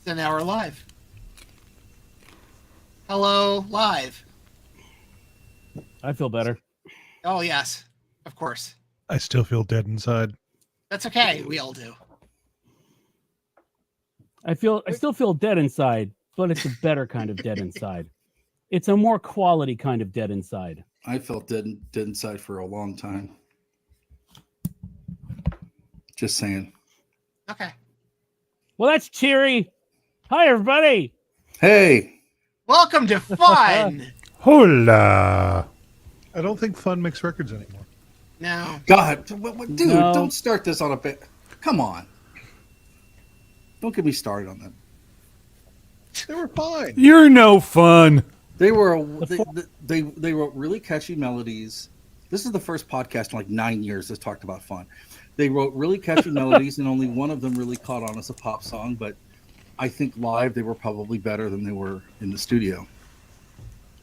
So now we're live. Hello, live. I feel better. Oh, yes, of course. I still feel dead inside. That's okay. We all do. I still feel dead inside, but it's a better kind of dead inside. It's a more quality kind of dead inside. I felt dead inside for a long time. Just saying. Okay. Well, that's cheery. Hi, everybody. Hey. Welcome to Fun. Hola. I don't think Fun makes records anymore. No. God, dude, No. Don't start this on a bit. Come on. Don't get me started on that. They were fine. You're no fun. They wrote really catchy melodies. This is the first podcast in like 9 years that's talked about Fun. They wrote really catchy melodies, and only one of them really caught on as a pop song. But I think live they were probably better than they were in the studio.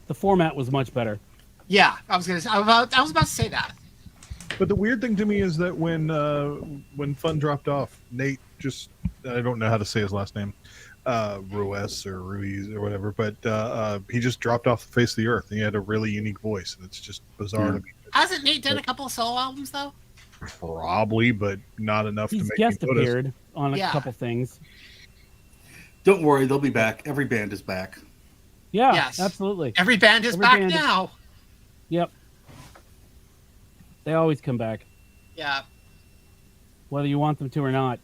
The format was much better. Yeah, I was about to say that. But the weird thing to me is that when Fun dropped off, Nate just, I don't know how to say his last name, Ruiz or Ruiz or whatever, but he just dropped off the face of the earth. And he had a really unique voice, and it's just bizarre to me. Hasn't Nate done a couple of solo albums though? Probably, but not enough He's to make guest me notice. appeared on a couple things. Don't worry, they'll be back. Every band is back. Yeah, Yes. absolutely. Every band is back now. Yep. They always come back, Yeah. whether you want them to or not.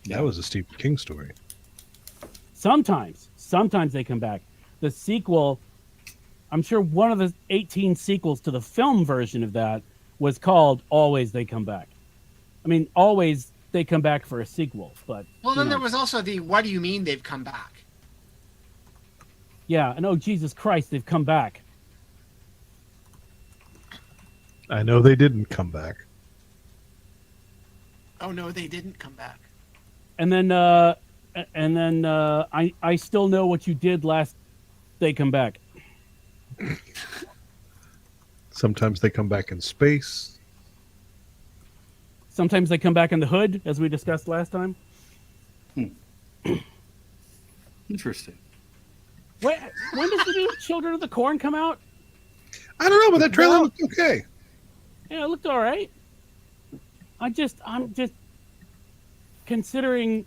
That was a Stephen King story. Sometimes they come back. The sequel, I'm sure one of the 18 sequels to the film version of that was called Always They Come Back. I mean, Always They Come Back for a sequel, but... Well, then there was also the What Do You Mean They've Come Back? Yeah, and oh, Jesus Christ, they've come back. I know they didn't come back. Oh, no, they didn't come back. And then I Still Know What You Did Last They Come Back. Sometimes they come back in space. Sometimes they come back in the hood, as we discussed last time. Interesting. When does the new Children of the Corn come out? I don't know, but that trailer looked okay. Yeah, it looked all right. I'm just considering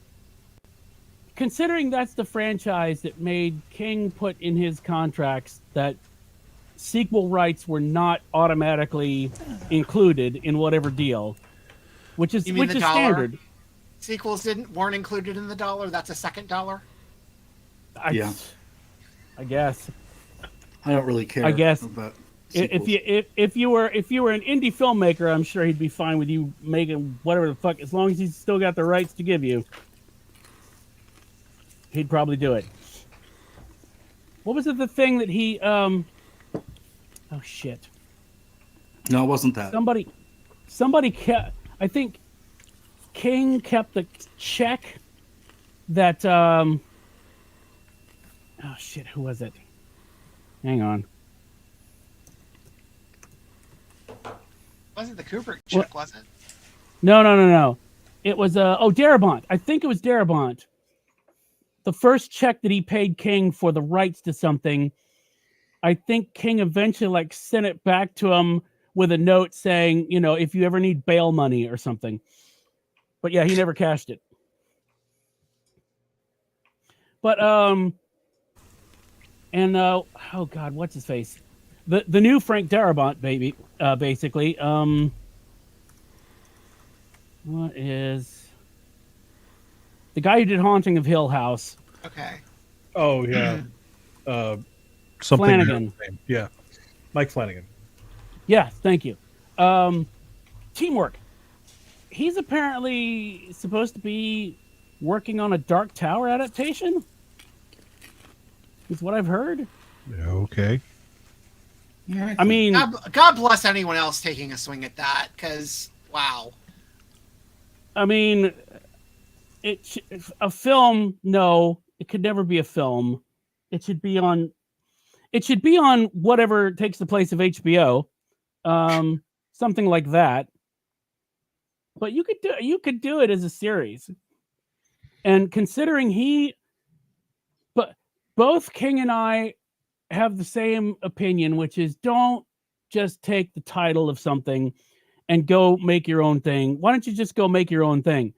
that's the franchise that made King put in his contracts that sequel rights were not automatically included in whatever deal, which is You mean the dollar? standard. Sequels weren't included in the dollar. That's a second dollar. I guess. I don't really care. I guess. About If sequels. if you were an indie filmmaker, I'm sure he'd be fine with you making whatever the fuck, as long as he's still got the rights to give you. He'd probably do it. What was it? The thing that he oh shit! No, it wasn't that. Somebody kept. I think King kept the check that oh shit! Who was it? Hang on. Wasn't the Kubrick check, was it? No. It was Darabont. I think it was Darabont. The first check that he paid King for the rights to something, I think King eventually sent it back to him with a note saying, if you ever need bail money or something. But yeah, he never cashed it. But oh God, what's his face? The new Frank Darabont, baby, basically. What is the guy who did Haunting of Hill House? Okay. Oh, yeah. Something. Flanagan. Yeah. Mike Flanagan. Yeah, thank you. Teamwork. He's apparently supposed to be working on a Dark Tower adaptation. Is what I've heard. Okay. I mean, God bless anyone else taking a swing at that, because wow. I mean, a film. No, it could never be a film. It should be on whatever takes the place of HBO, something like that. But you could do it as a series. And considering he both King and I have the same opinion, which is don't just take the title of something and go make your own thing. Why don't you just go make your own thing?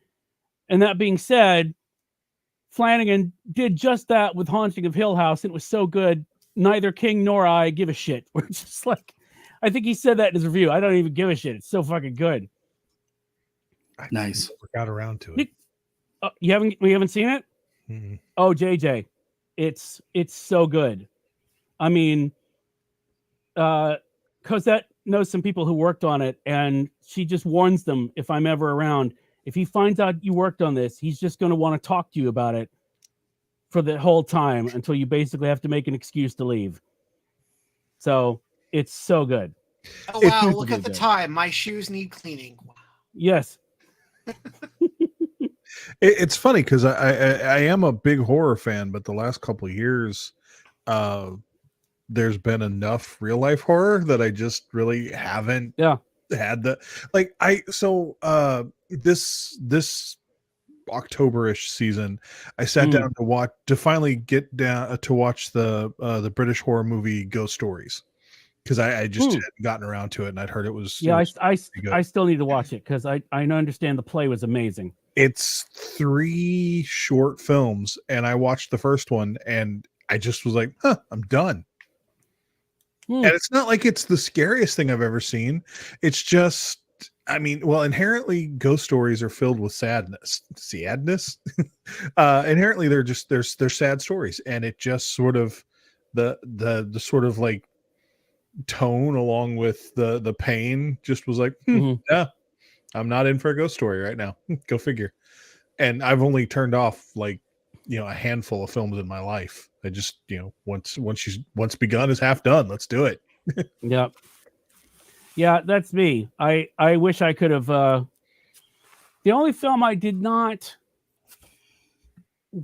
And that being said, Flanagan did just that with Haunting of Hill House. And it was so good. Neither King nor I give a shit. We're just like, I think he said that in his review. I don't even give a shit. It's so fucking good. Nice. I got around to it. We haven't seen it? Mm-hmm. Oh, JJ, it's so good. I mean, Cosette knows some people who worked on it, and she just warns them if I'm ever around. If he finds out you worked on this, he's just going to want to talk to you about it for the whole time until you basically have to make an excuse to leave. So it's so good. Oh, wow. Look at the time. My shoes need cleaning. Wow. Yes. It's funny because I am a big horror fan, but the last couple of years, there's been enough real life horror that I just really haven't had the this October-ish season I sat down to finally get down to watch the British horror movie Ghost Stories, because I just hadn't gotten around to it, and I'd heard it was I still need to watch it because I understand the play was amazing. It's 3 short films, and I watched the first one and I just was like, I'm done. And it's not like it's the scariest thing I've ever seen. It's just, I mean, well, inherently ghost stories are filled with sadness. Inherently they're sad stories, and it just sort of the sort of like tone along with the pain just was like, yeah, I'm not in for a ghost story right now. Go figure. And I've only turned off like, a handful of films in my life. I just, once begun is half done. Let's do it. Yep. Yeah, that's me. I wish I could have. The only film I did not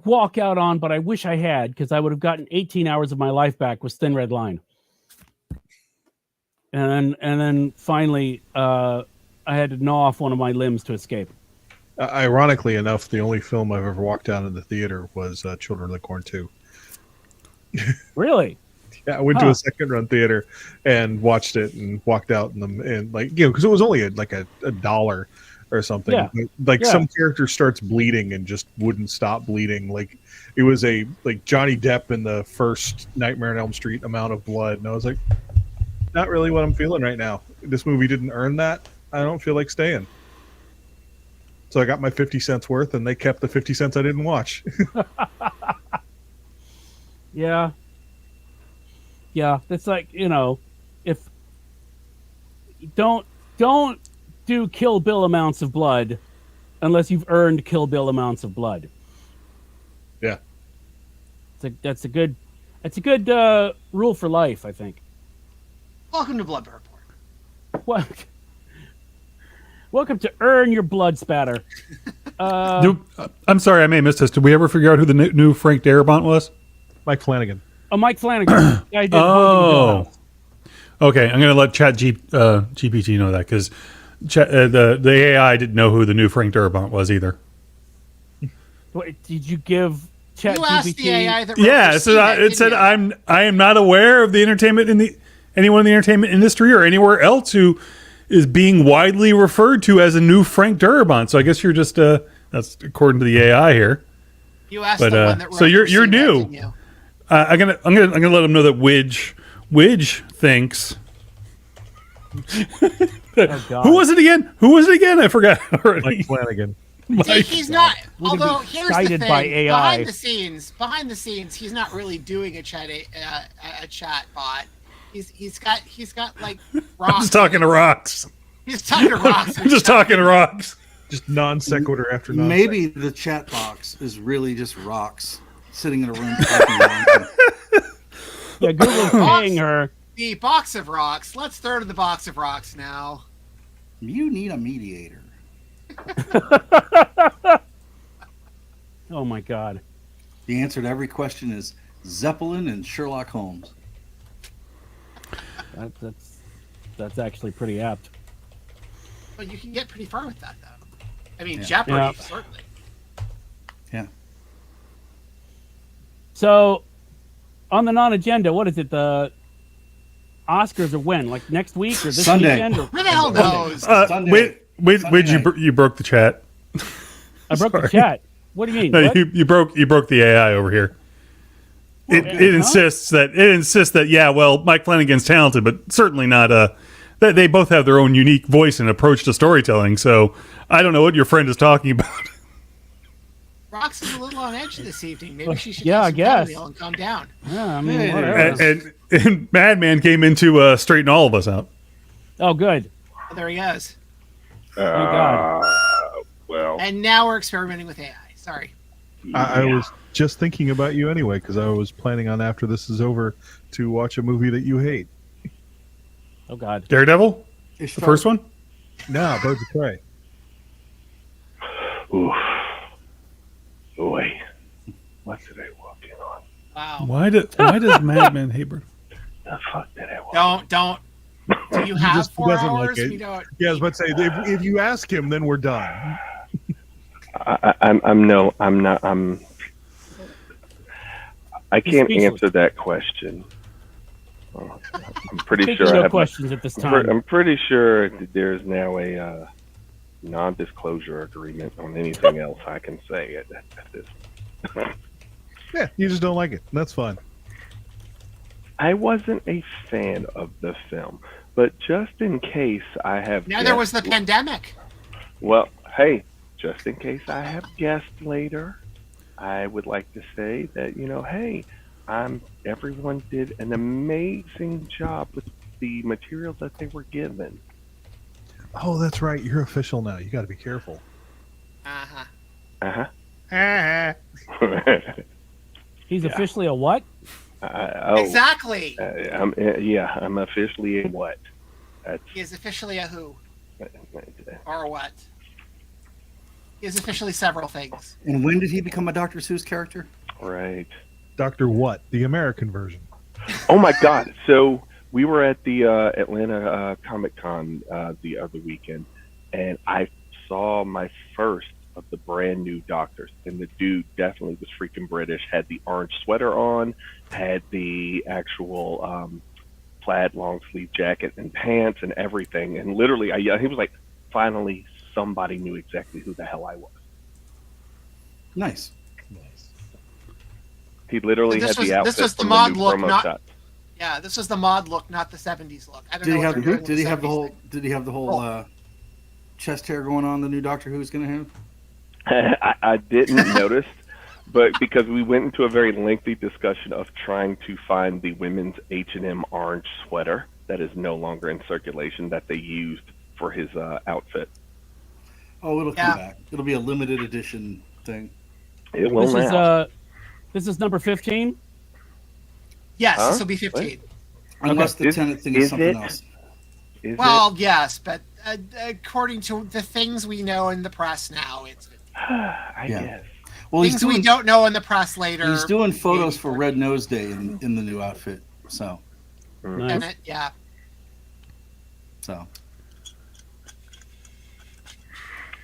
walk out on, but I wish I had, because I would have gotten 18 hours of my life back, was Thin Red Line. And then finally, I had to gnaw off one of my limbs to escape. Ironically enough, the only film I've ever walked out of the theater was Children of the Corn 2. Really? Yeah, I went to a second run theater and watched it and walked out and like, because it was only a $1 or something. Yeah. Some character starts bleeding and just wouldn't stop bleeding. Like it was like Johnny Depp in the first Nightmare on Elm Street amount of blood. And I was like, not really what I'm feeling right now. This movie didn't earn that. I don't feel like staying. So I got my 50 cents worth, and they kept the 50 cents I didn't watch. Yeah. Yeah. It's like, if don't do Kill Bill amounts of blood unless you've earned Kill Bill amounts of blood. Yeah. That's a good rule for life, I think. Welcome to Blood Report. What? Welcome to Earn Your Blood Spatter. I'm sorry, I may have missed this. Did we ever figure out who the new Frank Darabont was? Mike Flanagan. Oh, Mike Flanagan. Yeah, I did. Okay. I'm going to let GPT know that, because the AI didn't know who the new Frank Darabont was either. Wait, did you give ChatGPT? You asked the AI that it said I am not aware of the entertainment anyone in the entertainment industry or anywhere else who is being widely referred to as a new Frank Darabont. So I guess you're just that's according to the AI here. You asked the one that wrote so you're new. You? I'm gonna let him know that Widge thinks. Who was it again? I forgot already. Mike Flanagan. See, he's not. Although here's the thing: by AI. behind the scenes, he's not really doing a chat bot. He's got like rocks. I'm just talking to rocks. He's talking to rocks. I'm just talking to rocks. Just non sequitur after non. Maybe the chat box is really just rocks sitting in a room talking. Yeah, Google's paying her. The box of rocks. Let's throw to the box of rocks now. You need a mediator. Oh my God. The answer to every question is Zeppelin and Sherlock Holmes. That's actually pretty apt. Well, you can get pretty far with that, though. I mean, Jeopardy, certainly. Yeah. So, on the non-agenda, what is it? The Oscars are when? Like next week or this Sunday. weekend? Or Who the hell knows? Sunday. Wait, Sunday night. you broke the chat. I broke the Sorry. chat. What do you mean? No, What? you broke the AI over here. It insists that yeah, well, Mike Flanagan's talented, but certainly not. That they both have their own unique voice and approach to storytelling. So I don't know what your friend is talking about. Roxy's a little on edge this evening. Maybe she should Yeah, have I some guess. Advil and calm down. Yeah, I mean, Hey. whatever. And Madman came in to straighten all of us out. Oh, good. Oh, there he is. Thank God. Well, And now we're experimenting with AI. Sorry. I was just thinking about you anyway because I was planning on after this is over to watch a movie that you hate. Oh, God. Daredevil, the first one. No, Birds of Prey. oof. Boy, what did I walk in on? Wow. Why does Madman hate Bird? The fuck did I walk Don't. Do you have just 4 doesn't like hours? it. We don't. Yeah, I was about to say if you ask him, then we're done. I can't speechless. answer that question. I'm pretty Taking sure I no have. questions at this time. I'm pretty sure that there's now a non-disclosure agreement on anything else I can say at this. Yeah, you just don't like it. That's fine. I wasn't a fan of the film, but just in case I have. Now there was the pandemic. Well, hey, just in case I have guests later, I would like to say that, hey, everyone did an amazing job with the material that they were given. Oh, that's right. You're official now. You got to be careful. Uh-huh. Uh-huh. He's officially a what? Exactly. I'm officially a what? He is officially a who or a what? He is officially several things. And when did he become a Dr. Seuss character? Right. Dr. What? The American version. Oh my God! So we were at the Atlanta Comic Con the other weekend, and I saw my first of the brand new Doctors, and the dude definitely was freaking British. Had the orange sweater on, had the actual plaid long sleeve jacket and pants and everything, and literally, he was like, finally, somebody knew exactly who the hell I was. Nice. He literally This had was- the outfit this was the from mod new look, promo not- shot. Yeah, this was the mod look, not the 70s look. I don't Did know he what have? they're doing with Did he have the 70s whole? thing. Did he have the whole chest hair going on? The new Doctor Who's going to have? I didn't notice, but because we went into a very lengthy discussion of trying to find the women's H&M orange sweater that is no longer in circulation that they used for his outfit. Oh, it'll Yeah. come back. It'll be a limited edition thing. It will This now. this is number 15. Yes, Huh? this will be 15. Unless the Is- tenant thing is is something it? else. Is Well, yes, but according to the things we know in the press now, it's it? I Yeah. guess. Well, things we don't know in the press later. He's doing photos maybe for Red Nose Day in the new outfit. So, Nice. And yeah.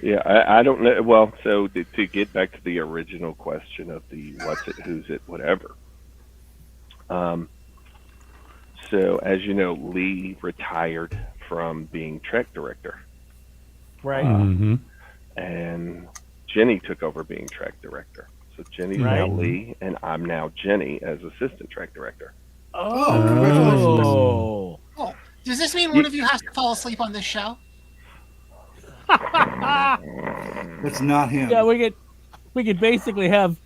Yeah, I don't know. Well, so to get back to the original question of the what's it, who's it, whatever. So as you know, Lee retired from being Trek director, Right. Mm-hmm. and Jenny took over being Trek director. So Jenny's now Right. Lee, and I'm now Jenny as assistant Trek director. oh, congratulations! Oh. Oh, does this mean one of you has to fall asleep on this show? That's not him. Yeah, we could basically have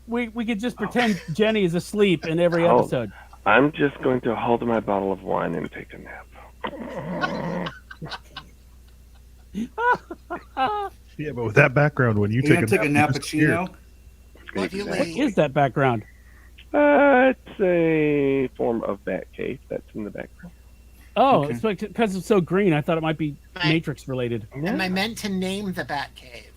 we could just pretend Jenny is asleep in every Oh. episode. I'm just going to hold my bottle of wine and take a nap. Yeah, but with that background, when you You take gonna take a nap, you disappear. nappuccino? Love you, What Lee. is that background? It's a form of Batcave that's in the background. Oh, Okay. it's because it's so green. I thought it might be Right. Matrix related. Am I meant to name the Bat Cave?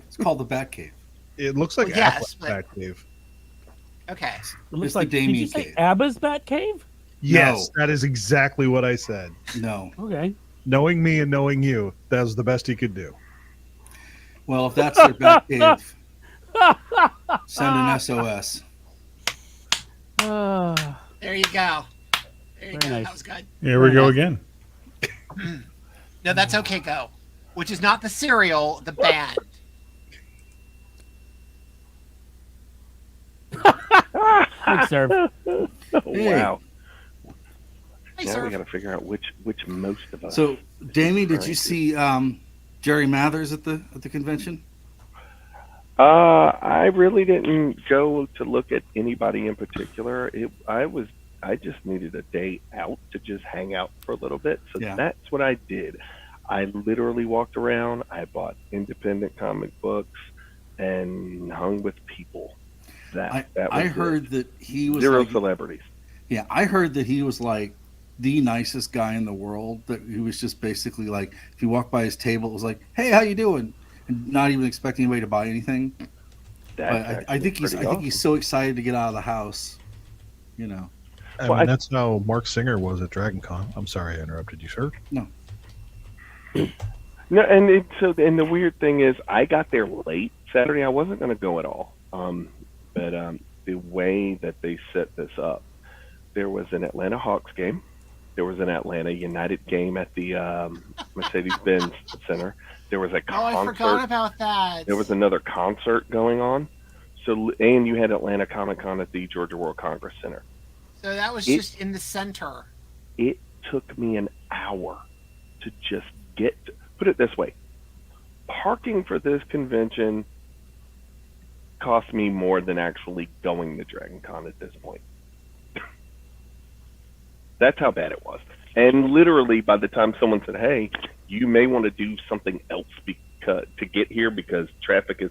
It's called the Batcave. It looks like Well, yes, Affleck's but- back cave. Okay. It looks It's the like did you Damien say cave. Abba's Bat Cave? Yes, that is exactly what I said. No. Okay. Knowing me and knowing you, that was the best he could do. Well, if that's their Batcave, send an SOS. There you go. There you Very go. nice. That was good. Here we go again. No, that's okay. Go, which is not the cereal, the band. Good serve. Oh, Hey. wow. Hey, Now sir. we got to figure out which most of us. So, Damien, did you Right. see Jerry Mathers at the convention? I really didn't go to look at anybody in particular. I just needed a day out to just hang out for a little bit. So Yeah. that's what I did. I literally walked around. I bought independent comic books and hung with people. That was I it. heard that he was Zero like, celebrities. yeah, I heard that he was like the nicest guy in the world. That he was just basically like, if you walk by his table, it was like, "Hey, how you doing?" and not even expecting anybody to buy anything. That's But I think he's pretty so excited to get out of the house. You know, I Well, mean, I- that's how Mark Singer was at Dragon Con. I'm sorry I interrupted you, sir. No, and the weird thing is, I got there late Saturday. I wasn't going to go at all. But the way that they set this up, there was an Atlanta Hawks game, there was an Atlanta United game at the Mercedes-Benz Center. There was a Oh, I concert. forgot about that. There was another concert going on. So, and you had Atlanta Comic Con at the Georgia World Congress Center. So that was It- just in the center. It took me an hour to just get. Put it this way: parking for this convention cost me more than actually going to Dragon Con at this point. That's how bad it was. And literally, by the time someone said, "Hey, you may want to do something else because to get here because traffic is,"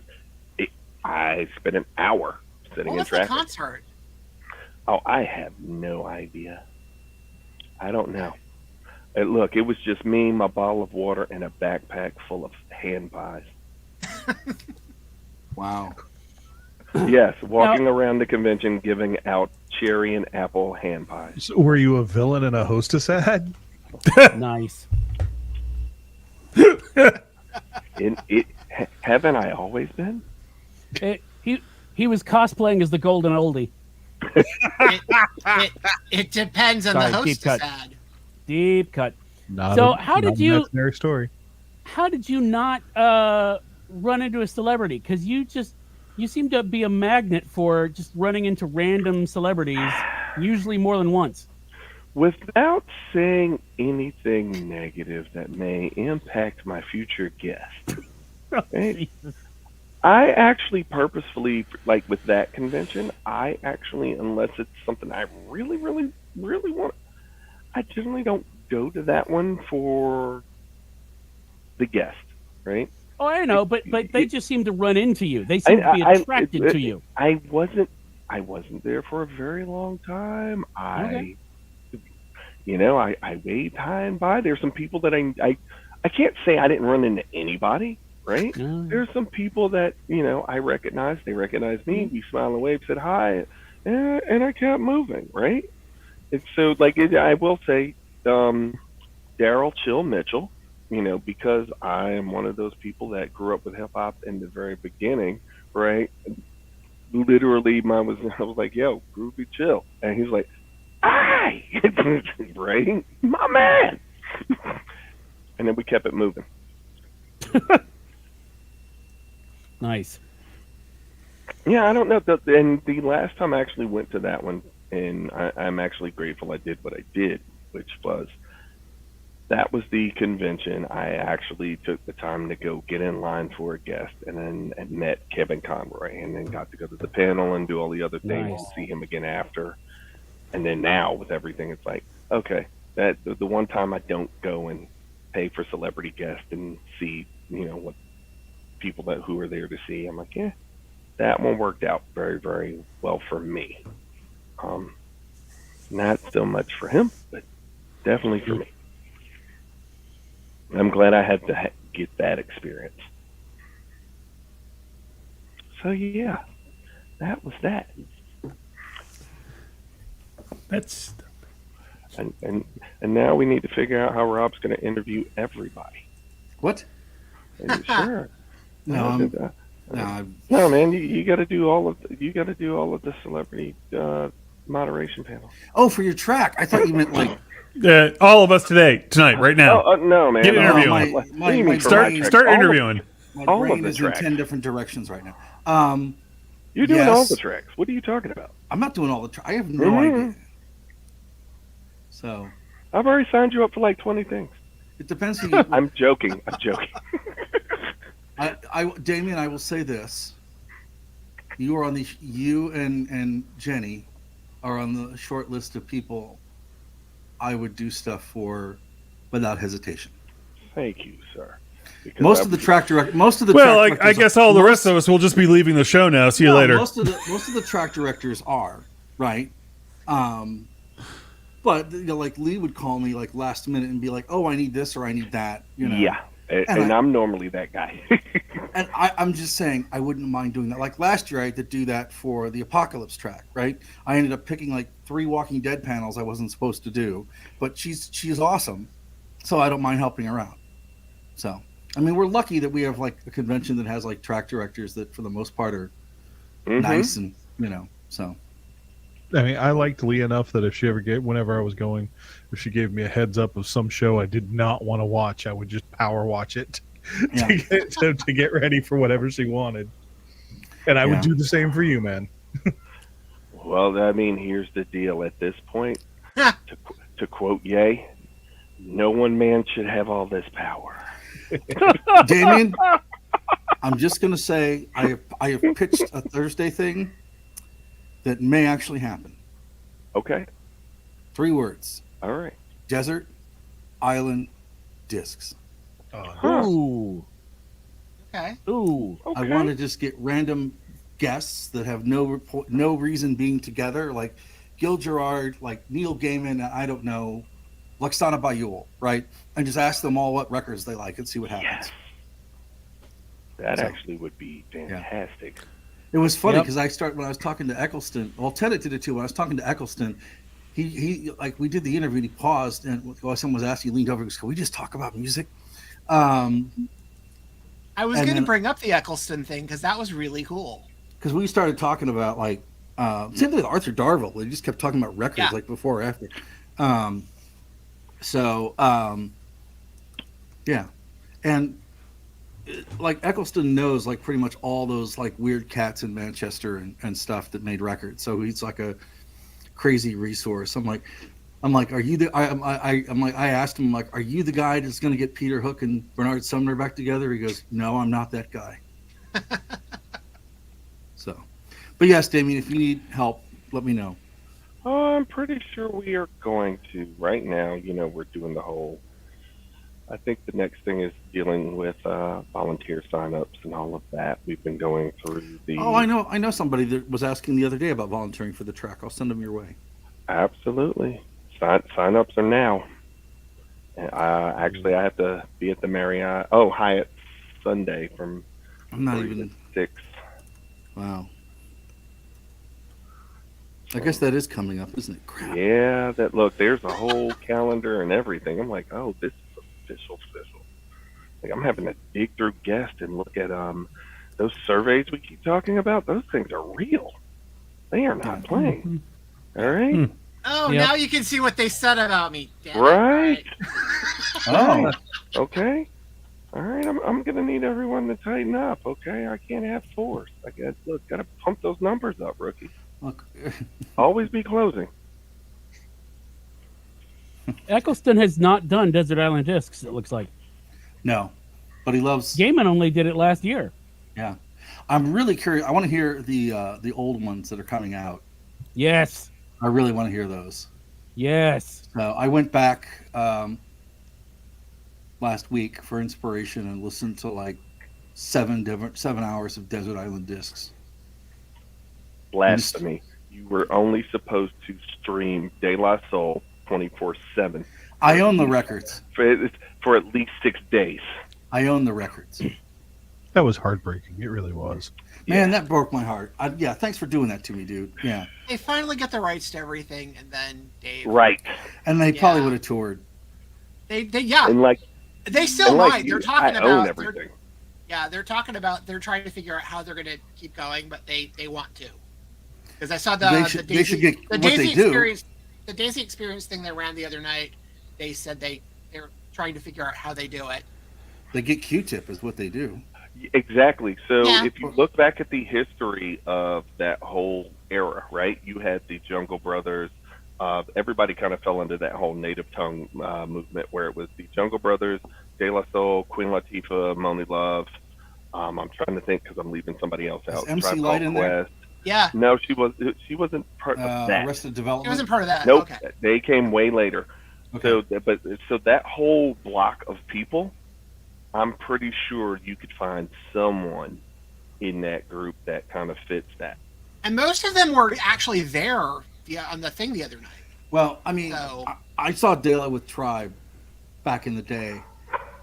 I spent an hour sitting What in was the traffic. concert? Oh, I have no idea. I don't know. Look, it was just me, my bottle of water, and a backpack full of hand pies. wow. Yes, walking around the convention giving out cherry and apple hand pies. So were you a villain in a hostess ad? Nice. Haven't I always been? He was cosplaying as the Golden Oldie. It depends on Sorry, the deep hostess cut. ad. Deep cut. Not So a, how did not an you- imaginary story? How did you not run into a celebrity? Because you seem to be a magnet for just running into random celebrities, usually more than once. Without saying anything negative that may impact my future guest, right? Jesus. I actually purposefully, like with that convention, I actually, unless it's something I really, really, really want, I generally don't go to that one for the guest, right? Oh, I know, but they just seem to run into you. They seem to be attracted to you. I wasn't there for a very long time. Okay. I waved high and by. There's some people that I can't say I didn't run into anybody, right? No. There's some people that, I recognize. They recognize me. We smiled and waved, said hi, and I kept moving, right? And so, I will say, Daryl Chill Mitchell, because I am one of those people that grew up with hip hop in the very beginning, right? Literally, I was like, "Yo, Groovy Chill," and he's like, "Aye," right, my man. And then we kept it moving. Nice. Yeah, I don't know. And the last time I actually went to that one, and I'm actually grateful I did what I did, which was that was the convention. I actually took the time to go get in line for a guest, and then met Kevin Conroy, and then got to go to the panel and do all the other things Nice. and see him again after. And then now with everything, it's like, okay, that the one time I don't go and pay for celebrity guests and see, what people who are there to see, I'm like, yeah, that one worked out very, very well for me. Not so much for him, but definitely for me. I'm glad I had to get that experience. So yeah, that was that. That's And now we need to figure out how Rob's going to interview everybody. What? Sure. No, No, man, you got to do all of the celebrity moderation panel. Oh, for your track. I thought you meant like All of us tonight, right now. Oh, no, man. Get No, interviewing. what do you mean for Start my track? start All of- interviewing. my all of brain the is in tracks. 10 different directions right now. You're doing Yes. all the tracks. What are you talking about? I'm not doing all the I have no Mhm. idea. So I've already signed you up for like 20 things. it depends who you I'm joking. I'm joking. Damien, I will say this. You and Jenny are on the short list of people I would do stuff for without hesitation. Thank you, sir. Because Most of the track directors I guess all the rest of us will just be leaving the show now. See you later. Most of the track directors are, right? But like Lee would call me like last minute and be like, "Oh, I need this or I need that," you know. Yeah, and I'm normally that guy. And I'm just saying I wouldn't mind doing that. Like last year I had to do that for the Apocalypse track, right? I ended up picking like 3 Walking Dead panels I wasn't supposed to do, but she's awesome, so I don't mind helping her out. So I mean, we're lucky that we have like a convention that has like track directors that for the most part are nice and so. I mean, I liked Lee enough that if she whenever I was going, if she gave me a heads up of some show I did not want to watch, I would just power watch it to get ready for whatever she wanted. And I would do the same for you, man. Well, I mean, here's the deal. At this point, to quote Ye, no one man should have all this power. Damien, I'm just gonna say I have pitched a Thursday thing that may actually happen. Okay. 3 words: All right. desert, island, discs. Ooh. Okay. Ooh. Okay. I want to just get random guests that have no reason being together, like Gil Gerard, like Neil Gaiman, I don't know, Luxana Bayul, right? And just ask them all what records they like and see what happens. Yes. That actually would be fantastic. It was funny Yep. because when I was talking to Eccleston, well, Tennant did it too. When I was talking to Eccleston, he like we did the interview and he paused and while someone was asking, he leaned over and goes, "Can we just talk about music?" I was going to bring up the Eccleston thing because that was really cool. Because we started talking about like same thing with Arthur Darvill. They just kept talking about records like before or after. Yeah, and like Eccleston knows like pretty much all those like weird cats in Manchester and stuff that made records. So he's like a crazy resource. I'm like, are you the? I asked him like, are you the guy that's going to get Peter Hook and Bernard Sumner back together? He goes, no, I'm not that guy. So, but yes, Damien, if you need help, let me know. Oh, I'm pretty sure we are going to. Right now, we're doing the whole. I think the next thing is dealing with volunteer signups and all of that. We've been going through the. Oh, I know somebody that was asking the other day about volunteering for the track. I'll send them your way. Absolutely. Signups are now. And I have to be at the Marriott. Oh, Hyatt Sunday from. I'm not even 6. Wow. I guess that is coming up, isn't it? Crap. Yeah, there's a whole calendar and everything. I'm like, oh, this is official. Like I'm having to dig through guests and look at those surveys we keep talking about. Those things are real. They are not playing. All right. Oh, Yep. now you can see what they said about me. Damn it. Right. Oh. Okay. All right. I'm gonna need everyone to tighten up. Okay. I can't have force. Gotta pump those numbers up, rookie. Look. Always be closing. Eccleston has not done Desert Island Discs, it looks like. No, but he loves. Gaiman only did it last year. Yeah, I'm really curious. I want to hear the old ones that are coming out. Yes. I really want to hear those. Yes. So I went back last week for inspiration and listened to like 7 hours of Desert Island Discs. Blasphemy. You were only supposed to stream De La Soul 24/7. I own the records. For at least 6 days. I own the records. That was heartbreaking. It really was. Man, that broke my heart. Thanks for doing that to me, dude. Yeah. They finally get the rights to everything, and then Dave. Right. And they probably would have toured. They And they still and might. They're talking I about own everything. they're talking about they're trying to figure out how they're going to keep going, but they want to. Because I saw They should get the what Daisy they do. experience, the Daisy experience thing they ran the other night. They said they're trying to figure out how they do it. They get Q-tip is what they do. Exactly. So Yeah. if you look back at the history of that whole era, right? You had the Jungle Brothers. Everybody kind of fell into that whole native tongue movement where it was the Jungle Brothers, De La Soul, Queen Latifah, Moni Love. I'm trying to think because I'm leaving somebody else out. Is MC Tribe Light Called in there? Quest. Yeah. No, she wasn't part of that. Arrested It Development. wasn't part of that. Nope, Okay. they came way later. Okay. So that whole block of people, I'm pretty sure you could find someone in that group that kind of fits that. And most of them were actually there on the thing the other night. Well, I mean, So- I saw De La with Tribe back in the day,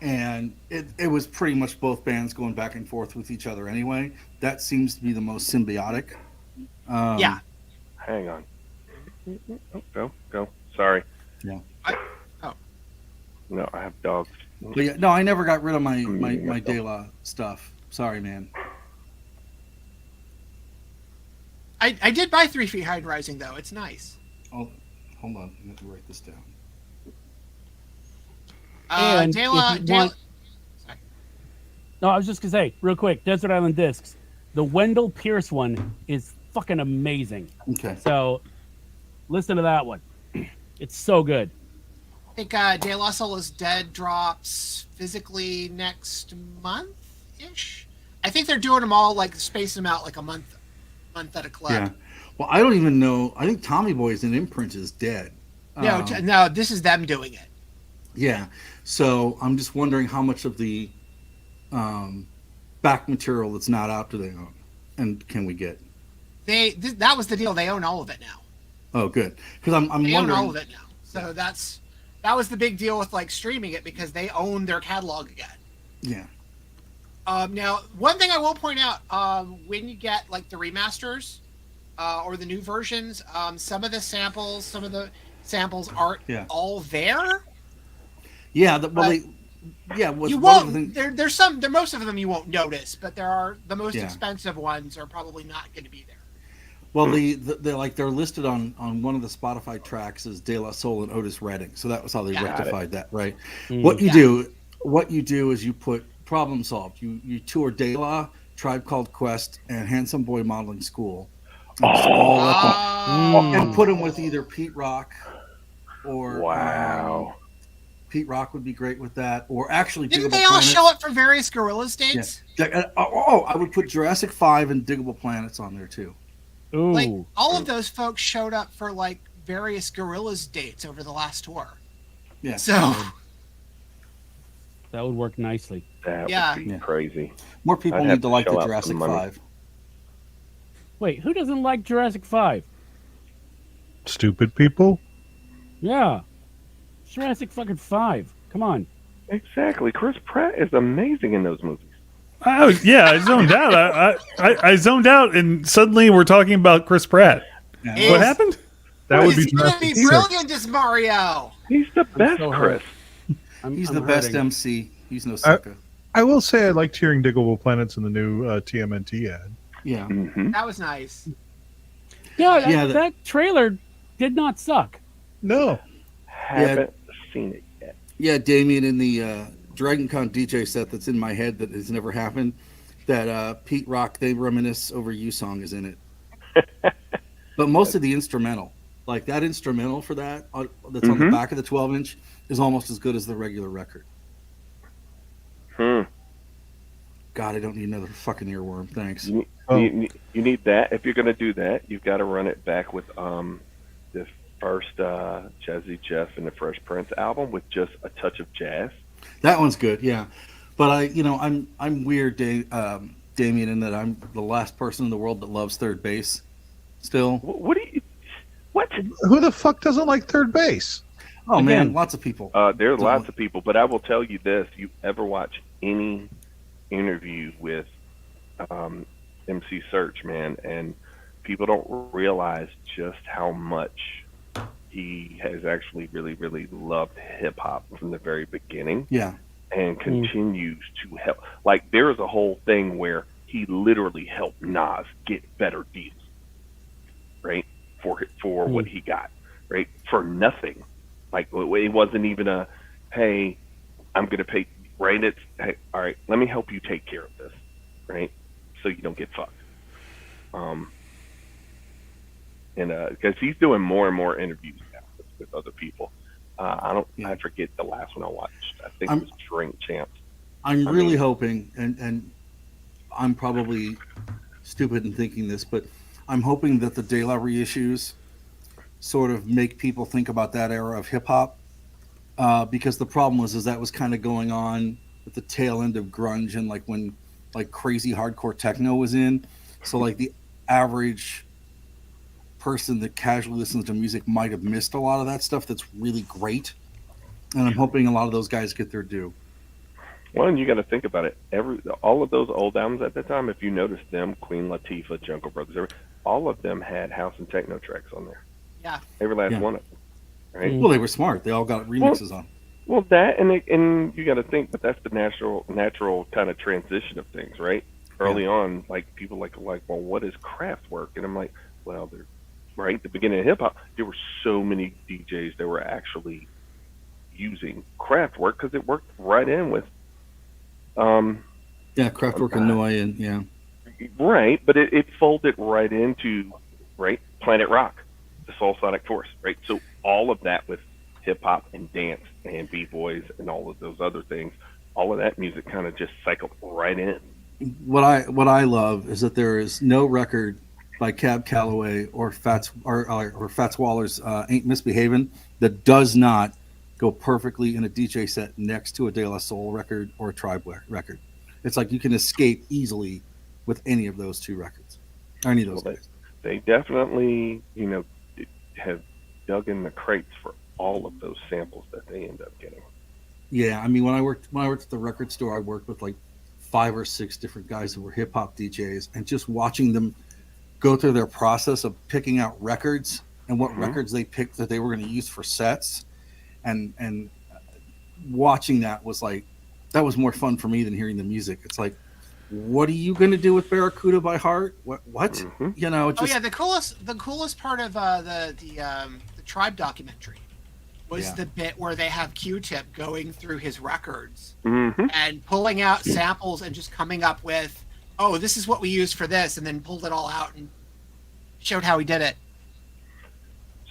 and it was pretty much both bands going back and forth with each other anyway. That seems to be the most symbiotic. Yeah. Hang on. Oh, go. Sorry. Yeah. No, I have dogs. But yeah, no, I never got rid of my De La stuff. Sorry, man. I did buy 3 Feet High and Rising though. It's nice. Oh, hold on. I have to write this down. And De La, if you want- Sorry. No, I was just gonna say, real quick, Desert Island Discs. The Wendell Pierce one is fucking amazing. Okay. So listen to that one. It's so good. I think De La Soul is Dead drops physically next month-ish. I think they're doing them all, like spacing them out like a month at a clip. Yeah. Well, I don't even know. I think Tommy Boy's in Imprint is dead. No, this is them doing it. Yeah. So I'm just wondering how much of the back material that's not out do they own, and can we get? That was the deal. They own all of it now. Oh, good. Because I'm They wondering. own all of it now. So that was the big deal with like streaming it because they own their catalog again. Yeah. Now, one thing I will point out, when you get like the remasters or the new versions, some of the samples aren't Yeah. all there. Yeah. You won't. There's some. Most of them you won't notice, but there are the most Yeah. expensive ones are probably not going to be there. Well, they're listed on one of the Spotify tracks as De La Soul and Otis Redding, so that was how they rectified that, right? What you do is you put problem solved. You tour De La, Tribe Called Quest, and Handsome Boy Modeling School, and, just all up and put them with either Pete Rock or Wow. Pete Rock would be great with that, or actually Didn't Diggable they all Planets. show up for various Gorillaz dates? Yeah. I would put Jurassic 5 and Diggable Planets on there too. Ooh. Like all of those folks showed up for like various Gorillaz dates over the last tour. Yeah. So That would work nicely. That Yeah. would be Yeah. crazy. More people I'd have need to to like the shell out Jurassic some money. 5. Wait, who doesn't like Jurassic 5? Stupid people. Yeah. Jurassic fucking 5. Come on. Exactly. Chris Pratt is amazing in those movies. I zoned out. I zoned out, and suddenly we're talking about Chris Pratt. Yeah. Is- What happened? That would he's be going to be Jurassic brilliant as Mario. He's the best, so Chris. He's I'm the best hurting. MC. He's no sucker. I will say I liked hearing Diggable Planets in the new TMNT ad. Yeah. Mm-hmm. That was nice. Yeah, Yeah, that trailer did not suck. No. Haven't seen it yet. Yeah, Damien, in the Dragon Con DJ set that's in my head that has never happened, that Pete Rock, They Reminisce Over You song is in it. But most of the instrumental, like that instrumental for that, that's on the back of the 12-inch, is almost as good as the regular record. Hmm. God, I don't need another fucking earworm. Thanks. You, Oh. you need that. If you're going to do that, you've got to run it back with the first Jazzy Jeff and the Fresh Prince album with just a touch of jazz. That one's good, yeah. But I'm weird, Damien, in that I'm the last person in the world that loves third base. Still. What do you? What? Who the fuck doesn't like third base? Oh man, Again. lots of people. There's lots of people, but I will tell you this: you ever watch any interview with MC Search, man, and people don't realize just how much he has actually really, really loved hip hop from the very beginning. Yeah. And continues to help. Like, there is a whole thing where he literally helped Nas get better deals. right? For what he got, right? For nothing. Like it wasn't even a, hey, I'm gonna pay, right? It's, hey, all right, let me help you take care of this, right? So you don't get fucked. And because he's doing more and more interviews now with other people. I forget the last one I watched. I think it was Drink Champs. I'm really hoping, and I'm probably stupid in thinking this, but I'm hoping that the De La reissues sort of make people think about that era of hip hop, because the problem was that was kind of going on at the tail end of grunge and like when like crazy hardcore techno was in. So like the average person that casually listens to music might have missed a lot of that stuff that's really great. And I'm hoping a lot of those guys get their due. Well, and you got to think about it. All of those old albums at the time, if you notice them, Queen Latifah, Jungle Brothers, all of them had house and techno tracks on there. Yeah. Every last one of them. Right? Well, they were smart. They all got remixes on. Well, that and you got to think, but that's the natural kind of transition of things, right? Early on, like people like, well, what is Kraftwerk? And I'm like, well, they're right at the beginning of hip hop. There were so many DJs that were actually using Kraftwerk because it worked right in with. Kraftwerk and Noi, and right, but it folded right into Planet Rock, the Soul Sonic Force, right? So all of that with hip hop and dance and b-boys and all of those other things, all of that music kind of just cycled right in. What I love is that there is no record by Cab Calloway or Fats Waller's Ain't Misbehavin' that does not go perfectly in a DJ set next to a De La Soul record or a Tribe record. It's like you can escape easily with any of those two records. Or any of those guys. They definitely, have dug in the crates for all of those samples that they end up getting. Yeah, I mean, when I worked at the record store, I worked with like 5 or 6 different guys who were hip hop DJs, and just watching them go through their process of picking out records and what records they picked that they were going to use for sets, and watching that was was more fun for me than hearing the music. It's like, what are you going to do with Barracuda by Heart? What? Mm-hmm. The coolest part of the Tribe documentary was the bit where they have Q-Tip going through his records and pulling out samples and just coming up with, oh, this is what we used for this, and then pulled it all out and showed how he did it.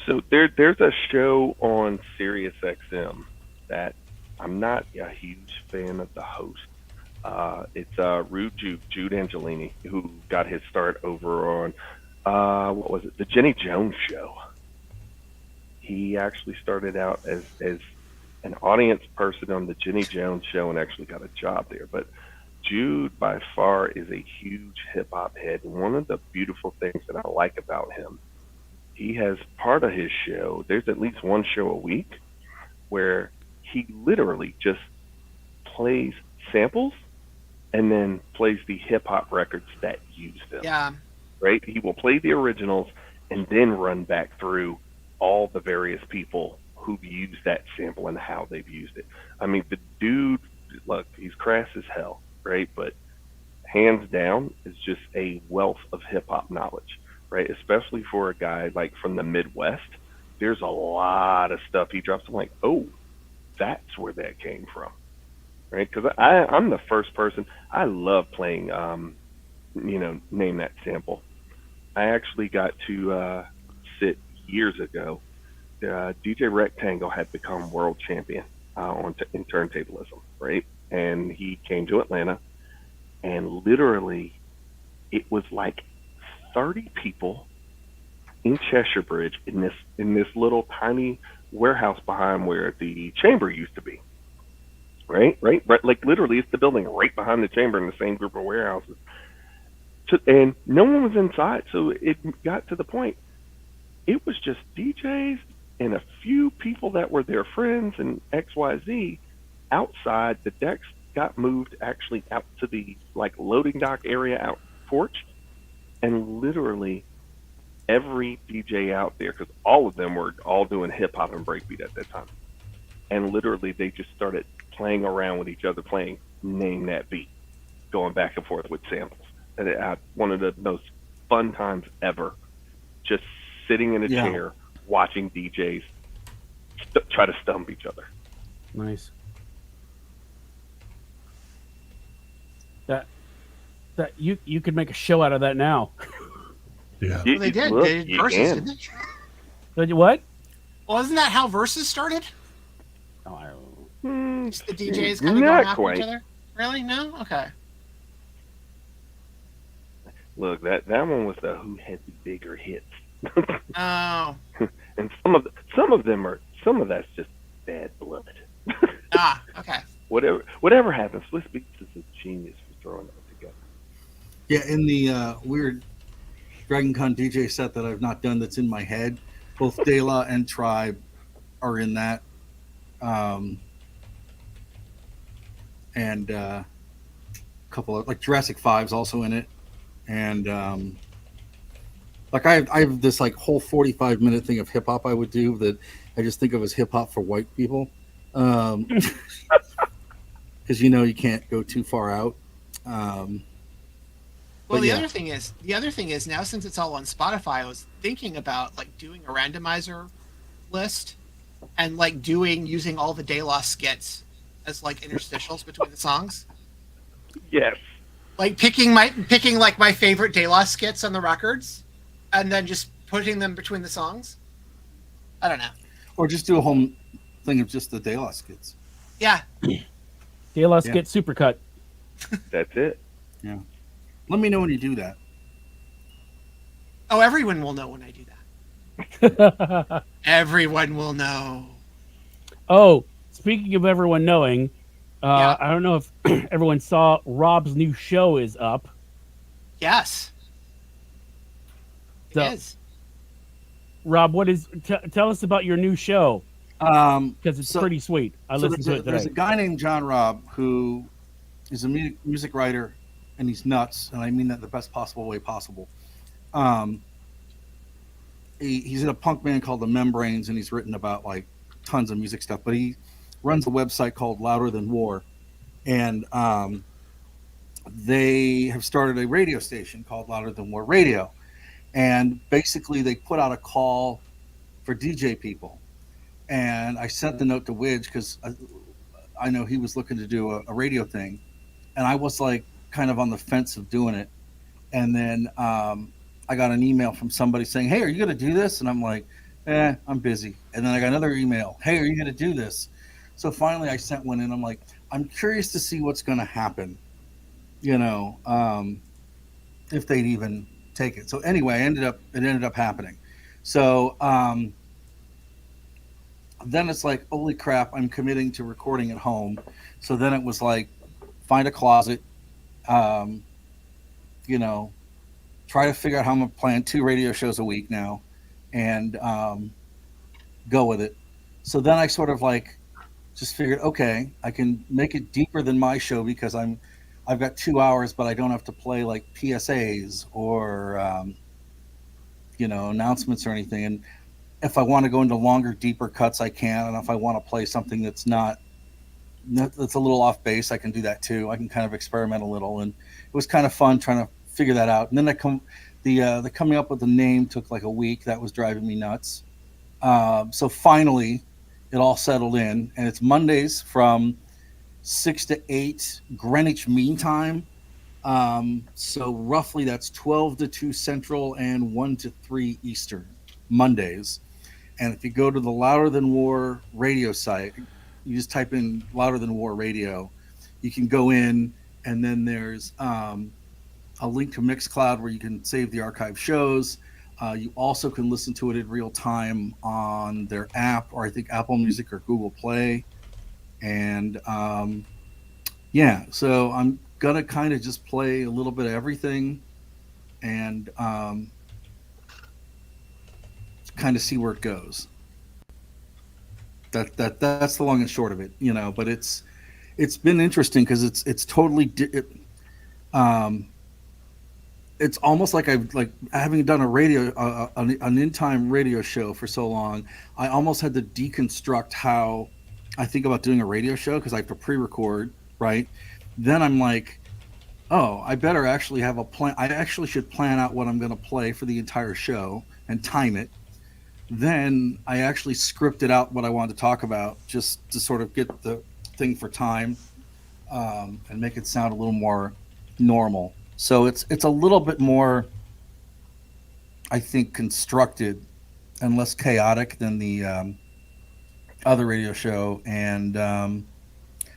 So there's a show on Sirius XM that I'm not a huge fan of the host. It's Rude Jude Angelini, who got his start over on what was it, the Jenny Jones Show. He actually started out as an audience person on the Jenny Jones Show and actually got a job there. But Jude, by far, is a huge hip-hop head. And one of the beautiful things that I like about him, he has part of his show, there's at least one show a week, where he literally just plays samples and then plays the hip-hop records that use them. Yeah. Right? He will play the originals and then run back through all the various people who've used that sample and how they've used it. I mean, the dude, look, he's crass as hell, right? But hands down is just a wealth of hip-hop knowledge, right? Especially for a guy like from the Midwest. There's a lot of stuff he drops. I'm like, oh, that's where that came from, right? Because I'm the first person. I love playing, name that sample. I actually got to sit years ago. DJ Rectangle had become world champion in turntablism, right? And he came to Atlanta, and literally, it was like 30 people in Cheshire Bridge in this little tiny warehouse behind where the chamber used to be. Right? Like literally, it's the building right behind the chamber in the same group of warehouses. And no one was inside, so it got to the point. It was just DJs and a few people that were their friends and XYZ outside. The decks got moved actually out to the loading dock area out porch, and literally every DJ out there, because all of them were all doing hip hop and breakbeat at that time, and literally they just started playing around with each other, playing Name That Beat, going back and forth with samples. And one of the most fun times ever, just sitting in a Yeah. chair watching DJs try to stump each other. Nice. That you could make a show out of that now. Yeah. You- Well, they did. look, They did you versus, can. didn't they? But what? Well, isn't that how versus started? Oh, I don't know. Hmm, Just the DJs kind of not going after quite. each other? Really? No? Okay. Look, that one was the who had the bigger hits, Oh. and some of that's just bad blood. Ah, okay. Whatever happens, Swiss Beats is a genius for throwing that together. Yeah, in the weird Dragon Con DJ set that I've not done that's in my head, both De La and Tribe are in that. And a couple of, like, Jurassic 5's also in it. And like I have this like whole 45-minute thing of hip hop I would do that I just think of as hip hop for white people. Because you can't go too far out. Well, But the yeah. other thing is now, since it's all on Spotify, I was thinking about like doing a randomizer list and like using all the De La skits as like interstitials between the songs. Yes. Like picking like my favorite De La skits on the records, and then just putting them between the songs. I don't know. Or just do a whole thing of just the De La skits. Yeah. De La Yeah. Skit Supercut. That's it. Let me know when you do that. Oh, everyone will know when I do that. Everyone will know. Oh, speaking of everyone knowing, Yeah. I don't know if everyone saw Rob's new show is up. Yes. It So, is. Rob, tell us about your new show, because it's So- pretty sweet. I So listened to it there's a today. guy named John Robb who is a music writer, and he's nuts, and I mean that the best possible way possible. He's in a punk band called the Membranes, and he's written about like tons of music stuff. But he runs a website called Louder Than War, and they have started a radio station called Louder Than War Radio, and basically they put out a call for DJ people. And I sent the note to Widge because I know he was looking to do a radio thing, and I was like kind of on the fence of doing it. And then I got an email from somebody saying, "Hey, are you going to do this?" And I'm like, I'm busy. And then I got another email, "Hey, are you going to do this?" So finally I sent one in. I'm like, I'm curious to see what's going to happen, if they'd even take it. So anyway, it ended up happening. So then it's like, holy crap, I'm committing to recording at home. So then it was like, find a closet, try to figure out how I'm going to plan 2 radio shows a week now, and go with it. So then I sort of like just figured, okay, I can make it deeper than my show because I've got 2 hours, but I don't have to play like PSAs or announcements or anything. And if I want to go into longer, deeper cuts, I can. And if I want to play something that's a little off base, I can do that too. I can kind of experiment a little, and it was kind of fun trying to figure that out. And then the coming up with the name took like a week. That was driving me nuts. So finally, it all settled in, and it's Mondays from 6 to 8 Greenwich Mean Time. So roughly that's 12 to 2 Central and 1 to 3 Eastern Mondays. And if you go to the Louder Than War radio site, you just type in Louder Than War radio, you can go in, and then there's a link to Mixcloud where you can save the archive shows. You also can listen to it in real time on their app, or I think Apple Music or Google Play. And so I'm gonna kind of just play a little bit of everything, and kind of see where it goes. That's the long and short of it, But it's been interesting because it's totally it's almost like having done a radio an in-time radio show for so long. I almost had to deconstruct how I think about doing a radio show because I have to pre-record, right? Then I'm like, oh, I better actually have a plan. I actually should plan out what I'm going to play for the entire show and time it. Then I actually scripted out what I wanted to talk about, just to sort of get the thing for time, and make it sound a little more normal. So it's a little bit more, I think, constructed and less chaotic than the other radio show. And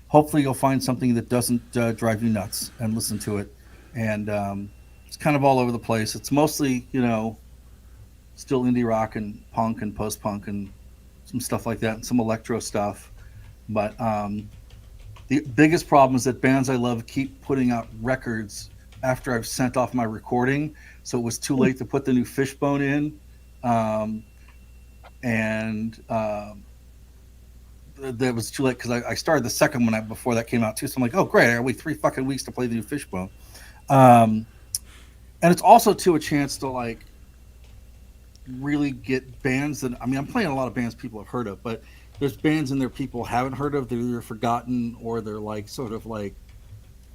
hopefully you'll find something that doesn't drive you nuts and listen to it. And it's kind of all over the place. It's mostly, still indie rock and punk and post-punk and some stuff like that and some electro stuff. But the biggest problem is that bands I love keep putting out records after I've sent off my recording. So it was too late to put the new Fishbone in. That was too late because I started the second one before that came out too. So I'm like, oh great, I gotta wait 3 fucking weeks to play the new Fishbone. And it's also too a chance to like really get bands that, I mean, I'm playing a lot of bands people have heard of, but there's bands in there people haven't heard of. They're either forgotten or they're like sort of like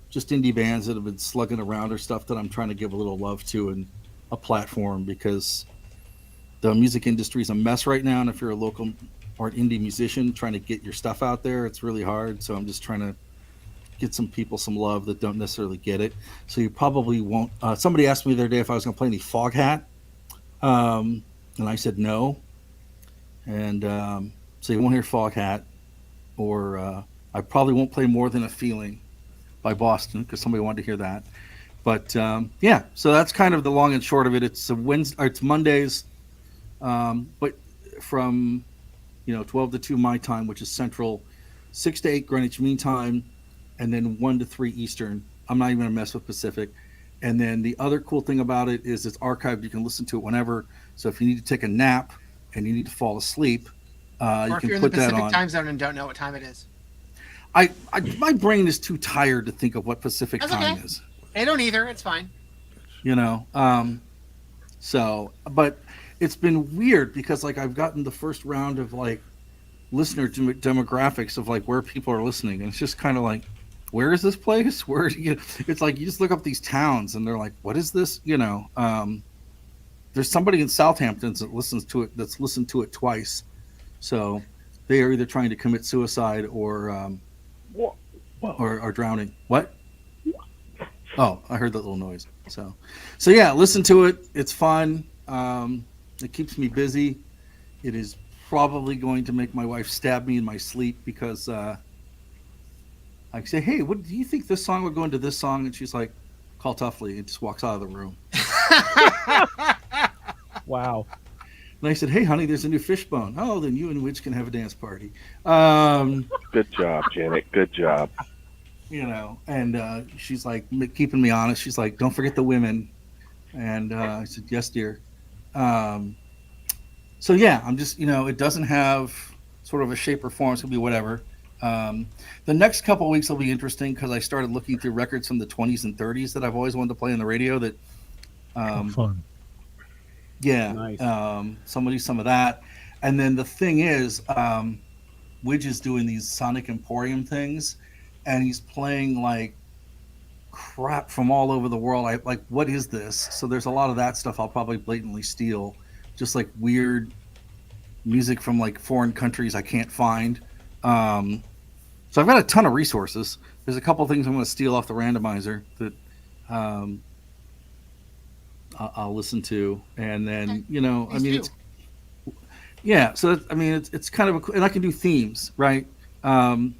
just indie bands that have been slugging around or stuff that I'm trying to give a little love to and a platform, because the music industry is a mess right now. And if you're a local or an indie musician trying to get your stuff out there, it's really hard. So I'm just trying to get some people some love that don't necessarily get it. So you probably won't. Somebody asked me the other day if I was going to play any Foghat. And I said no. And so you won't hear Foghat, or I probably won't play More Than a Feeling by Boston, because somebody wanted to hear that. But yeah, so that's kind of the long and short of it. It's it's Mondays, but from 12 to 2 my time, which is Central, 6 to 8 Greenwich Mean Time, and then 1 to 3 Eastern. I'm not even gonna mess with Pacific. And then the other cool thing about it is it's archived. You can listen to it whenever. So if you need to take a nap and you need to fall asleep, or you if can you're in the put that Pacific on. time zone and don't know what time it is. My brain is too tired to think of what Pacific That's time okay. is. I don't either. It's fine. So, but it's been weird because like I've gotten the first round of like listener demographics of like where people are listening, and it's just kind of like, where is this place? Where it's like you just look up these towns and they're like, what is this? There's somebody in Southampton that listens to it, that's listened to it twice. So they are either trying to commit suicide or drowning. What? Oh, I heard that little noise. So yeah, listen to it. It's fun. It keeps me busy. It is probably going to make my wife stab me in my sleep because I say, hey, what do you think this song would go into this song? And she's like, call Tuffley, and just walks out of the room. Wow. And I said, hey, honey, there's a new Fishbone. Oh, then you and Witch can have a dance party. Good job, Janet. Good job. And she's like keeping me honest. She's like, don't forget the women. And I said, yes, dear. So yeah, I'm just, it doesn't have sort of a shape or form. It's going to be whatever. The next couple of weeks will be interesting because I started looking through records from the 20s and 30s that I've always wanted to play on the radio that Fun. Yeah. Nice. Some of that. And then the thing is, Widge is doing these Sonic Emporium things, and he's playing like crap from all over the world. I like, what is this? So there's a lot of that stuff I'll probably blatantly steal, just like weird music from like foreign countries I can't find. So I've got a ton of resources. There's a couple of things I'm going to steal off the randomizer that I'll listen to, and then it's so I mean it's kind of and I can do themes, right? I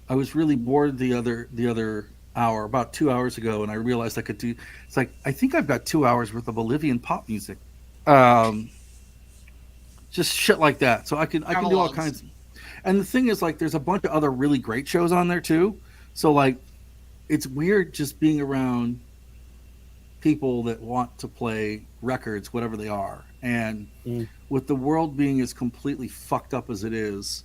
was really bored the other hour, about 2 hours ago, and I realized I could do. It's like I think I've got 2 hours worth of Bolivian pop music, just shit like that. So I can do all kinds. And the thing is, like, there's a bunch of other really great shows on there too. So like, it's weird just being around people that want to play records, whatever they are. And with the world being as completely fucked up as it is,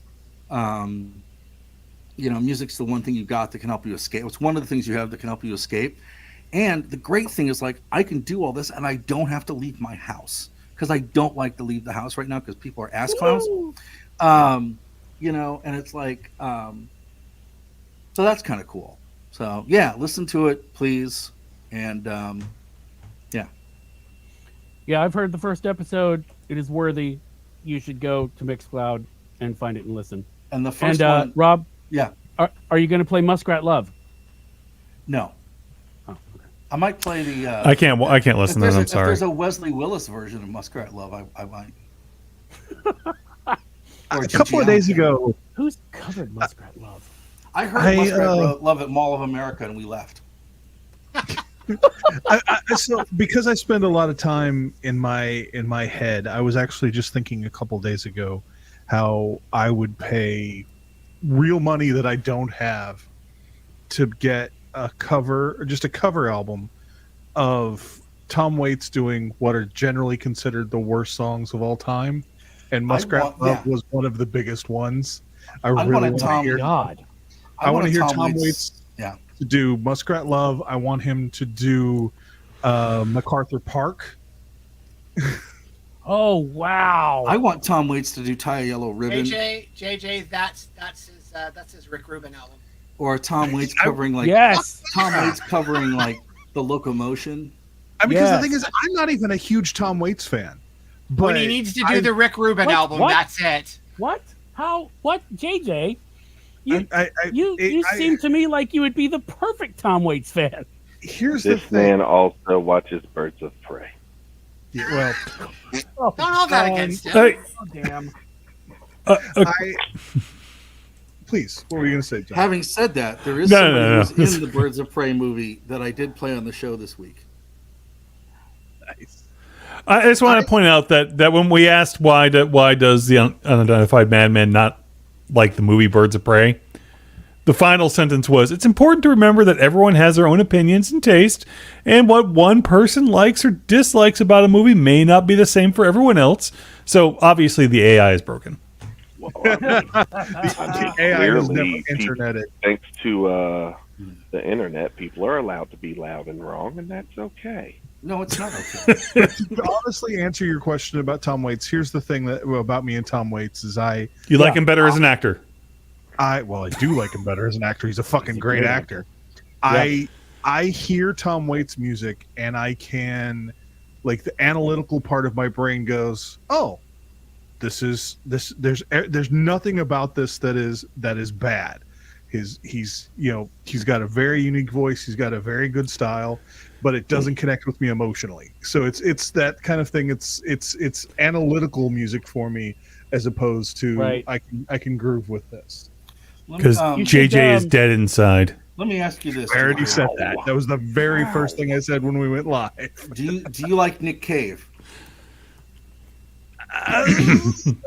music's the one thing you've got that can help you escape. It's one of the things you have that can help you escape. And the great thing is, like, I can do all this and I don't have to leave my house, because I don't like to leave the house right now because people are ass clowns. And it's like, so that's kind of cool. So yeah, listen to it, please. And yeah. Yeah, I've heard the first episode. It is worthy. You should go to Mixcloud and find it and listen. And the first And one, Rob, yeah, are you going to play Muskrat Love? no, Oh, okay. I might play the. I can't listen to that. I'm If sorry. there's a Wesley Willis version of Muskrat Love, I might. A couple of days ago, Who's covered Muskrat Love? I heard Muskrat Love at Mall of America, and we left. so because I spend a lot of time in my head, I was actually just thinking a couple days ago how I would pay real money that I don't have to get a cover album of Tom Waits doing what are generally considered the worst songs of all time, and Muskrat Love was one of the biggest ones. I really want to hear. I want to hear Tom Waits. Yeah. To do Muskrat Love. I want him to do MacArthur Park. Oh wow! I want Tom Waits to do Tie a Yellow Ribbon. JJ, that's his Rick Rubin album. Or Tom Waits covering like Tom Waits covering like The Locomotion. I mean, because the thing is, I'm not even a huge Tom Waits fan. But when he needs to do the Rick Rubin album, that's it. What? How? What? JJ? You I seem to me like you would be the perfect Tom Waits fan. Here's this the thing. man also watches Birds of Prey. Yeah, well, don't hold that against him. Oh, damn. Please, what were you going to say, John? Having said that, there is somebody who's in the Birds of Prey movie that I did play on the show this week. Nice. I just want to point out that when we asked why does the unidentified madman not like the movie Birds of Prey, the final sentence was, "It's important to remember that everyone has their own opinions and taste, and what one person likes or dislikes about a movie may not be the same for everyone else. So obviously the AI is broken." Well, the AI is never interneted. Thanks to the internet, people are allowed to be loud and wrong, and that's okay. No, it's not okay. To honestly answer your question about Tom Waits, here's the thing about me and Tom Waits is you like him better as an actor. I do like him better as an actor. He's a fucking great actor. I hear Tom Waits music and I can, like, the analytical part of my brain goes, oh, there's nothing about this that is bad. He's got a very unique voice. He's got a very good style, but it doesn't connect with me emotionally. So it's that kind of thing. It's analytical music for me as opposed to I can groove with this. Because JJ is dead inside. Let me ask you this. I already said that. That was the very first thing I said when we went live. Do you like Nick Cave?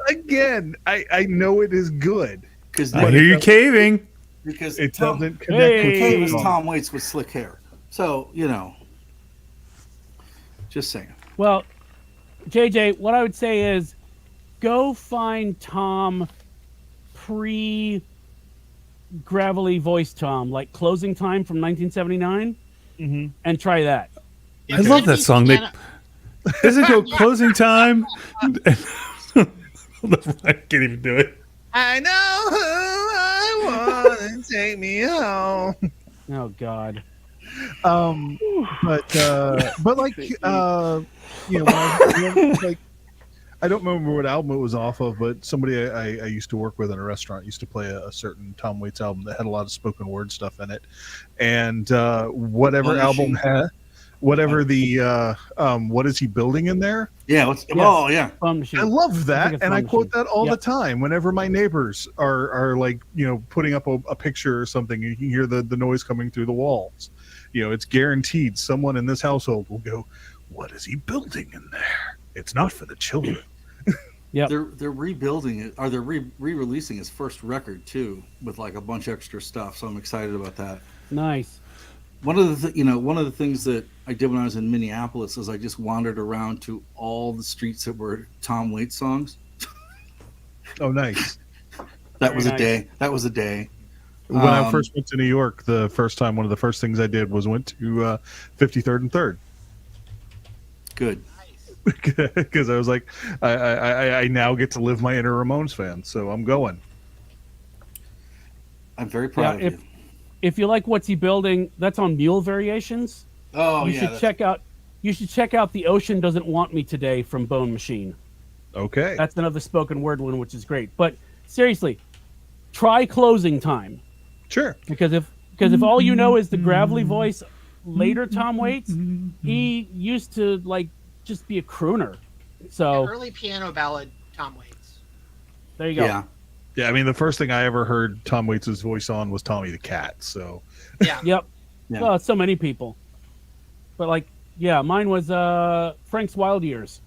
Again, I know it is good. I hear you caving. Because it doesn't connect Nick with Cave is Tom Waits with slick hair. So, just saying. Well, JJ, what I would say is go find Tom pre-gravelly voice Tom, like Closing Time from 1979, and try that. I love that song. Doesn't go Closing Time? I can't even do it. I know who I want to take me home. Oh God. But like like I don't remember what album it was off of, but somebody I used to work with in a restaurant used to play a certain Tom Waits album that had a lot of spoken word stuff in it, and whatever album had. Whatever the what is he building in there? Yeah. I love that, and I quote that all the time. Whenever my neighbors are like putting up a picture or something, you can hear the noise coming through the walls. It's guaranteed someone in this household will go, "What is he building in there? It's not for the children." Yeah, they're rebuilding it, or they're re-releasing his first record too, with like a bunch of extra stuff. So I'm excited about that. Nice. One of the things that I did when I was in Minneapolis is I just wandered around to all the streets that were Tom Waits songs. Oh, nice. That was a day. When I first went to New York, one of the first things I did was went to 53rd and 3rd. Good. Because I was like, I now get to live my inner Ramones fan, so I'm going. I'm very proud of you. If you like What's He Building, that's on Mule Variations. Oh, you should check out you should check out "The Ocean Doesn't Want Me Today" from Bone Machine. Okay. That's another spoken word one, which is great. But seriously, try Closing Time. Sure. Because if all you know is the gravelly voice, later Tom Waits, he used to like just be a crooner. So early piano ballad, Tom Waits. There you go. Yeah. Yeah, I mean, the first thing I ever heard Tom Waits' voice on was Tommy the Cat. So, Yeah. Yep. Yeah. Well, so many people. But like, yeah, mine was Frank's Wild Years.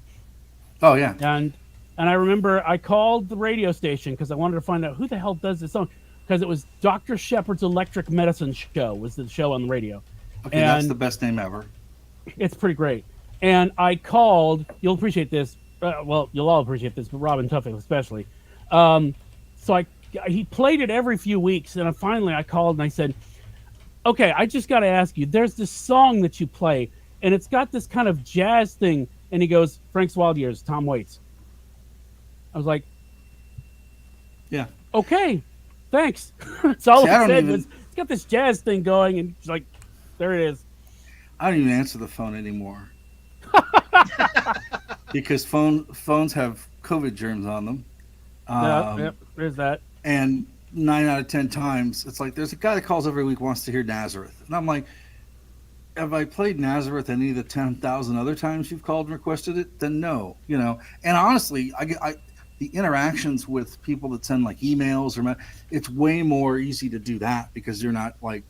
Oh yeah. And I remember I called the radio station because I wanted to find out who the hell does this song, because it was Dr. Shepard's Electric Medicine Show was the show on the radio. Okay, and that's the best name ever. It's pretty great. And I called. You'll appreciate this. Well, you'll all appreciate this, but Robin Tuffing especially. So he played it every few weeks, and finally I called and I said, "Okay, I just got to ask you. There's this song that you play, and it's got this kind of jazz thing." And he goes, "Frank's Wild Years, Tom Waits." I was like, Yeah. "Okay, thanks." That's all See, I I don't said even- was, "It's got this jazz thing going," and she's like, "There it is." I don't even answer the phone anymore. Because phones have COVID germs on them. Yep, there's that. And 9 out of 10 times, it's like there's a guy that calls every week wants to hear Nazareth. And I'm like, have I played Nazareth any of the 10,000 other times you've called and requested it? Then no, you know. And honestly, the interactions with people that send like emails it's way more easy to do that because you're not like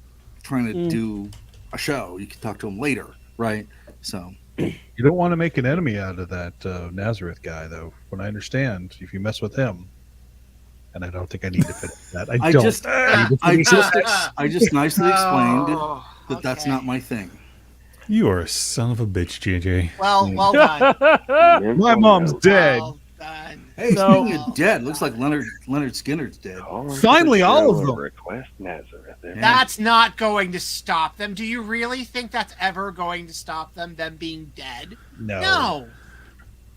trying to do a show. You can talk to them later, right? So you don't want to make an enemy out of that Nazareth guy, though. What I understand, if you mess with him, and I don't think I need to finish that. I just nicely explained that that's not my thing. You are a son of a bitch, JJ. Well done. My mom's dead. Well done. Hey, speaking of dead, looks like Leonard Skinner's dead. Finally, all of them. Request Nazareth. That's not going to stop them. Do you really think that's ever going to stop them being dead? No.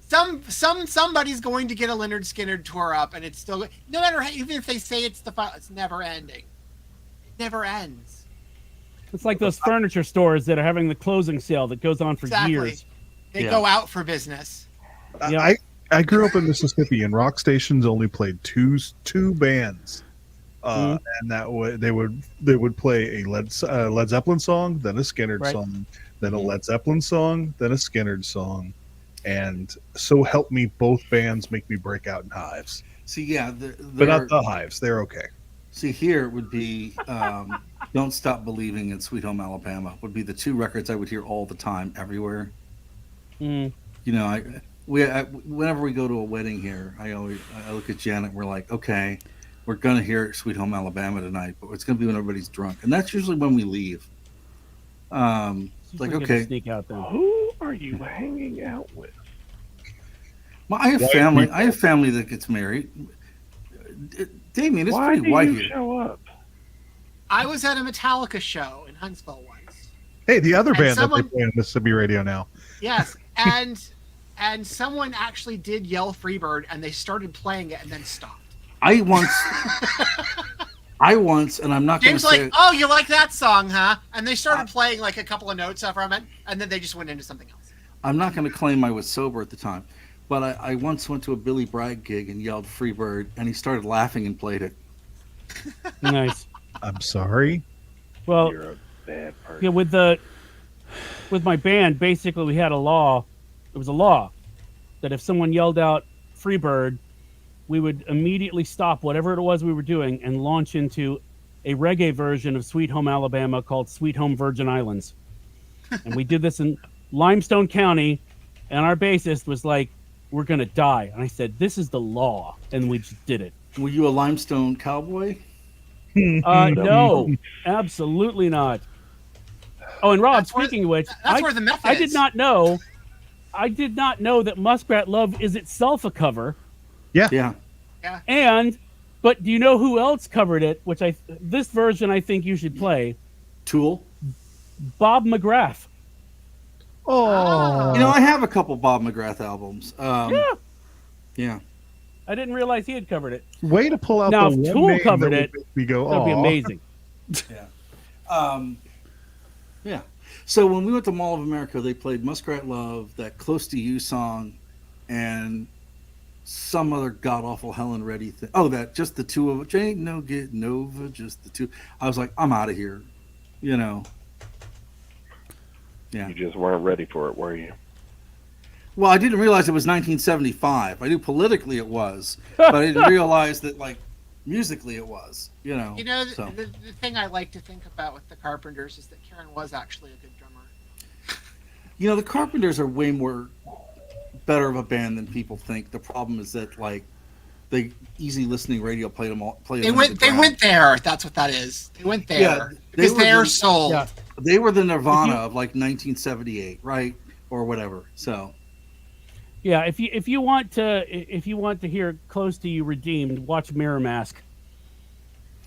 Somebody's going to get a Leonard Skinner tour up, and it's still no matter how, even if they say it's it's never ending. It never ends. It's like those furniture stores that are having the closing sale that goes on for years. They go out for business. Yeah. I grew up in Mississippi, and rock stations only played two bands, and that they would play a Led Zeppelin song, then a Skynyrd song, then a Led Zeppelin song, then a Skynyrd song, and so help me, both bands make me break out in hives. See, yeah, but not the hives. They're okay. See, here would be "Don't Stop Believing" and "Sweet Home Alabama" would be the two records I would hear all the time, everywhere. You know, whenever we go to a wedding here, I look at Janet. We're like, okay, we're gonna hear "Sweet Home Alabama" tonight, but it's gonna be when everybody's drunk, and that's usually when we leave. Like, okay, sneak out there. Who are you hanging out with? Well, I have family. I have family that gets married. Damien, it's pretty white here. Show up? I was at a Metallica show in Huntsville once. Hey, the other band someone- that they play on Mississippi radio now. Yes, and someone actually did yell "Freebird," and they started playing it and then stopped. I once, and I'm not going to James say like, "Oh, you like that song, huh?" And they started playing like a couple of notes from it, and then they just went into something else. I'm not going to claim I was sober at the time, but I once went to a Billy Bragg gig and yelled "Freebird," and he started laughing and played it. Nice. I'm sorry. Well, You're a bad person. yeah, with my band, basically we had a law. It was a law that if someone yelled out "Freebird," we would immediately stop whatever it was we were doing and launch into a reggae version of "Sweet Home Alabama" called "Sweet Home Virgin Islands." And we did this in Limestone County, and our bassist was like, "We're gonna die," and I said, "This is the law," and we just did it. Were you a limestone cowboy? No, absolutely not. Oh, and Rob, That's where- speaking of which, That's where the meth is. I did not know that Muskrat Love is itself a cover. Yeah. But do you know who else covered it? This version I think you should play. Tool. Bob McGrath. Oh, You know, I have a couple Bob McGrath albums. Yeah. I didn't realize he had covered it. way to pull out Now, the if one Tool name covered that it, would make me go, That'd be "Aw." amazing. Yeah. Yeah. So when we went to Mall of America, they played Muskrat Love, that Close to You song, and some other god awful Helen Reddy thing. Oh, that just the two of it. Ain't no getting over, just the two. I was like, I'm out of here. You know. Yeah. You just weren't ready for it, were you? Well, I didn't realize it was 1975. I knew politically it was, but I didn't realize that like musically it was. You know. The thing I like to think about with the Carpenters is that Karen was actually a good drummer. You know, the Carpenters are way more better of a band than people think. The problem is that like the easy listening radio played them all. They went there. That's what that is. They went there because they're sold. Yeah, they were the Nirvana of like 1978, right, or whatever. So. Yeah, if you want to hear "Close to You" redeemed, watch Mirror Mask.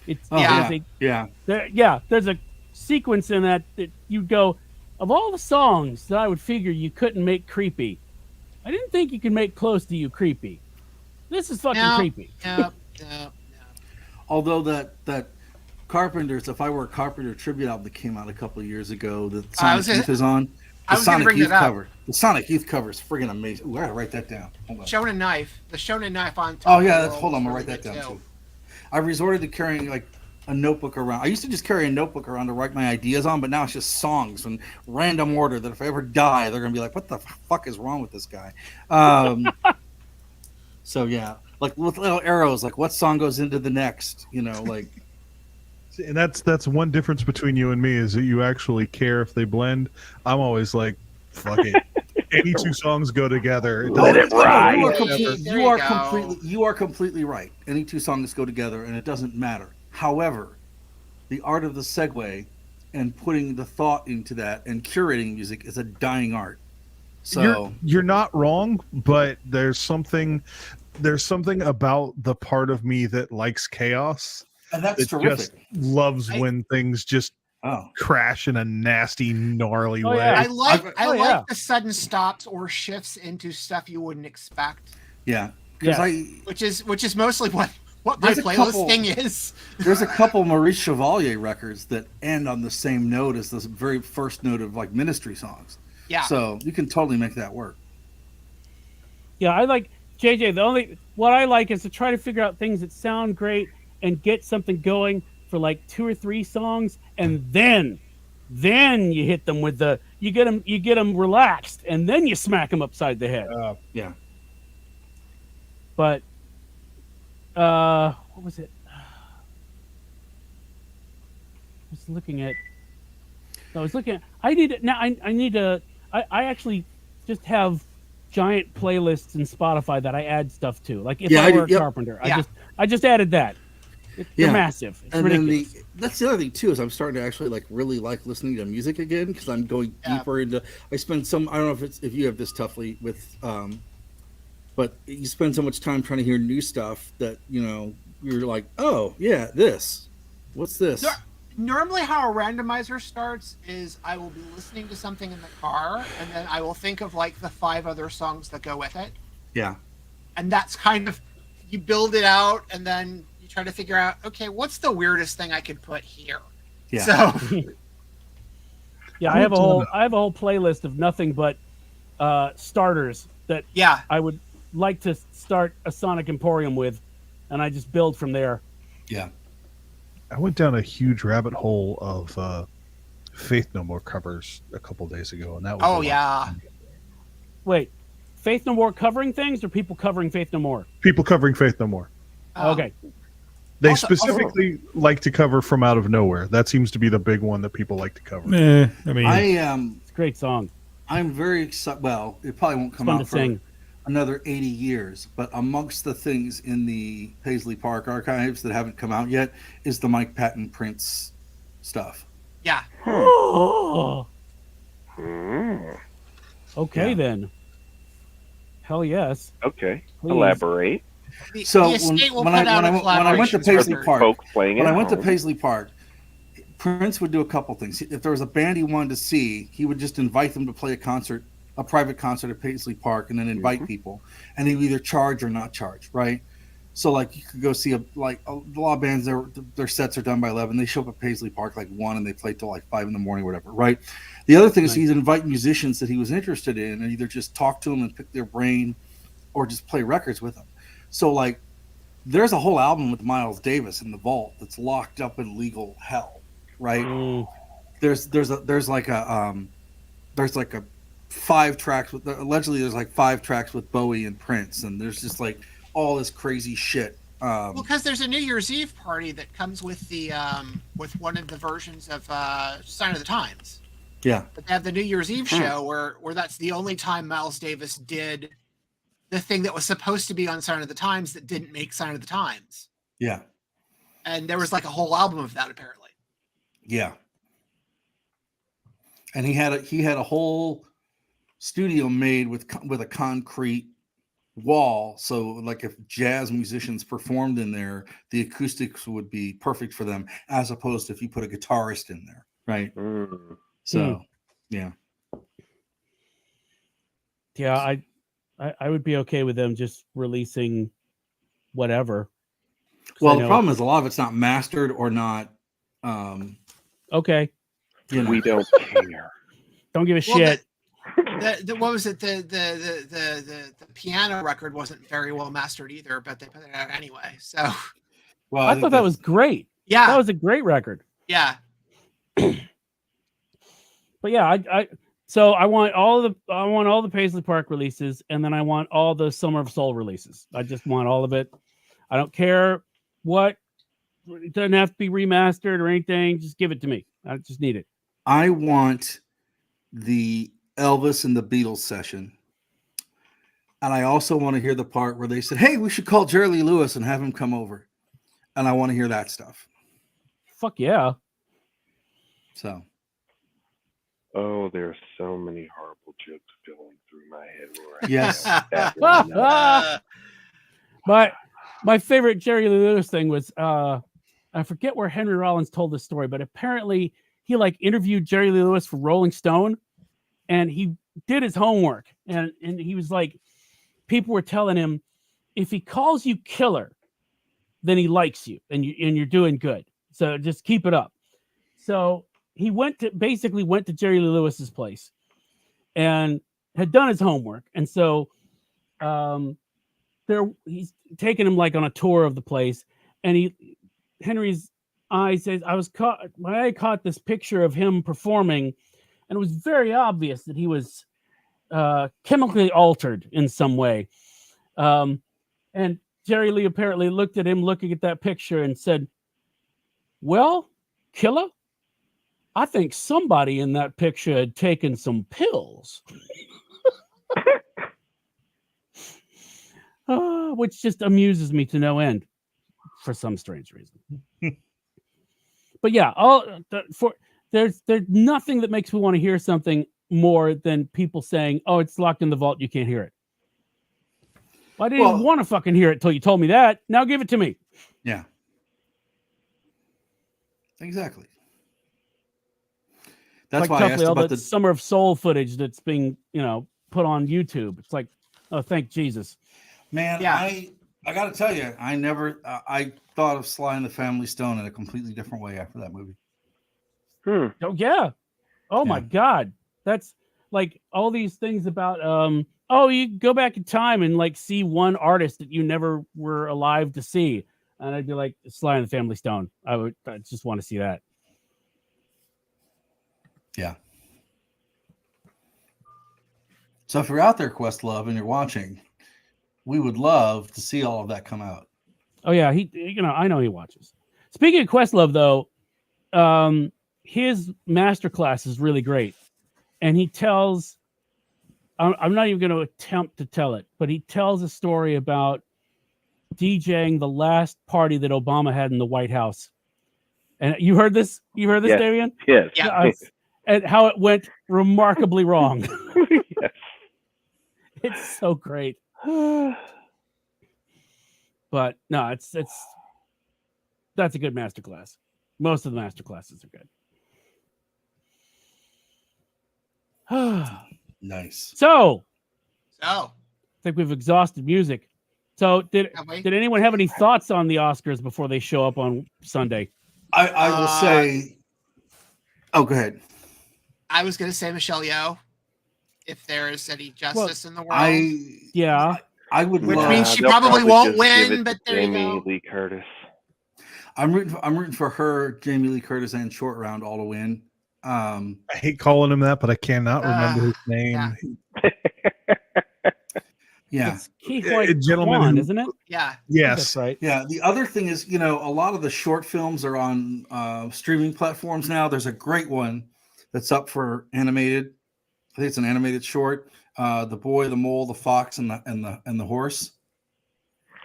It's there's a sequence in that you go, of all the songs that I would figure you couldn't make creepy, I didn't think you could make "Close to You" creepy. This is fucking creepy. No. Although that Carpenters, if I Were a Carpenter tribute album that came out a couple of years ago, that Sonic Youth is on. The Sonic Youth cover. The Sonic Youth cover is friggin' amazing. Ooh, I gotta write that down. Hold on. Shonen Knife. The Shonen Knife on top. Oh yeah, hold on. I'm gonna write that down too. I resorted to carrying like a notebook around. I used to just carry a notebook around to write my ideas on, but now it's just songs in random order that if I ever die, they're gonna be like, "What the fuck is wrong with this guy?" So yeah, like with little arrows, like what song goes into the next, you know, like. And that's one difference between you and me is that you actually care if they blend. I'm always like, fuck it. Any two songs go together. Let it ride. You are completely right. Any two songs go together, and it doesn't matter. However, the art of the segue and putting the thought into that and curating music is a dying art. So you're not wrong, but there's something about the part of me that likes chaos. And that's it terrific. Just loves when things just crash in a nasty, gnarly way. I like the sudden stops or shifts into stuff you wouldn't expect. Yeah, which is mostly what my playlist thing is. There's a couple Maurice Chevalier records that end on the same note as the very first note of like Ministry songs. Yeah, so you can totally make that work. Yeah, I like JJ. What I like is to try to figure out things that sound great and get something going for like 2 or 3 songs, and then you hit them with you get them relaxed, and then you smack them upside the head. Yeah. But what was it? I was looking at. I actually just have giant playlists in Spotify that I add stuff to. Like if I were a carpenter, I just added that. They're massive. It's ridiculous. That's the other thing too, is I'm starting to actually like really like listening to music again, because I'm going deeper into. I spend some. I don't know if you have this toughly with, but you spend so much time trying to hear new stuff that you're like, oh yeah, what's this? Normally, how a randomizer starts is I will be listening to something in the car, and then I will think of like the 5 other songs that go with it. Yeah, and that's kind of, you build it out, and then try to figure out, okay, what's the weirdest thing I could put here? Yeah. So yeah, I have a whole playlist of nothing but starters that I would like to start a Sonic Emporium with, and I just build from there. Yeah. I went down a huge rabbit hole of Faith No More covers a couple days ago, and that was Wait, Faith No More covering things, or people covering Faith No More? People covering Faith No More. Okay. They specifically like to cover From Out of Nowhere. That seems to be the big one that people like to cover. It's a great song. I'm very excited. Well, it probably won't come out for another 80 years, but amongst the things in the Paisley Park archives that haven't come out yet is the Mike Patton Prince stuff. Yeah. Okay, then. Hell yes. Okay. Please. Elaborate. So when I went to Paisley Park, Prince would do a couple things. If there was a band he wanted to see, he would just invite them to play a private concert at Paisley Park, and then invite people, and he would either charge or not charge, right? So like you could go see a lot of bands, their sets are done by 11. They show up at Paisley Park like 1 and they play till like 5 in the morning, whatever, right? The other thing is he'd invite musicians that he was interested in and either just talk to them and pick their brain or just play records with them. So like there's a whole album with Miles Davis in the vault that's locked up in legal hell, right? There's like a 5 tracks with allegedly there's like 5 tracks with Bowie and Prince, and there's just like all this crazy shit. Well, because there's a New Year's Eve party that comes with the with one of the versions of Sign of the Times. Yeah, but they have the New Year's Eve show where that's the only time Miles Davis did the thing that was supposed to be on Sign of the Times that didn't make Sign of the Times. Yeah, and there was like a whole album of that apparently. Yeah, and he had a whole studio made with a concrete wall, so like if jazz musicians performed in there, the acoustics would be perfect for them, as opposed to if you put a guitarist in there, right? So yeah, I would be okay with them just releasing whatever. Well, the problem is a lot of it's not mastered or not. Okay, we don't care. Don't give a shit. What was it? The piano record wasn't very well mastered either, but they put it out anyway. So, well, I thought that was great. Yeah, that was a great record. Yeah, but yeah, so I want all the Paisley Park releases, and then I want all the Summer of Soul releases. I just want all of it. I don't care what. It doesn't have to be remastered or anything. Just give it to me. I just need it. I want the Elvis and the Beatles session. And I also want to hear the part where they said, hey, we should call Jerry Lee Lewis and have him come over. And I want to hear that stuff. Fuck yeah. So. Oh, there are so many horrible jokes going through my head. Right yes. But my favorite Jerry Lee Lewis thing was, I forget where Henry Rollins told this story, but apparently he like interviewed Jerry Lee Lewis for Rolling Stone, and he did his homework, and he was like, people were telling him, if he calls you killer, then he likes you, and you're doing good. So just keep it up. So he basically went to Jerry Lee Lewis's place, and had done his homework, and so he's taking him like on a tour of the place, and Henry's eye says, my eye caught this picture of him performing, and it was very obvious that he was chemically altered in some way. And Jerry Lee apparently looked at him looking at that picture and said, well, killer, I think somebody in that picture had taken some pills. Which just amuses me to no end for some strange reason. But yeah, there's nothing that makes me want to hear something more than people saying, oh, it's locked in the vault, you can't hear it. Well, I didn't want to fucking hear it till you told me that. Now give it to me. Yeah. Exactly. That's like why I asked all about the Summer of Soul footage that's being, put on YouTube. It's like, oh, thank Jesus. Man, yeah. I got to tell you, I never, I thought of Sly and the Family Stone in a completely different way after that movie. Oh, yeah. Oh, my God. That's like all these things about, you go back in time and like see one artist that you never were alive to see. And I'd be like, Sly and the Family Stone. I just want to see that. Yeah. So if you're out there, Questlove, and you're watching, we would love to see all of that come out. Oh yeah, I know he watches. Speaking of Questlove, though, his masterclass is really great, and he tells. I'm not even going to attempt to tell it, but he tells a story about DJing the last party that Obama had in the White House. And you heard this? You heard this, yes. Damian? Yes. Yeah. And how it went remarkably wrong. Yes. It's so great. But no, that's a good masterclass. Most of the masterclasses are good. Nice. So I think we've exhausted music. So did Have we? anyone have any thoughts on the Oscars before they show up on Sunday? I will say. Oh, go ahead. I was going to say Michelle Yeoh, if there is any justice in the world. Yeah. I would. Which love, means she they'll probably won't just give win, it but to there you Jamie go. Lee Curtis. I'm rooting for her, Jamie Lee Curtis, and Short Round all to win. I hate calling him that, but I cannot remember his name. Yeah. It's Keith White gentleman Kwan, who- isn't it? Yeah. Yes. That's right. Yeah. The other thing is, a lot of the short films are on streaming platforms now. There's a great one that's up for animated. I think it's an animated short. The Boy, the Mole, the Fox, and the Horse.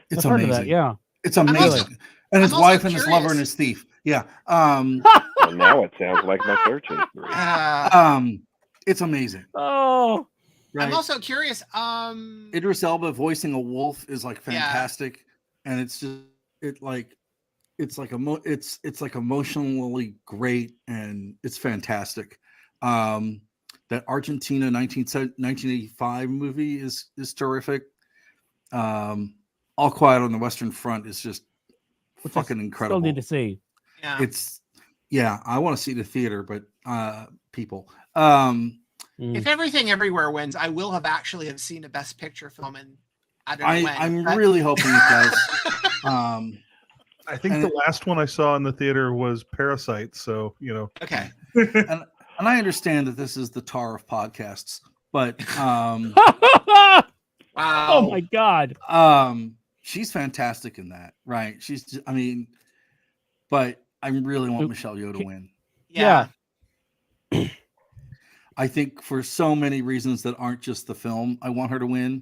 It's I've heard amazing. of that, yeah. It's amazing. And his I'm also wife and his lover and curious. his thief. Yeah. Well, now it sounds like my search history. It's amazing. Oh, Right? I'm also curious. Idris Elba voicing a wolf is like Yeah. fantastic, and it's like emotionally great, and it's fantastic. That Argentina 1985 movie is terrific. All Quiet on the Western Front is just fucking incredible. still need to see. Yeah. I want to see the theater, but people. If Everything Everywhere wins, I will have actually have seen a Best Picture film, and I don't know when. I'm but- really hoping it does. I think the last one I saw in the theater was Parasite. So, Okay. and I understand that this is the tar of podcasts, but Wow. Oh my God. she's fantastic in that, right? But I really want Michelle Yeoh to win. Yeah. I think for so many reasons that aren't just the film, I want her to win.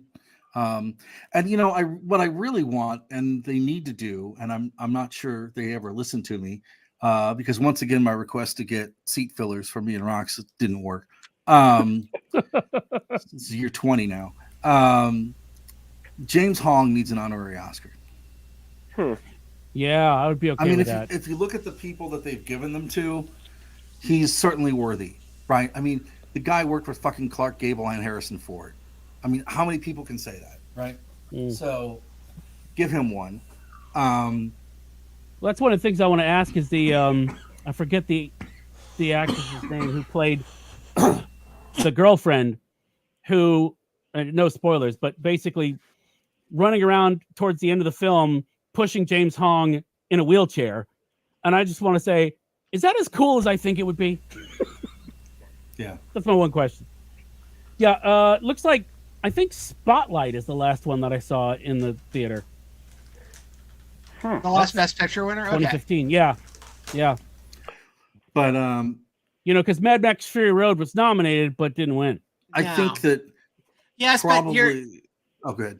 And what I really want, and they need to do, and I'm not sure they ever listen to me, because once again my request to get seat fillers for me and Rox didn't work. It's year 20 now. James Hong needs an honorary Oscar. Yeah, I would be okay with that. If you look at the people that they've given them to, he's certainly worthy, right? I mean, the guy worked with fucking Clark Gable and Harrison Ford. I mean, how many people can say that, right? So, give him one. Well, that's one of the things I want to ask is the I forget the actress's name who played the girlfriend who, no spoilers, but basically running around towards the end of the film pushing James Hong in a wheelchair. And I just want to say, is that as cool as I think it would be? Yeah. That's my one question. Yeah, looks like I think Spotlight is the last one that I saw in the theater. The last Best Picture winner? Okay. 2015. Yeah. But because Mad Max Fury Road was nominated but didn't win. I think that Yes, but good.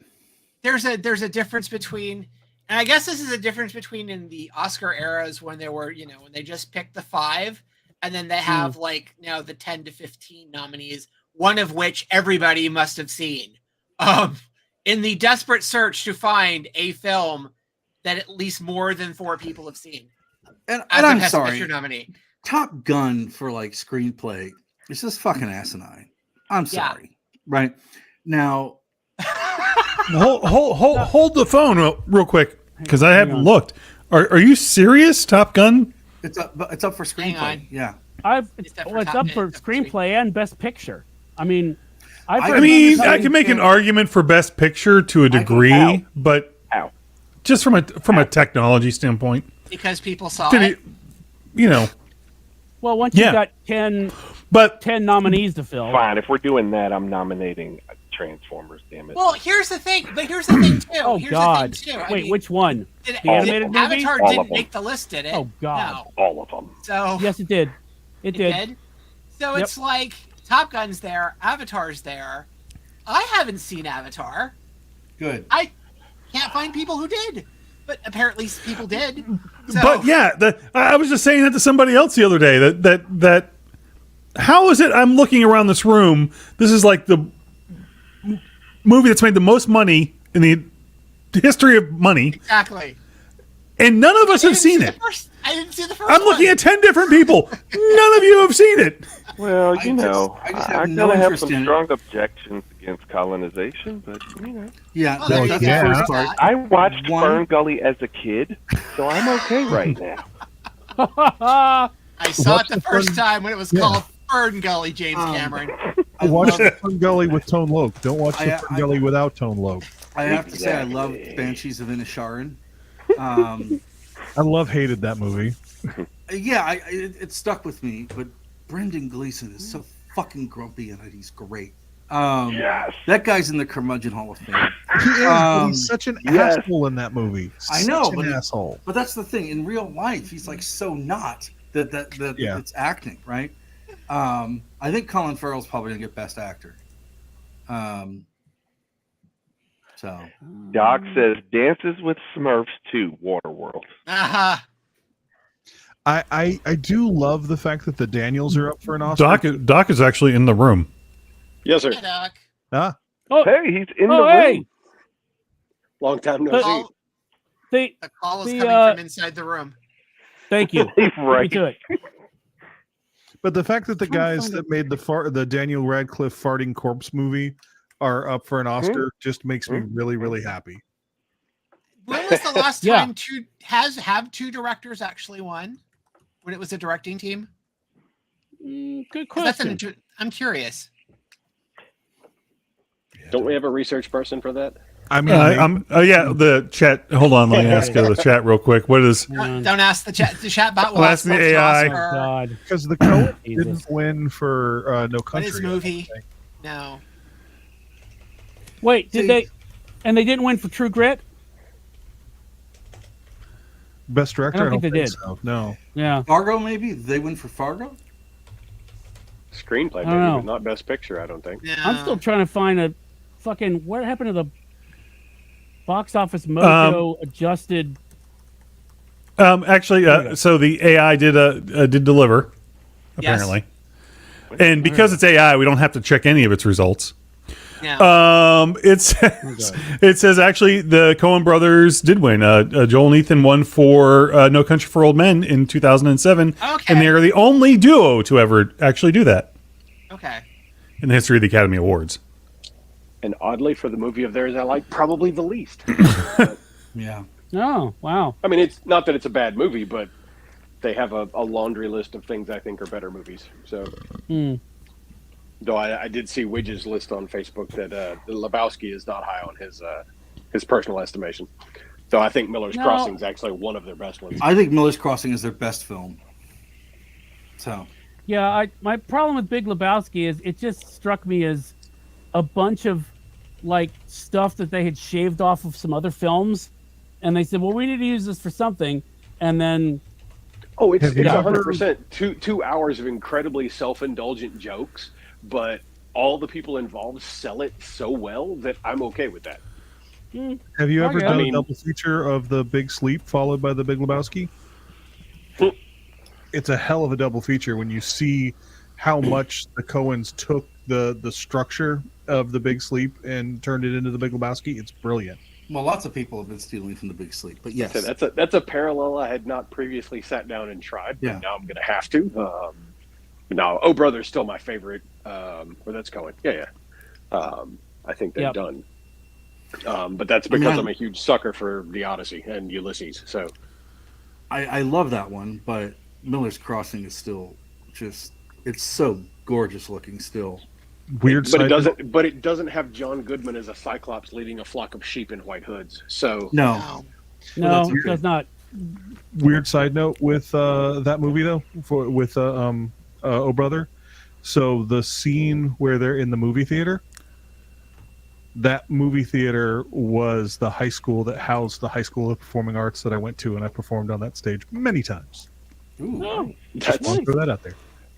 there's a difference between, and I guess this is a difference between in the Oscar eras when there were, when they just picked the 5 and then they have the 10 to 15 nominees, one of which everybody must have seen. In the desperate search to find a film that at least more than 4 people have seen. And as a I'm Best sorry. Picture nominee. Top Gun for screenplay. It's just fucking asinine. I'm sorry. Right now, hold the phone real quick because I haven't looked. Are you serious? Top Gun? it's up for Hang screenplay. on. Yeah. It's up for screenplay and best picture. I mean, I can make an argument for best picture to a degree, but just from a technology standpoint, because people saw it. Well, once you got 10 nominees to fill. Fine, if we're doing that, I'm nominating Transformers. Damn it. Well, here's the thing. But here's the thing too. Oh here's God! The thing, too. Wait, which one? The animated movie? Avatar All of didn't them. make the list, did it? Oh God! No. All of them. So Yes, it did. It did. So it's like Top Gun's there, Avatar's there. I haven't seen Avatar. Good. I can't find people who did, but apparently people did. So, But I was just saying that to somebody else the other day. That how is it? I'm looking around this room. This is like the movie that's made the most money in the history of money, exactly. and none of us have seen it. I didn't see the first. I'm looking at 10 different people. None of you have seen it. Well, I just have I'm no gonna have interest some in it. strong objections against colonization, but Yeah, Oh, there you that's go. the first There's part. that. I watched One- Fern Gully as a kid, so I'm okay right now. I saw Watch it the the first Fern- time when it was Yeah. called Fern Gully, James Um, Cameron. I Watch love, the Fern Gully with Tone Loc. Don't watch the I- Fern Gully without Tone Loc. I have to say, I love Exactly. Banshees of Inisharan. I hated that movie. Yeah, it stuck with me. But Brendan Gleeson is so fucking grumpy in it. He's great. Yes. That guy's in the Curmudgeon Hall of Fame. He is, but he's such an yes. asshole in that movie. I know, Such but an asshole. But that's the thing. In real life, he's like so not that Yeah. it's acting, right? I think Colin Farrell's probably gonna get Best Actor. So Doc says Dances with Smurfs 2, Waterworld. Uh-huh. I do love the fact that the Daniels are up for an Oscar. Doc is actually in the room. Yes, sir. Hey, Doc. Ah, Hey, he's in the Oh, room. hey! Long time no But- see. Call, They, the call is The, coming from inside the room. thank you. He's Let me right. do it. but the fact that the I'm trying to guys find that made the Daniel Radcliffe farting corpse movie are up for an Oscar just makes me really, really happy. When was the last Yeah. time have two directors actually won? When it was a directing team? Good 'Cause that's question. I'm curious. Don't we have a research person for that? I mean, Yeah, the chat. Hold on, let me ask the chat real quick. What is? Don't ask the chat. The chat bot will I'll ask ask the folks AI. Oh, Oscar. God. because the Coen Jesus. didn't win for No What Country. is I don't movie? think. No. Wait, did See- they? And they didn't win for True Grit? Best director? I don't think they did. so. No. Yeah. Fargo, maybe did they win for Fargo? Screenplay, I maybe, don't know. but not Best Picture, I don't think. No. I'm still trying to find a fucking. What happened to the box office mojo adjusted? Actually, so the AI did deliver, Yes. apparently, and because it's AI, we don't have to check any of its results. No. It says actually the Coen brothers did win. Joel and Ethan won for No Country for Old Men in 2007, Okay. and they are the only duo to ever actually do that Okay. in the history of the Academy Awards. And oddly, for the movie of theirs I like probably the least. Yeah. Oh, wow. I mean, it's not that it's a bad movie, but they have a laundry list of things I think are better movies. So, though I did see Widge's list on Facebook that Lebowski is not high on his personal estimation. Though I think Miller's No. Crossing is actually one of their best ones. I think Miller's Crossing is their best film. So Yeah, my problem with Big Lebowski is it just struck me as a bunch of like stuff that they had shaved off of some other films, and they said, "Well, we need to use this for something," and then Oh, it's Have you ever- 100% 2 hours of incredibly self-indulgent jokes, but all the people involved sell it so well that I'm okay with that. Have you ever Okay. done I mean- a double feature of The Big Sleep followed by The Big Lebowski? It's a hell of a double feature when you see how much the Coens took the structure of The Big Sleep and turned it into The Big Lebowski. It's brilliant. well, lots of people have been stealing from The Big Sleep, but yes, So that's a parallel I had not previously sat down and tried, but Yeah. now I'm going to have to. No, Oh Brother's still my favorite. Where that's going. Yeah. I think they've Yep. done. But that's because I'm a huge sucker for The Odyssey and Ulysses. So I love that one, but Miller's Crossing is still just it's so gorgeous looking still. Weird but side it note- doesn't. But it doesn't have John Goodman as a Cyclops leading a flock of sheep in white hoods. So No, No. no, that's it weird. does not. weird side note with that movie though with Oh Brother. So the scene where they're in the movie theater, that movie theater was the high school that housed the High School of Performing Arts that I went to, and I performed on that stage many times. Ooh, No. that's I'll throw that out there.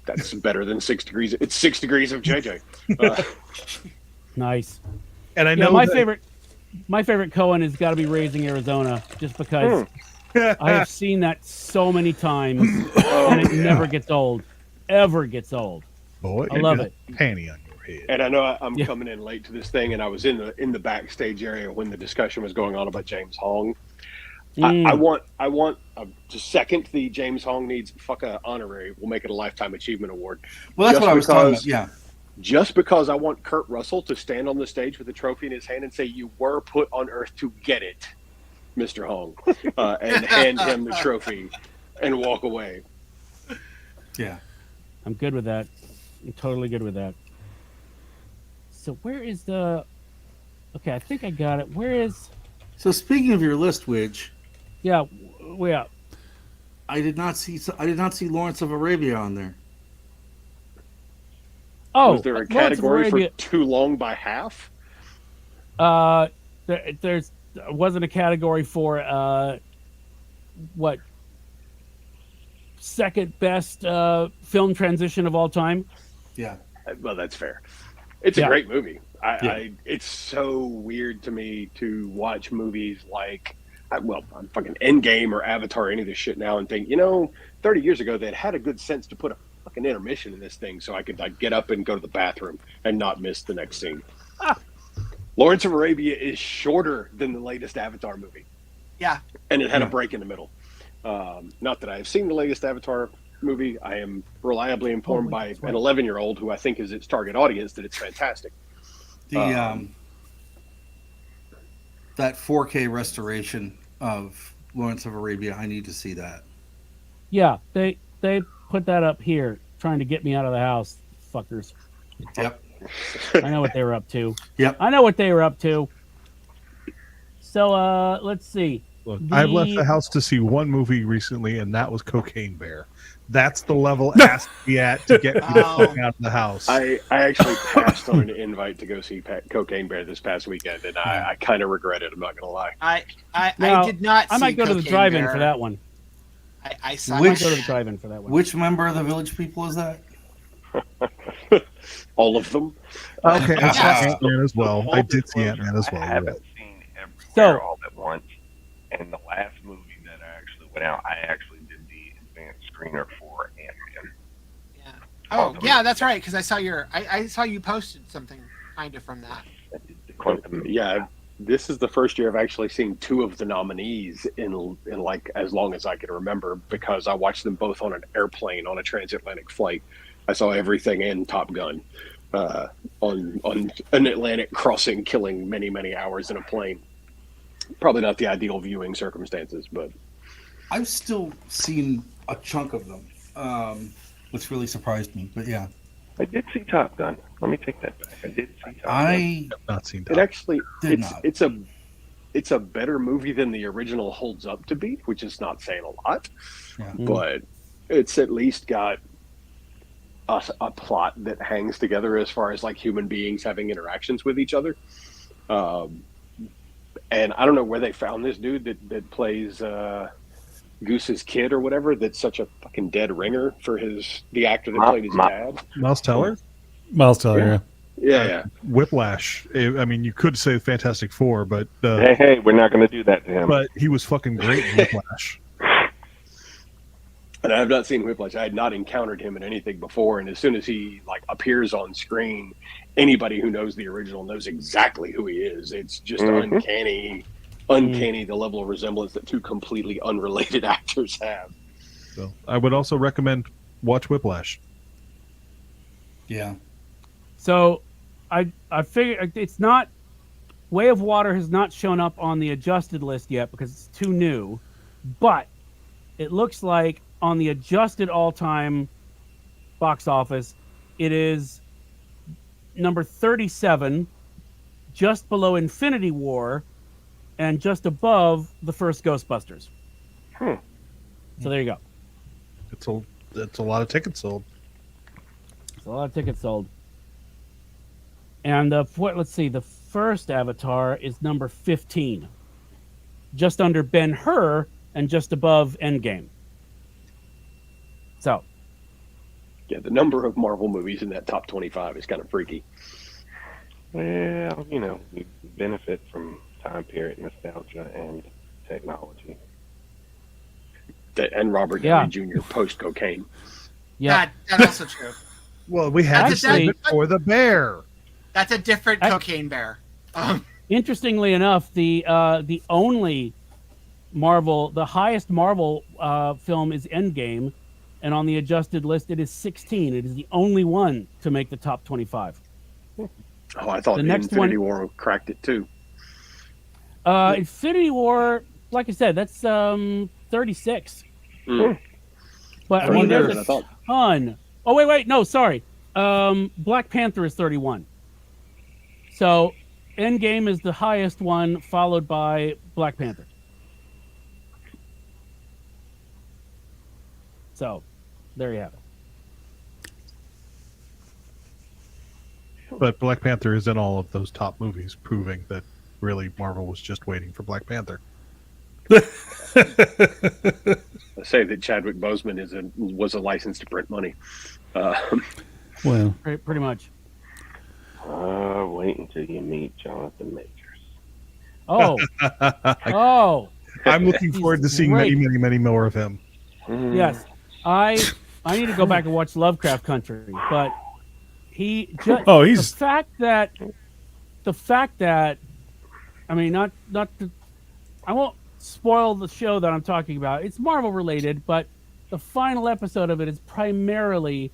that's better than 6 degrees. It's 6 degrees of JJ. Nice. And I Yeah, know my that- favorite Cohen has got to be Raising Arizona, just because I have seen that so many times, and it never gets old. Ever gets old. Boy, I love you got it. a panty on your head. And I know I'm Yeah. coming in late to this thing, and I was in the backstage area when the discussion was going on about James Hong. I want to second the James Hong needs fuck a honorary. We'll make it a lifetime achievement award. well, that's Just what I was talking because- about. Yeah, just because I want Kurt Russell to stand on the stage with a trophy in his hand and say, "You were put on Earth to get it, Mr. Hong," and hand him the trophy and walk away. Yeah. I'm good with that. I'm totally good with that. So where is the? Okay, I think I got it. Where is? So speaking of your list, Widge, Yeah, yeah. I did not see Lawrence of Arabia on there. Oh, Was there a Lawrence of category Arabia- for too long by half? There's wasn't a category for what second best film transition of all time. Yeah. Well, that's fair. It's Yeah. a great movie. Yeah. It's so weird to me to watch movies like, I'm fucking Endgame or Avatar, any of this shit now, and think, 30 years ago they had a good sense to put a fucking intermission in this thing so I could get up and go to the bathroom and not miss the next scene. Lawrence of Arabia is shorter than the latest Avatar movie. Yeah. And it had a break in the middle. Not that I have seen the latest Avatar movie. I am reliably informed by an 11-year-old who I think is its target audience that it's fantastic. The that 4K restoration of Lawrence of Arabia, I need to see that. Yeah, they put that up here, trying to get me out of the house, fuckers. Yep. I know what they were up to. Yep. I know what they were up to. So let's see. Look, I've left the house to see one movie recently, and that was Cocaine Bear. That's the level asked me at to get me the fuck out of the house. I actually passed on an invite to go see Cocaine Bear this past weekend, and I kind of regret it. I'm not going to lie. I did not. I might go to the Cocaine drive-in Bear. for that one. I saw. I might go to the drive-in for that one. Which member of the Village People is that? All of them. Okay, I saw Yeah. Ant-Man as well. I did see Ant-Man as well. I you're haven't right. seen everywhere So- all at once. And the last movie that I actually went out, I actually did the advanced screener for Ant-Man. Yeah. Oh, yeah, that's right. Because I saw I saw you posted something kind of from that. I did the Quantum. Yeah, this is the first year I've actually seen two of the nominees in like as long as I can remember, because I watched them both on an airplane on a transatlantic flight. I saw everything in Top Gun on an Atlantic crossing, killing many hours in a plane. Probably not the ideal viewing circumstances, but I've still seen a chunk of them, which really surprised me. But yeah, I did see Top Gun. Let me take that back. I did see Top Gun. I Not seen it that. actually Did not. it's a better movie than the original holds up to be, which is not saying a lot. Yeah. But it's at least got a plot that hangs together as far as like human beings having interactions with each other. And I don't know where they found this dude that plays Goose's kid or whatever. That's such a fucking dead ringer for the actor that played his dad. Miles Teller? Miles Teller, yeah. Yeah. Whiplash. I mean, you could say Fantastic Four, but Hey, we're not going to do that to him. but he was fucking great in Whiplash. And I have not seen Whiplash. I had not encountered him in anything before. And as soon as he appears on screen, anybody who knows the original knows exactly who he is. It's just uncanny the level of resemblance that two completely unrelated actors have. So I would also recommend watch Whiplash. yeah. So I figure it's not. Way of Water has not shown up on the adjusted list yet because it's too new, but it looks like on the adjusted all-time box office, it is number 37, just below Infinity War, and just above the first Ghostbusters. So there you go. It's a lot of tickets sold. It's a lot of tickets sold. And let's see, the first Avatar is number 15, just under Ben-Hur and just above Endgame. So, Yeah, the number of Marvel movies in that top 25 is kind of freaky. Well, we benefit from time period nostalgia and technology. And Robert Yeah. Downey Jr. post cocaine. yeah, That's also true. Well, we had to Actually- save it for the bear. That's a different Cocaine Bear. interestingly enough, the only Marvel, the highest Marvel film is Endgame, and on the adjusted list, it is 16. It is the only one to make the top 25. Oh, I thought The next Infinity one- War cracked it too. Infinity War, like I said, that's 36. Mm. But I I mean, wonder- there's I a thought- ton. Oh wait, no, sorry. Black Panther is 31. So, Endgame is the highest one, followed by Black Panther. So, there you have it. But Black Panther is in all of those top movies, proving that really Marvel was just waiting for Black Panther. I say that Chadwick Boseman was a license to print money. Well, Pretty much. Wait until you meet Jonathan Majors. Oh, oh, I'm looking He's forward to seeing great. many, many, many more of him. yes. I need to go back and watch Lovecraft Country, but he just Oh, he's- the fact that I mean not to, I won't spoil the show that I'm talking about. It's Marvel related, but the final episode of it is primarily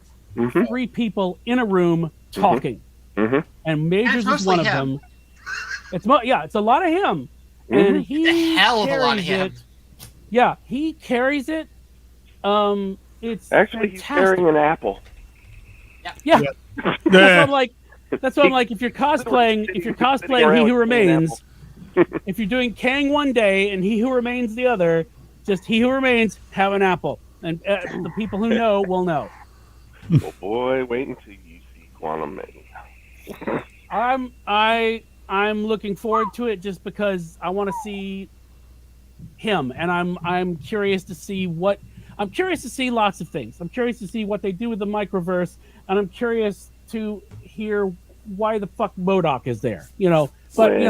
three people in a room talking, and Majors And it's is one of mostly him. them. It's a lot of him, and he A hell of a lot of carries him. it. Yeah, he carries it. It's Actually, he's fantastic. carrying an apple. Yeah. That's what I'm like. That's what I'm like. If you're cosplaying, He Who Remains, if you're doing Kang one day and He Who Remains the other, just He Who Remains, have an apple, and the people who know will know. Well, boy, wait until you see Quantum Mania. I'm looking forward to it just because I want to see him, and I'm curious to see lots of things. I'm curious to see what they do with the microverse, and I'm curious to hear why the fuck MODOK is there. But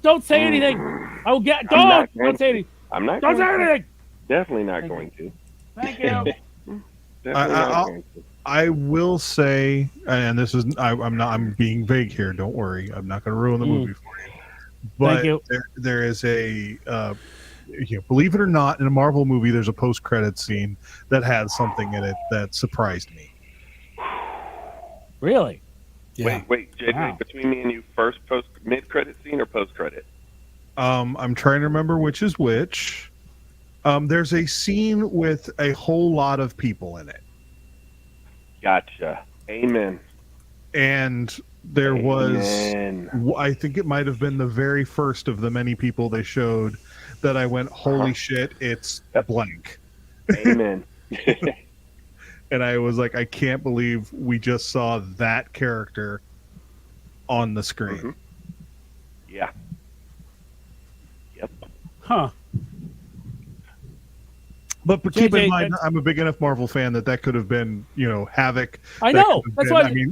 don't say anything. Don't say anything. I'm not Don't going say to. anything. Definitely not Thank going to. Thank you. Definitely not going to. I will say, and this is I'm being vague here. Don't worry, I'm not going to ruin the movie for you. But Thank you. there is a believe it or not, in a Marvel movie, there's a post-credit scene that had something in it that surprised me. Really? Yeah. Wait, JJ, Wow. between me and you, first mid-credit scene or post-credit? I'm trying to remember which is which. There's a scene with a whole lot of people in it, Gotcha. Amen. and there was. Amen. I think it might have been the very first of the many people they showed that I went, holy shit, it's blank. Amen. And I was like, I can't believe we just saw that character on the screen. Mhm. Yeah. Yep. Huh. But keep in JJ, mind, I'm a big enough Marvel fan that could have been, Havoc. I That know. could have That's been- why. I mean,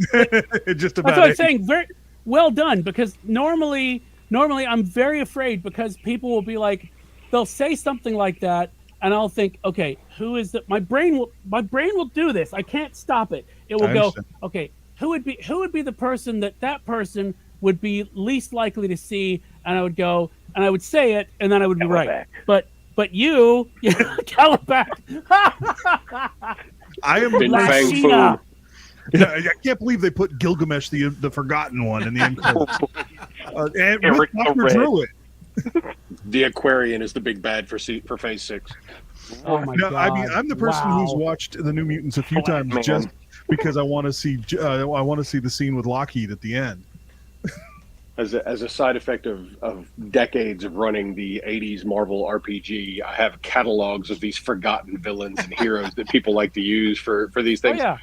just That's about what I'm it. saying. Very well done, because normally I'm very afraid, because people will be like, they'll say something like that, and I'll think, okay, who is it? My brain will do this. I can't stop it. It will I go, understand. okay, who would be the person that person would be least likely to see, and I would go, and I would say it, and then I would be right. But you, Calabac. I am. Fin La Fang China. Foom. I can't believe they put Gilgamesh, the forgotten one, in the end credits. And with Eric the Dr. Red. Druid. The Aquarian is the big bad for Phase 6. Oh my No, god! I mean, I'm the person who's Wow. watched the New Mutants a few times man. just because I want to see. I want to see the scene with Lockheed at the end. As a side effect of decades of running the 80s Marvel RPG, I have catalogs of these forgotten villains and heroes that people like to use for these Oh things. yeah.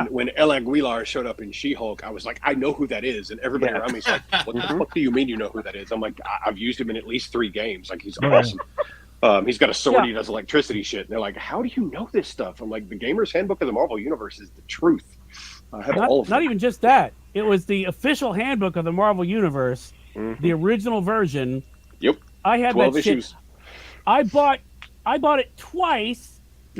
When El Aguilar showed up in She-Hulk, I was like, I know who that is, and everybody Yeah. around me's like, what the fuck do you mean you know who that is? I'm like, I've used him in at least 3 games. Like, he's yeah. awesome. He's got a sword. Yeah. He does electricity shit. And they're like, how do you know this stuff? I'm like, the Gamer's Handbook of the Marvel Universe is the truth. I have all of them. Not even just that. It was the official handbook of the Marvel Universe, the original version. Yep. I had 12 that shit. issues. I bought it twice.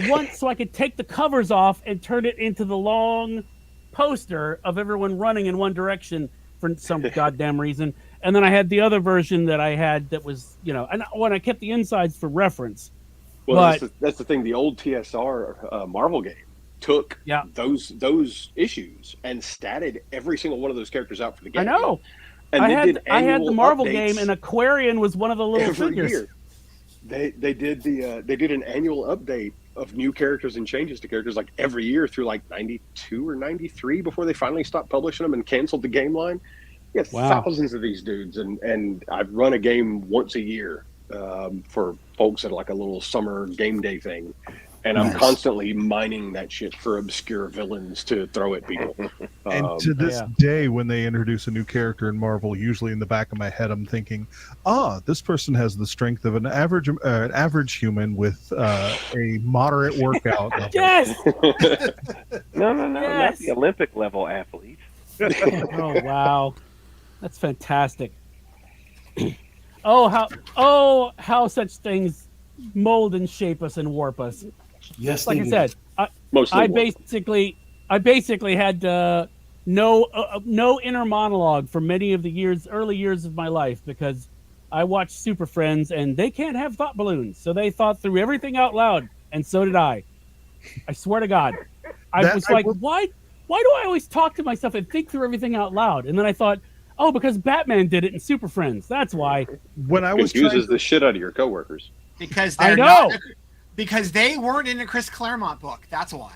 Once so I could take the covers off and turn it into the long poster of everyone running in one direction for some goddamn reason. And then I had the other version that I had that was, and when I kept the insides for reference. Well, But that's the thing. The old TSR Marvel game took Yeah. those issues and statted every single one of those characters out for the game. I know. And I they had did I had the annual Marvel updates game, and Aquarian was one of the little every figures. year. They did an annual update of new characters and changes to characters like every year through like 92 or 93 before they finally stopped publishing them and canceled the game line. Yeah, Wow. thousands of these dudes, and I've run a game once a year for folks at like a little summer game day thing, and I'm Nice. constantly mining that shit for obscure villains to throw at people. And to this Yeah. day, when they introduce a new character in Marvel, usually in the back of my head, I'm thinking, this person has the strength of an average human with a moderate workout level. Yes. No, Yes. not the Olympic level athlete. Oh wow, that's fantastic. How such things mold and shape us and warp us. Yes, Like they I do. said, Mostly I war. basically had no inner monologue for many of the early years of my life, because I watched Super Friends and they can't have thought balloons, so they thought through everything out loud, and so did I. I swear to God, I was like, why do I always talk to myself and think through everything out loud? And then I thought, oh, because Batman did it in Super Friends. That's why. When I was Confuses the shit out of your coworkers. Because I they're know. not, because they weren't in a Chris Claremont book. That's why.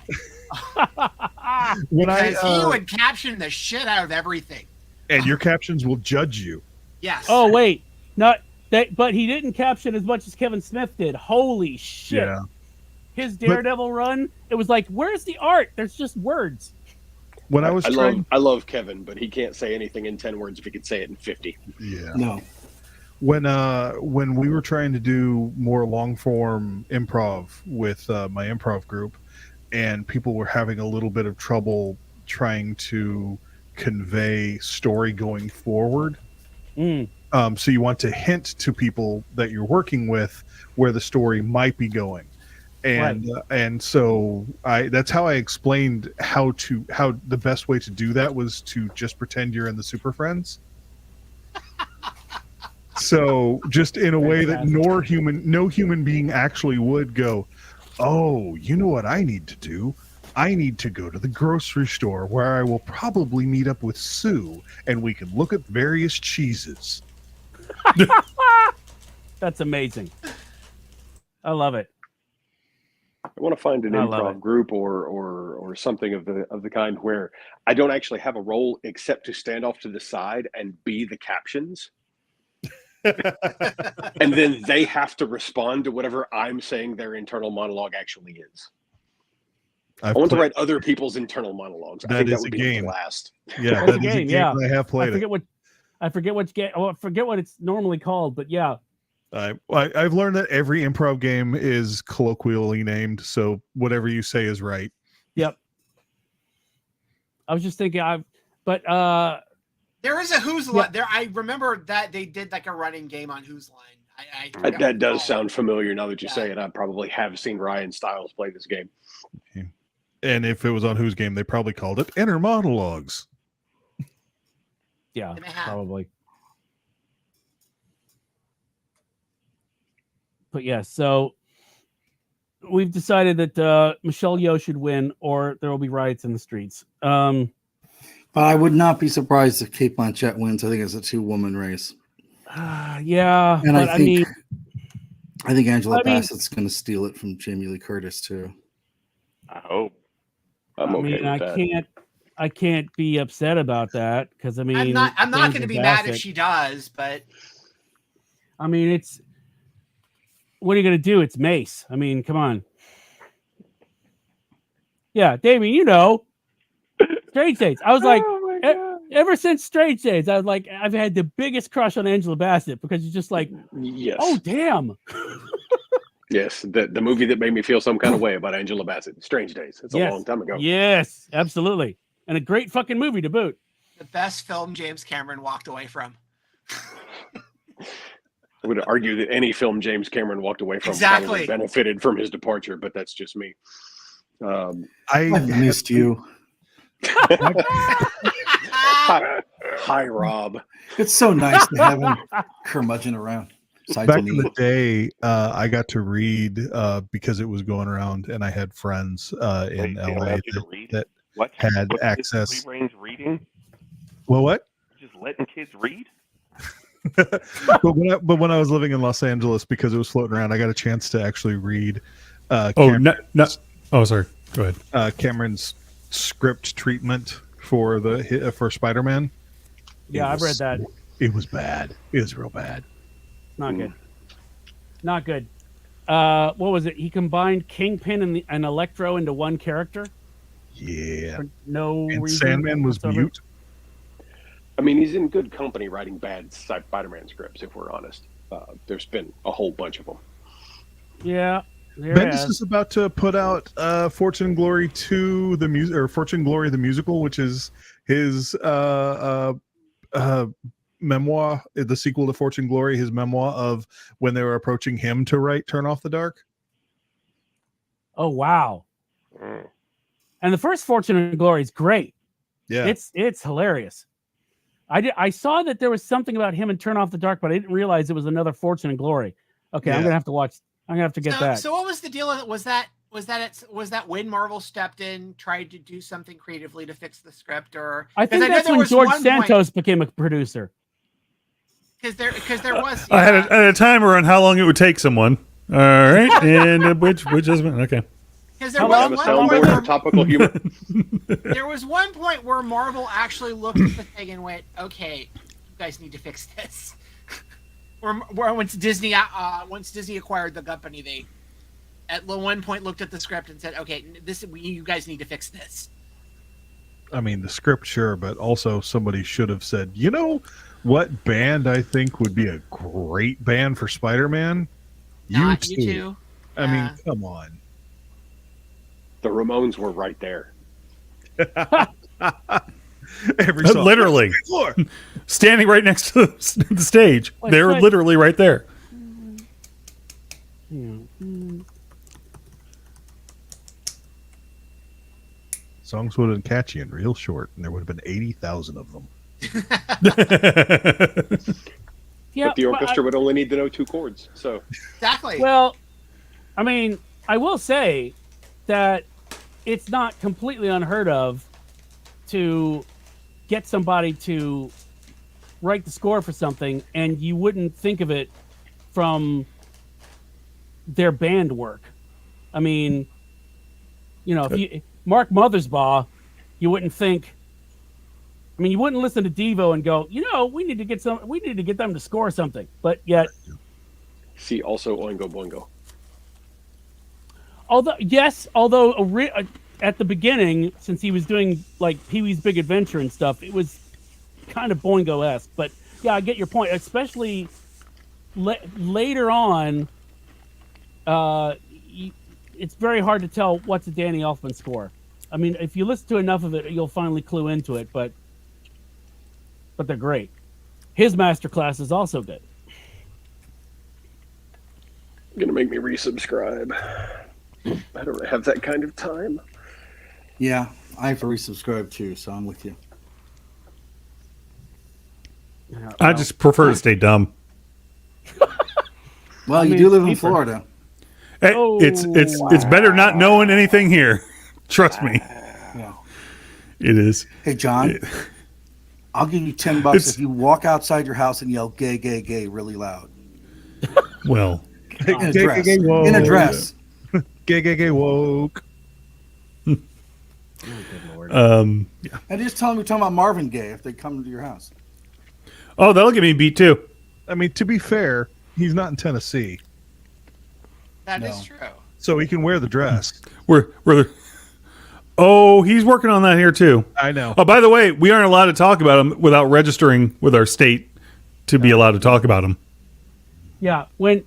when Because he I would caption the shit out of everything. and your captions will judge you. Yes. Oh wait, not that, but he didn't caption as much as Kevin Smith did. Holy shit! Yeah. His Daredevil run, it was like, where's the art? There's just words. When I was trying, I love Kevin, but he can't say anything in 10 words if he could say it in 50. yeah. No. When we were trying to do more long form improv with my improv group, and people were having a little bit of trouble trying to convey story going forward. So you want to hint to people that you're working with where the story might be going, and so that's how I explained how the best way to do that was to just pretend you're in the Super Friends. So just in a way that no human being actually would go, oh, you know what I need to do? I need to go to the grocery store where I will probably meet up with Sue and we can look at various cheeses. That's amazing. I love it. I want to find an I love improv group or something of the kind where I don't actually have a role except to stand off to the side and be the captions. And then they have to respond to whatever I'm saying their internal monologue actually is. I want to write other people's internal monologues. I think that would be a blast. Yeah, that's a game. Yeah, I have played I forget what it's normally called, but yeah. I've learned that every improv game is colloquially named, so whatever you say is right. Yep. I was just thinking, there is a Who's Line. There, I remember that they did like a running game on Who's Line. That does sound familiar now that you say it. I probably have seen Ryan Stiles play this game. Okay. And if it was on Who's Game, they probably called it Inner Monologues. Yeah, probably. But yeah, so we've decided that Michelle Yeoh should win, or there will be riots in the streets. But I would not be surprised if Kate Blanchett wins. I think it's a 2-woman race. Yeah, and I think Angela Bassett's going to steal it from Jamie Lee Curtis too. I hope. I can't be upset about that because I'm not going to be mad if she does, but I mean, it's what are you going to do? It's Mace. I mean, come on. Yeah, Damien, you know, Strange Days. I was like, ever since Strange Days, I was like, I've had the biggest crush on Angela Bassett because it's just like, yes. Oh, damn. Yes, the movie that made me feel some kind of way about Angela Bassett, Strange Days. It's a long time ago. Yes, absolutely. And a great fucking movie to boot. The best film James Cameron walked away from. I would argue that any film James Cameron walked away from probably benefited from his departure, but that's just me. I missed you. Hi, Rob. It's so nice to have him curmudgeon around. Besides Back me. in the day, I got to read because it was going around, and I had friends in They LA allowed you to read? that What? had What's access. this free range reading? Well, what? Just letting kids read? but when I was living in Los Angeles, because it was floating around, I got a chance to actually read. Oh, Cameron's, oh, sorry. Go ahead. Cameron's script treatment for for Spider-Man. Yeah, I've read that. It was bad. It was real bad. Not good. Not good. What was it? He combined Kingpin and Electro into one character. Yeah. For no And reason. Sandman was whatsoever. mute. I mean, he's in good company writing bad Spider-Man scripts. If we're honest, there's been a whole bunch of them. Yeah. There Bendis has. is about to put out Fortune and Glory 2 the music, or Fortune and Glory the musical, which is his memoir, the sequel to Fortune and Glory, his memoir of when they were approaching him to write Turn Off the Dark. Oh wow. Mm. And the first Fortune and Glory is great. Yeah. It's hilarious. I saw that there was something about him and Turn Off the Dark, but I didn't realize it was another Fortune and Glory. Okay, I'm Yeah. gonna have to watch. I'm gonna have to get so, that. So what was the deal? Was that when Marvel stepped in, tried to do something creatively to fix the script, or I think know that's there when was George one Santos became a producer. because there was. I had a timer on how long it would take someone. All right, and which is okay. Because there How was long- one Have a point soundboard for where, topical humor. there was one point where Marvel actually looked at the thing and went, "Okay, you guys need to fix this." Where once Disney acquired the company, they at one point looked at the script and said, "Okay, you guys need to fix this." I mean, the script, sure, but also somebody should have said, you know what band I think would be a great band for Spider-Man? Not you two. I mean, come on. The Ramones were right there. Every song. Literally Floor. standing right next to the stage. Like, They're like- literally right there. Songs would have been catchy and real short, and there would have been 80,000 of them. Yeah, But the orchestra would only need to know two chords. So Exactly. well, I mean, I will say that it's not completely unheard of to get somebody to write the score for something, and you wouldn't think of it from their band work. I mean, you know, if you Mark Mothersbaugh, you wouldn't think. I mean, you wouldn't listen to Devo and go, you know, we need to get them to score something. But yet, see also Oingo Boingo. although at the beginning, since he was doing like Pee-wee's Big Adventure and stuff, it was kind of Boingo-esque. But yeah, I get your point. Especially later on, it's very hard to tell what's a Danny Elfman score. I mean, if you listen to enough of it, you'll finally clue into it. But they're great. His masterclass is also good. Gonna make me resubscribe. I don't have that kind of time. Yeah, I have to resubscribe too, so I'm with you. Yeah, I just prefer to stay dumb. Well, you mean, do live in cheaper. Florida. Hey, Oh, it's better not knowing anything here. Trust me, Yeah. it is. Hey, John, I'll give you $10 It's- if you walk outside your house and yell "gay, gay, gay" really loud Well, in a Gay, dress. gay, gay, woke. In a dress. Gay, gay, gay, woke. good Lord. And just tell them you're talking about Marvin Gaye if they come to your house. oh, that'll get me beat too. I mean, to be fair, he's not in Tennessee, That is No. true. so he can wear the dress. Oh, he's working on that here too. I know. Oh, by the way, we aren't allowed to talk about him without registering with our state to be allowed to talk about him. Yeah, when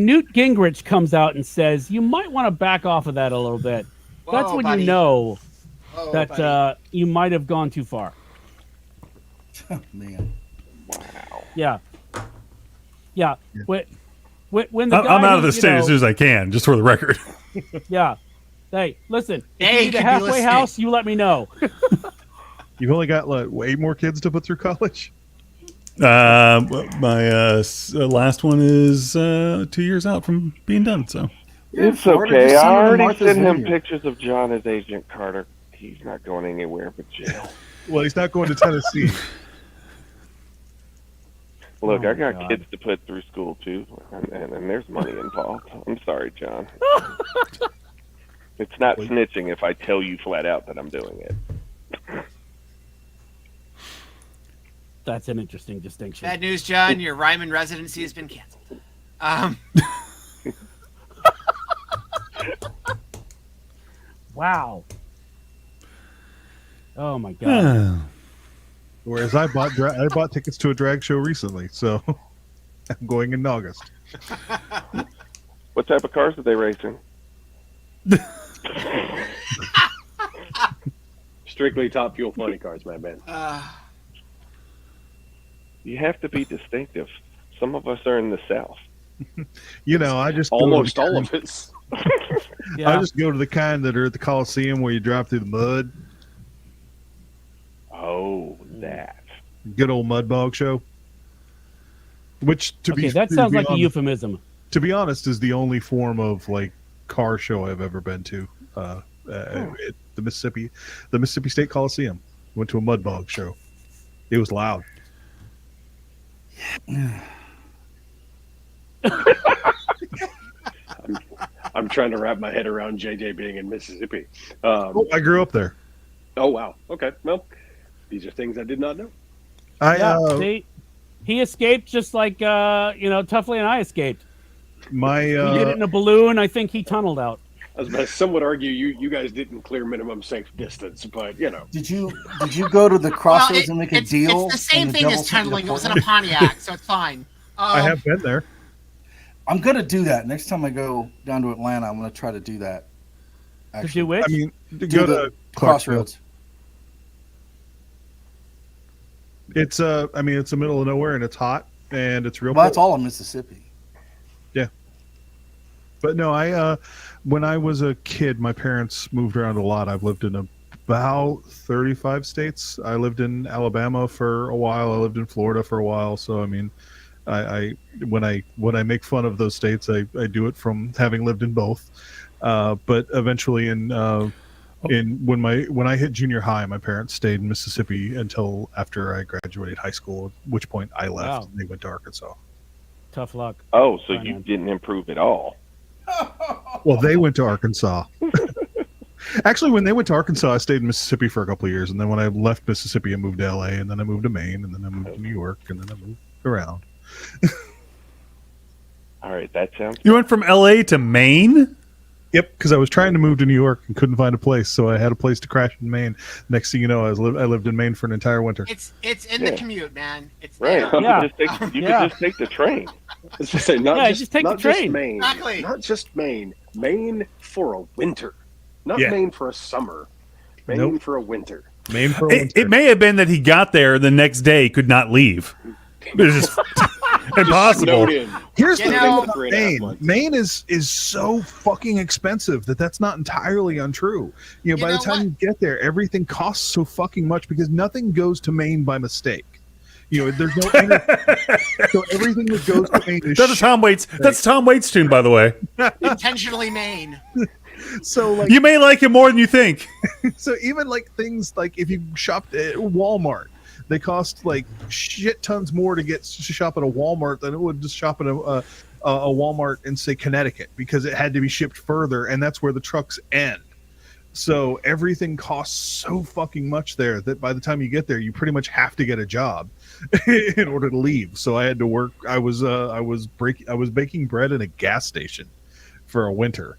Newt Gingrich comes out and says you might want to back off of that a little bit, that's Whoa, when buddy. you know Oh, that buddy. you might have gone too far. Man. Yeah, yeah. When the guy I'm out of who, the state as soon as I can, just for the record. Yeah. Hey, listen. If Hey, you need could a be halfway listening. house, you let me know. You've only got like 8 more kids to put through college. My last one is 2 years out from being done. So It's Florida, okay. just I send him to already Martha's sent him Vineyard. pictures of John as Agent Carter. He's not going anywhere but jail. Well, he's not going to Tennessee. Look, Oh I my got God. kids to put through school too, and there's money involved. I'm sorry, John. It's not snitching if I tell you flat out that I'm doing it. That's an interesting distinction. Bad news, John. Your Ryman residency has been canceled. Wow. Oh my God. Whereas I bought tickets to a drag show recently, so I'm going in August. What type of cars are they racing? Strictly Top Fuel funny cars, my man. You have to be distinctive. Some of us are in the South. You know, I just Almost all of us. Yeah. I just go to the kind that are at the Coliseum where you drive through the mud. Oh, that. Good old mud bog show. Which That sounds like a euphemism. To be honest, is the only form of like car show I've ever been to. At the Mississippi State Coliseum. Went to a mud bog show. It was loud. I'm trying to wrap my head around JJ being in Mississippi. I grew up there. Oh, wow. Okay. Well, these are things I did not know. He escaped just like Tuffley and I escaped. My We did it in a balloon. I think he tunneled out. I was about to some would argue you guys didn't clear minimum safe distance, but you know. Did you go to the crossroads and make a deal? It's the same and thing devil as sent you tunneling. to It was in Portland? a Pontiac, so it's fine. I have been there. I'm gonna do that next time I go down to Atlanta. I'm gonna try to do that. To do which? I mean, to Do go the to Clarksville. crossroads. It's it's the middle of nowhere and it's hot and it's real. Well, that's cold. all of Mississippi. But no, when I was a kid, my parents moved around a lot. I've lived in about 35 states. I lived in Alabama for a while. I lived in Florida for a while. So I mean, when I make fun of those states, I do it from having lived in both. But eventually, when I hit junior high, my parents stayed in Mississippi until after I graduated high school. At which point I left. Wow. And they went to Arkansas. Tough luck. Oh, so Fine, you man. didn't improve at all. Well, they went to Arkansas. Actually, when they went to Arkansas, I stayed in Mississippi for a couple of years, and then when I left Mississippi, I moved to LA, and then I moved to Maine, and then I moved to New York, and then I moved around. All right, that sounds. you went from LA to Maine? Yep, because I was trying to move to New York and couldn't find a place, so I had a place to crash in Maine. Next thing you know, I lived in Maine for an entire winter. It's in the commute, man. It's Right. there. Yeah. You could Yeah. just take the train. Let's just say not Yeah, just just take the not just train. Maine. Exactly. Not just Maine. Maine for a winter. Not Yeah. Maine for a summer. Maine Nope. for a winter. Maine for a It winter. may have been that he got there the next day, could not leave. It was just impossible. Snowed in. Here's You the know- thing about 3.5 Maine. months. Maine is so fucking expensive that's not entirely untrue. By know the time what? you get there, everything costs so fucking much because nothing goes to Maine by mistake. There's no so everything that goes to Maine is That's Tom Waits. That's Tom Waits' tune, by the way. Intentionally Maine. so like You may like him more than you think. so even like things like if you shopped at Walmart, they cost like shit tons more to shop at a Walmart than it would just shop at a Walmart in say Connecticut because it had to be shipped further, and that's where the trucks end. So everything costs so fucking much there that by the time you get there, you pretty much have to get a job in order to leave. So I had to work. I was baking bread in a gas station for a winter.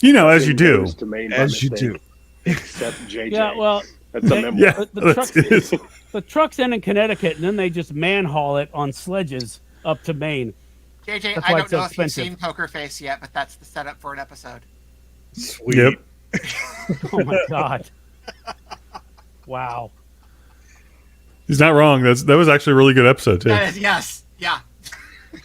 As you do. Goes to Maine by As you mistake, do. Except JJ. Yeah, well, That's a memoir. Yeah, The that's- the trucks end in Connecticut, and then they just manhaul it on sledges up to Maine. JJ, That's I why don't it's so know if you've expensive. seen Poker Face yet, but that's the setup for an episode. Sweet. Yep. Oh my God! Wow. He's not wrong. That was actually a really good episode too. That is, yes. Yeah.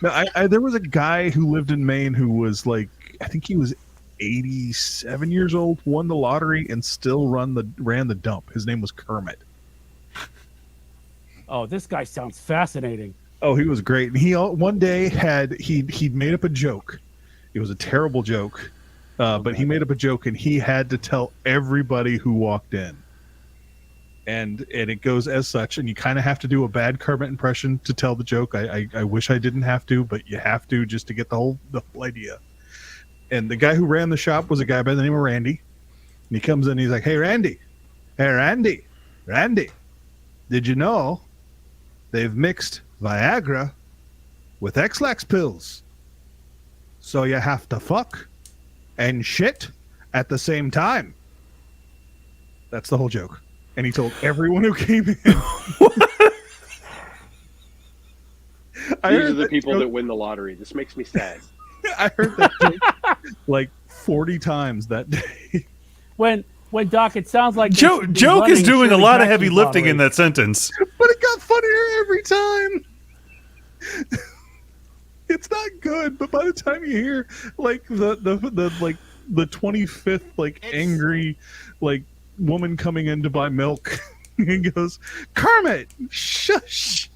No, there was a guy who lived in Maine who was like, I think he was 87 years old, won the lottery, and still ran the dump. His name was Kermit. Oh, this guy sounds fascinating. Oh, he was great. And he one day he'd made up a joke. It was a terrible joke, but he made up a joke, and he had to tell everybody who walked in. And it goes as such, and you kind of have to do a bad Kermit impression to tell the joke. I wish I didn't have to, but you have to just to get the whole idea. And the guy who ran the shop was a guy by the name of Randy. And he comes in and he's like, hey, Randy, did you know they've mixed Viagra with X-Lax pills? So you have to fuck and shit at the same time. That's the whole joke. And he told everyone who came in. These are the people that win the lottery. This makes me sad. I heard that joke like 40 times that day. When Doc, it sounds like Joke is doing a lot of heavy lifting in that sentence. But it got funnier every time. It's not good, but by the time you hear like the 25th angry woman coming in to buy milk, he goes, Kermit, shush.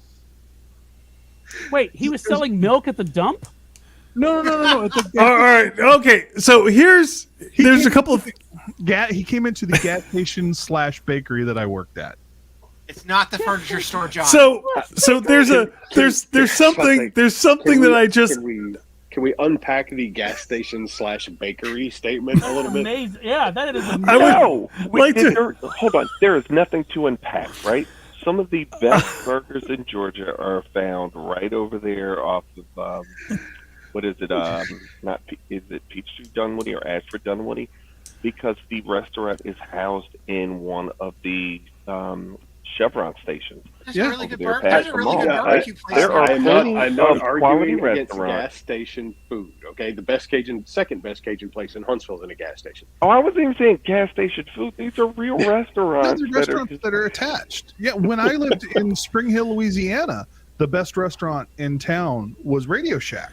Wait, he was selling milk at the dump? No. All right, okay. So there's a couple of he came into the gas station / bakery that I worked at. It's not the furniture store, John. So there's something that I just Can we unpack the gas station / bakery statement a little bit? Amazing. Yeah, that is amazing. No, hold on. There is nothing to unpack, right? Some of the best burgers in Georgia are found right over there off of what is it? Is it Peachtree Dunwoody or Ashford Dunwoody? Because the restaurant is housed in one of the Chevron stations. There's a really good There there's a really good past barbecue place. There are I'm plenty not of quality arguing against restaurants. gas station food. Okay, the second best Cajun place in Huntsville is in a gas station. Oh, I wasn't even saying gas station food. These are real restaurants. These are restaurants that are attached. Yeah, when I lived in Spring Hill, Louisiana, the best restaurant in town was Radio Shack.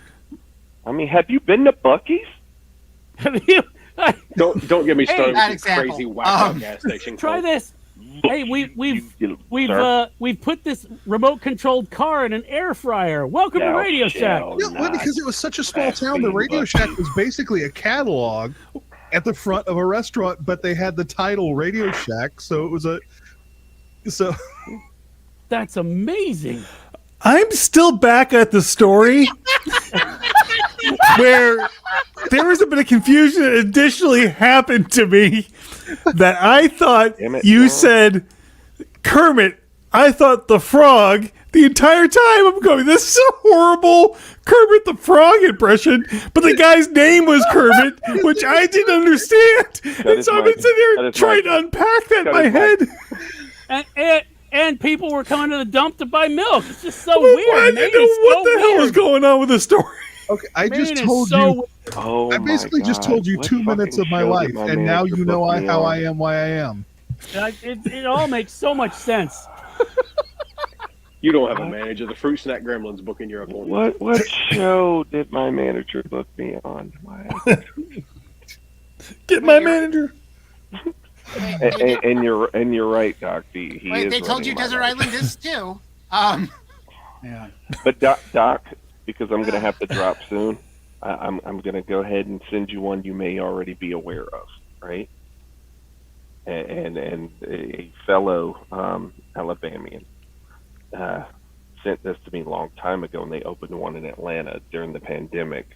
I mean, have you been to Buc-ee's? Don't get me started bad with the example. crazy whack gas station. Try this. Hey, we've put this remote controlled car in an air fryer. Welcome to Radio Shack. Yeah, because it was such a small town, the Radio Shack was basically a catalog at the front of a restaurant, but they had the title Radio Shack, so it was That's amazing. I'm still back at the story where there was a bit of confusion that additionally happened to me that I thought you said Kermit. I thought the frog the entire time. I'm going, this is a horrible Kermit the Frog impression, but the guy's name was Kermit, which I didn't understand. And so I've been sitting there trying to unpack that in my head. And people were coming to the dump to buy milk. It's just so weird. I didn't know what the hell was going on with the story. Okay, I just told you. I basically just told you 2 minutes of my life, and now you know how I am, why I am. It all makes so much sense. You don't have a manager. The Fruit Snack Gremlins booking your appointment. What show did my manager book me on? Get my manager. And you're right, Doc. They told you Desert Island is too. Yeah. But Doc, because I'm going to have to drop soon, I'm going to go ahead and send you one you may already be aware of, right? And a fellow Alabamian sent this to me a long time ago, and they opened one in Atlanta during the pandemic,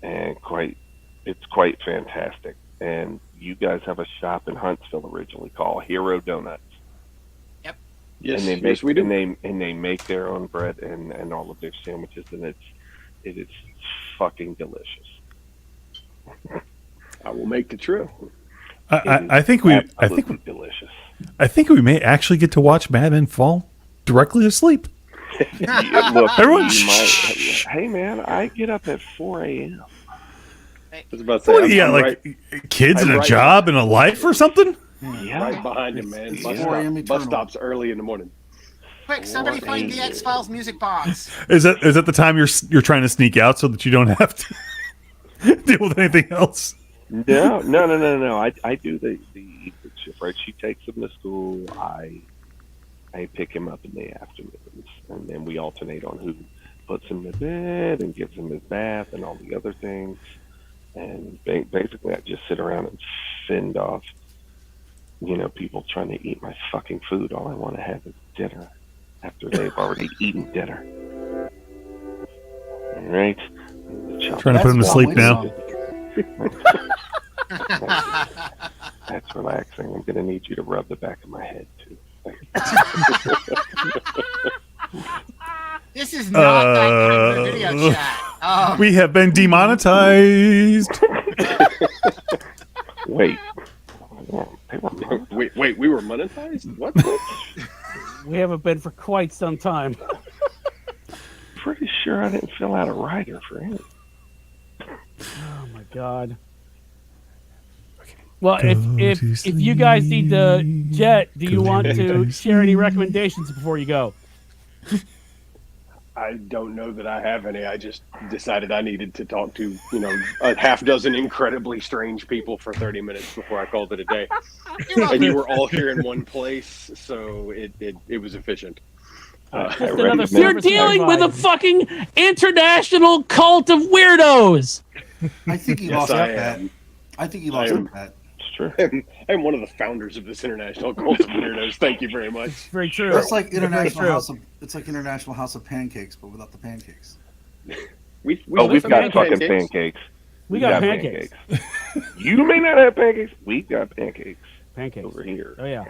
and it's quite fantastic. And you guys have a shop in Huntsville originally called Hero Donuts. Yep. Yes, and they we do. And they make their own bread and all of their sandwiches, and it is fucking delicious. I will make the trip. I think we delicious. I think we may actually get to watch Mad Men fall directly to sleep. Yeah, look, everyone, hey man, I get up at 4 a.m. I was about to say, what do you got, like kids and a job and a life or something? Yeah, right behind him, man. Bus stops early in the morning. Quick, somebody find the X-Files music box. Is that the time you're trying to sneak out so that you don't have to deal with anything else? No. I do the shift, right? She takes them to school. I pick him up in the afternoons, and then we alternate on who puts him to bed and gives him his bath and all the other things. And basically, I just sit around and fend off, people trying to eat my fucking food. All I want to have is dinner after they've already eaten dinner. All right. Trying to put him to sleep now. That's relaxing. I'm going to need you to rub the back of my head, too. This is not that kind of video chat. We have been demonetized. Wait. Wait, we were monetized? What? We haven't been for quite some time. Pretty sure I didn't fill out a rider for him. Oh my god. Well, if you guys need to jet, do you want to share any recommendations before you go? I don't know that I have any. I just decided I needed to talk to, a half dozen incredibly strange people for 30 minutes before I called it a day. And you were all here in one place, so it was efficient. You're dealing with a fucking international cult of weirdos. I think he Yes, lost I that. am. I think he lost that. It's true. I'm one of the founders of this international cult of weirdos. Thank you very much. Very true. It's like International House of Pancakes, but without the pancakes. We've got fucking pancakes. We got pancakes. You may not have pancakes. We've got pancakes. Pancakes over here. Oh yeah.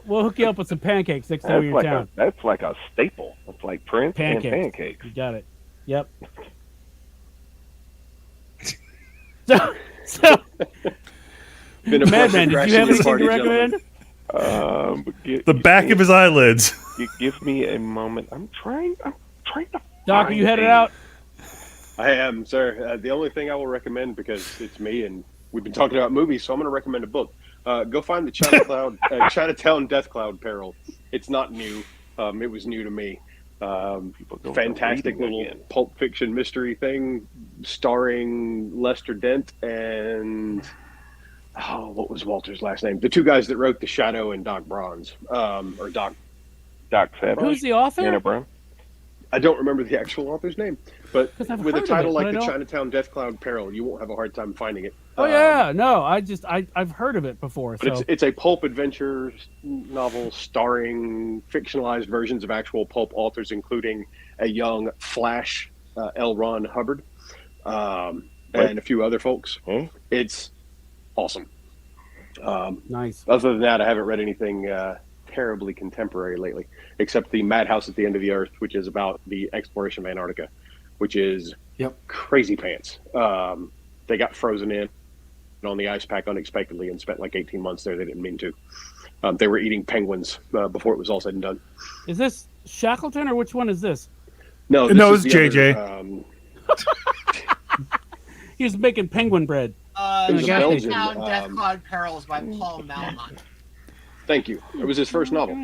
We'll hook you up with some pancakes next time you're in town. That's like a staple. It's like Prince and pancakes. You got it. Yep. So Madman, did you have anything to recommend? The back of his eyelids. Give me a moment. I'm trying to. Doc, are you headed out? I am, sir. The only thing I will recommend, because it's me and we've been talking about movies, so I'm going to recommend a book. Go find the Chinatown Death Cloud Peril. It's not new. It was new to me. Fantastic little pulp fiction mystery thing starring Lester Dent and what was Walter's last name? The two guys that wrote The Shadow and Doc Bronze, or Doc Savage. Who's the author? Anna Brown. I don't remember the actual author's name, but I've with a heard title of it, like but The I don't- Chinatown Death Cloud Peril, you won't have a hard time finding it. Oh yeah, no, I've heard of it before. But So it's a pulp adventure novel starring fictionalized versions of actual pulp authors, including a young Flash L. Ron Hubbard, and a few other folks. It's awesome. nice. Other than that, I haven't read anything terribly contemporary lately, except The Madhouse at the End of the Earth, which is about the exploration of Antarctica, which is crazy pants. They got frozen in on the ice pack unexpectedly and spent like 18 months there. They didn't mean to. They were eating penguins before it was all said and done. Is this Shackleton or which one is this? No, it's JJ. He was making penguin bread. It was a Belgian, Chinatown Death Cloud Perils by Paul Malmont. Thank you. It was his first novel.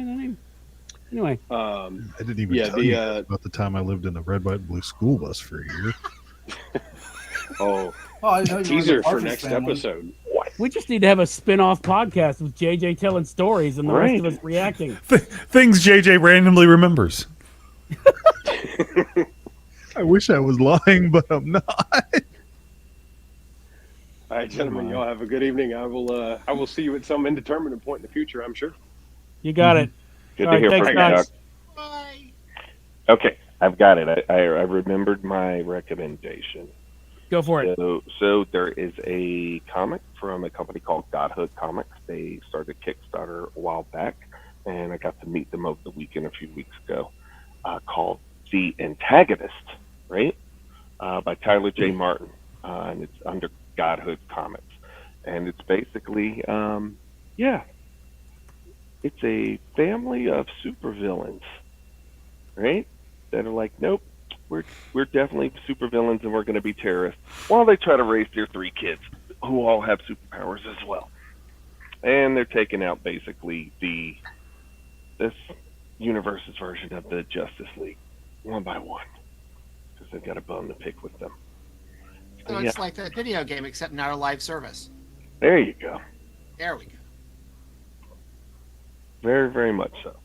Anyway, I didn't even tell you about the time I lived in a red, white, and blue school bus for a year. I know teaser for next episode. we just need to have a spin-off podcast with JJ telling stories and the rest of us reacting. Things JJ randomly remembers. I wish I was lying, but I'm not. All right, gentlemen, y'all have a good evening. I will see you at some indeterminate point in the future, I'm sure. You got it. Good All to right, hear from you, thanks, Doc. Bye. Okay, I've got it. I remembered my recommendation. Go for it. So there is a comic from a company called Godhood Comics. They started Kickstarter a while back, and I got to meet them over the weekend a few weeks ago, called The Antagonist, right? By Tyler J. Martin, and it's under Godhood Comics. And it's basically, it's a family of supervillains, right? That are like, nope, we're definitely supervillains and we're going to be terrorists, while they try to raise their 3 kids who all have superpowers as well. And they're taking out basically this universe's version of the Justice League, one by one, because they've got a bone to pick with them. So it's like the video game, except not a live service. There you go. There we go. Very, very much so.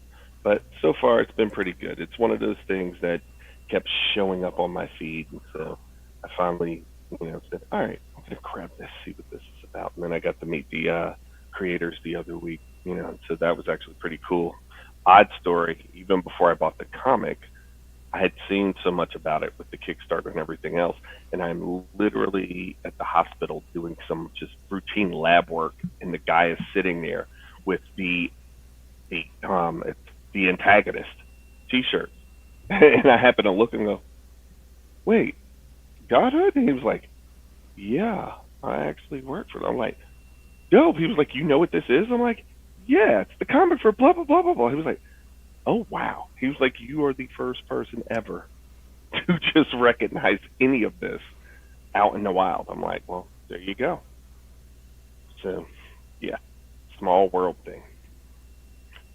But so far, it's been pretty good. It's one of those things that kept showing up on my feed, and so I finally, said, "All right, I'm gonna grab this, see what this is about." And then I got to meet the creators the other week, and so that was actually pretty cool. Odd story. Even before I bought the comic, I had seen so much about it with the Kickstarter and everything else, and I'm literally at the hospital doing some just routine lab work, and the guy is sitting there with the antagonist T-shirt, and I happen to look and go, "Wait, Godhood?" And he was like, "Yeah, I actually work for them." I'm like, "Dope." He was like, "You know what this is?" I'm like, "Yeah, it's the comic for blah blah blah blah blah." He was like, "Oh wow." He was like, "You are the first person ever to just recognize any of this out in the wild." I'm like, "Well, there you go." So, yeah, small world thing.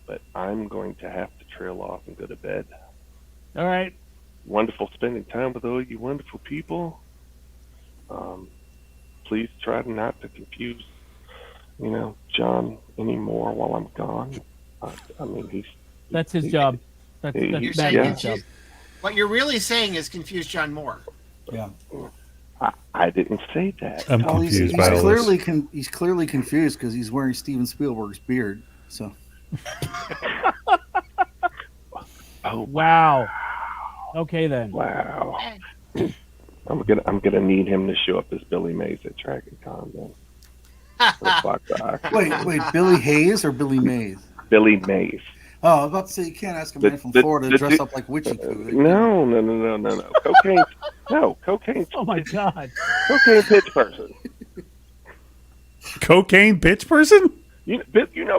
But I'm going to have to trail off and go to bed. All right. Wonderful spending time with all you wonderful people. Please try not to confuse, John anymore while I'm gone. I mean, That's his job. That's You're saying Batman's job. what you're really saying is confuse John Moore. Yeah. I didn't say that. I'm Well, confused by all this. he's clearly confused because he's wearing Steven Spielberg's beard. So. Oh Wow. Okay then. wow! I'm gonna need him to show up as Billy Mays at Dragon Con then. Wait, Billy Hayes or Billy Mays? Billy Mays. Oh, I was about to say you can't ask a man from Florida to dress up like Witchy Coo. No. Cocaine. No, cocaine. Oh my God. Cocaine pitch person. Cocaine pitch person?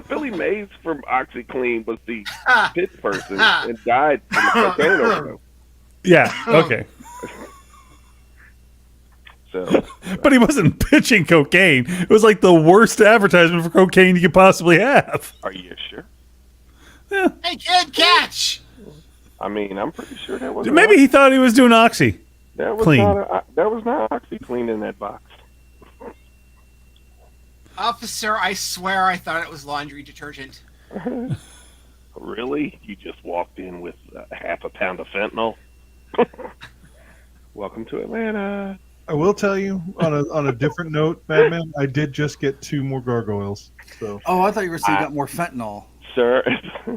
Billy Mays from OxyClean was the pitch person and died from a cocaine overdose. Yeah. Okay. So, But he wasn't pitching cocaine. It was like the worst advertisement for cocaine you could possibly have. are you sure? Hey, kid, catch! I mean, I'm pretty sure that was Maybe he thought he was doing oxy. that was clean. that was not OxyClean in that box. Officer, I swear I thought it was laundry detergent. Really? You just walked in with half a pound of fentanyl? Welcome to Atlanta. I will tell you on a different note, Batman. I did just get 2 more gargoyles. So Oh, I thought you were saying you got more fentanyl. Sir. They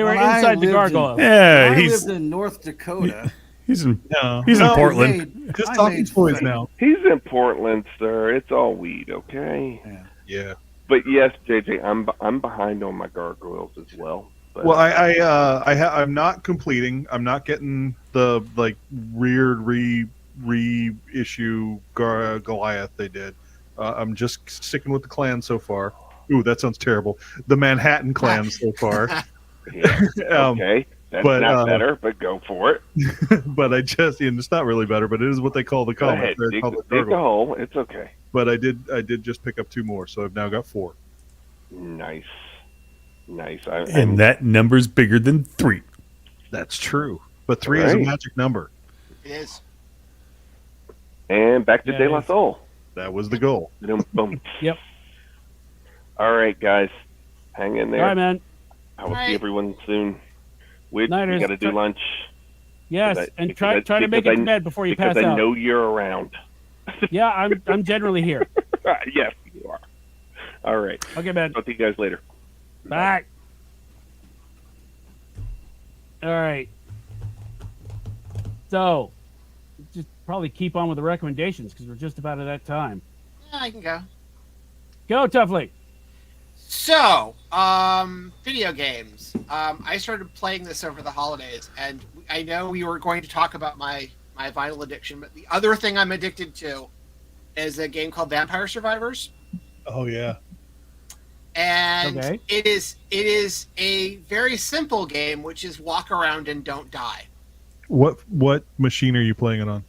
were inside the gargoyle. Yeah, I he's lived in North Dakota. he's in no, he's in no, Portland. just I talking made toys fentanyl. now. He's in Portland, sir. It's all weed, okay? Yeah. But yes, JJ, I'm behind on my gargoyles as well. But, Well, I'm not completing. I'm not getting the weird reissue Goliath they did. I'm just sticking with the clan so far. Ooh, that sounds terrible. The Manhattan clan so far. yeah, okay, that's but, not better, but go for it. But I just, it's not really better, but it is what they call the Go ahead, comic. They're dig called the the gargoyle. hole. It's okay. But I did just pick up 2 more, so I've now got 4. Nice. And that number's bigger than 3. That's true. But 3 is a Right. magic number. It is. And back to Yeah, De it La is. Soul. That was the goal. Boom, boom. Yep. All right, guys, hang in there. All right, man. I will All see right. everyone soon. We Nighters. got to do lunch. Yes, Because and because try to make it because to bed before you because pass I out. know you're around. Yeah, I'm generally here. Yes, you are. All right. Okay, man. Talk to you guys later. Bye. All right. So, just probably keep on with the recommendations because we're just about at that time. Yeah, I can go. Go, Toughly. So, video games. I started playing this over the holidays, and I know we were going to talk about my vinyl addiction, but the other thing I'm addicted to is a game called Vampire Survivors. Oh yeah. And Okay. it is a very simple game, which is walk around and don't die. What machine are you playing it on?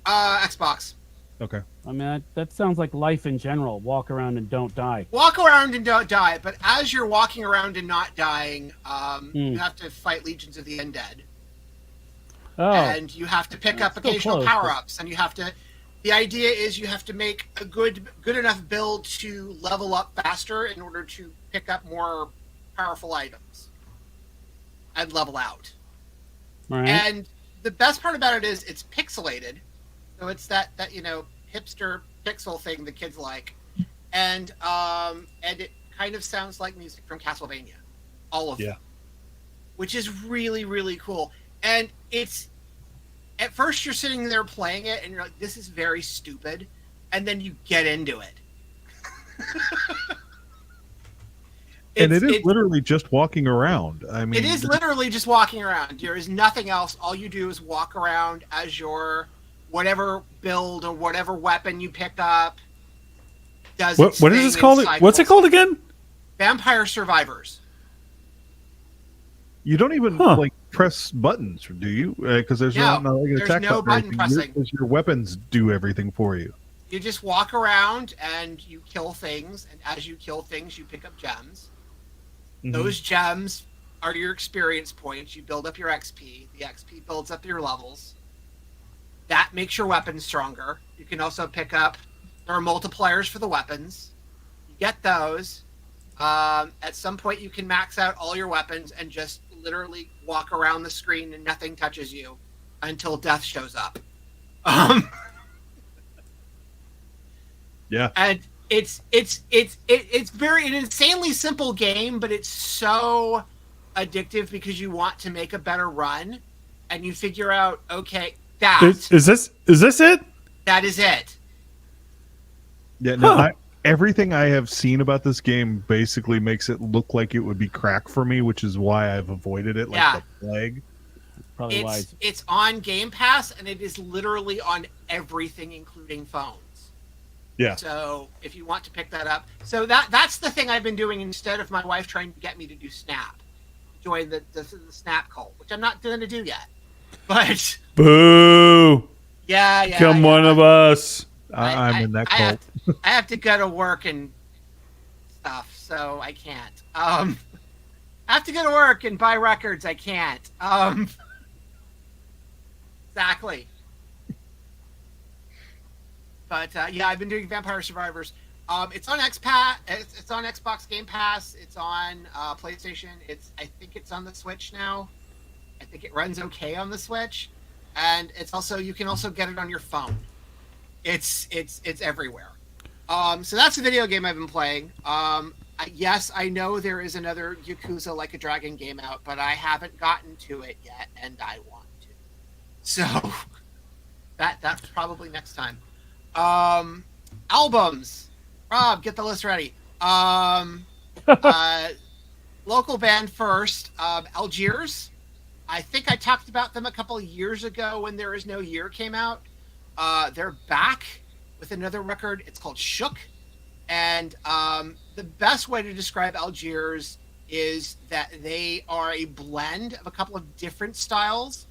Xbox. Okay. I mean, that sounds like life in general. Walk around and don't die. Walk around and don't die, but as you're walking around and not dying, you have to fight legions of the undead. Oh, And you have to pick up That's still occasional close, power-ups, and you have to. The idea is you have to make a good enough build to level up faster in order to pick up more powerful items. and level out. All right. And the best part about it is it's pixelated, so it's that hipster pixel thing the kids like, and it kind of sounds like music from Castlevania, all of them, which is really, really cool. And it's, at first you're sitting there playing it and you're like, this is very stupid, and then you get into it. And it is literally just walking around. I mean, it is literally just walking around. There is nothing else. All you do is walk around as your whatever build or whatever weapon you pick up does. What is this called? What's it called again? Vampire Survivors. You don't even like press buttons, do you? Because there's not like an attack no button pressing. Your weapons do everything for you. You just walk around and you kill things, and as you kill things, you pick up gems. Mm-hmm. Those gems are your experience points. You build up your XP. The XP builds up your levels. That makes your weapons stronger. You can also pick up, there are multipliers for the weapons. You get those. At some point, you can max out all your weapons and just literally walk around the screen and nothing touches you until death shows up. Yeah. And it's very an insanely simple game, but it's so addictive because you want to make a better run, and you figure out, okay, is this it? That is it. Yeah. No, everything I have seen about this game basically makes it look like it would be crack for me, which is why I've avoided it like the plague. Probably wise. It's on Game Pass, and it is literally on everything, including phones. Yeah. So if you want to pick that up, so that's the thing I've been doing instead of my wife trying to get me to do Snap, join the Snap cult, which I'm not going to do yet. But boo. Yeah. Become one of us. I'm in that cult. I have to go to work and stuff, so I can't. I have to go to work and buy records. I can't. Exactly. But I've been doing Vampire Survivors. It's on It's on Xbox Game Pass. It's on PlayStation. I think it's on the Switch now. I think it runs okay on the Switch, and you can also get it on your phone. It's everywhere. So that's a video game I've been playing. Yes, I know there is another Yakuza Like a Dragon game out, but I haven't gotten to it yet, and I want to. So that's probably next time. Albums. Rob, get the list ready. Local band first. Algiers. I think I talked about them a couple of years ago when There Is No Year came out. They're back with another record. It's called Shook. And the best way to describe Algiers is that they are a blend of a couple of different styles.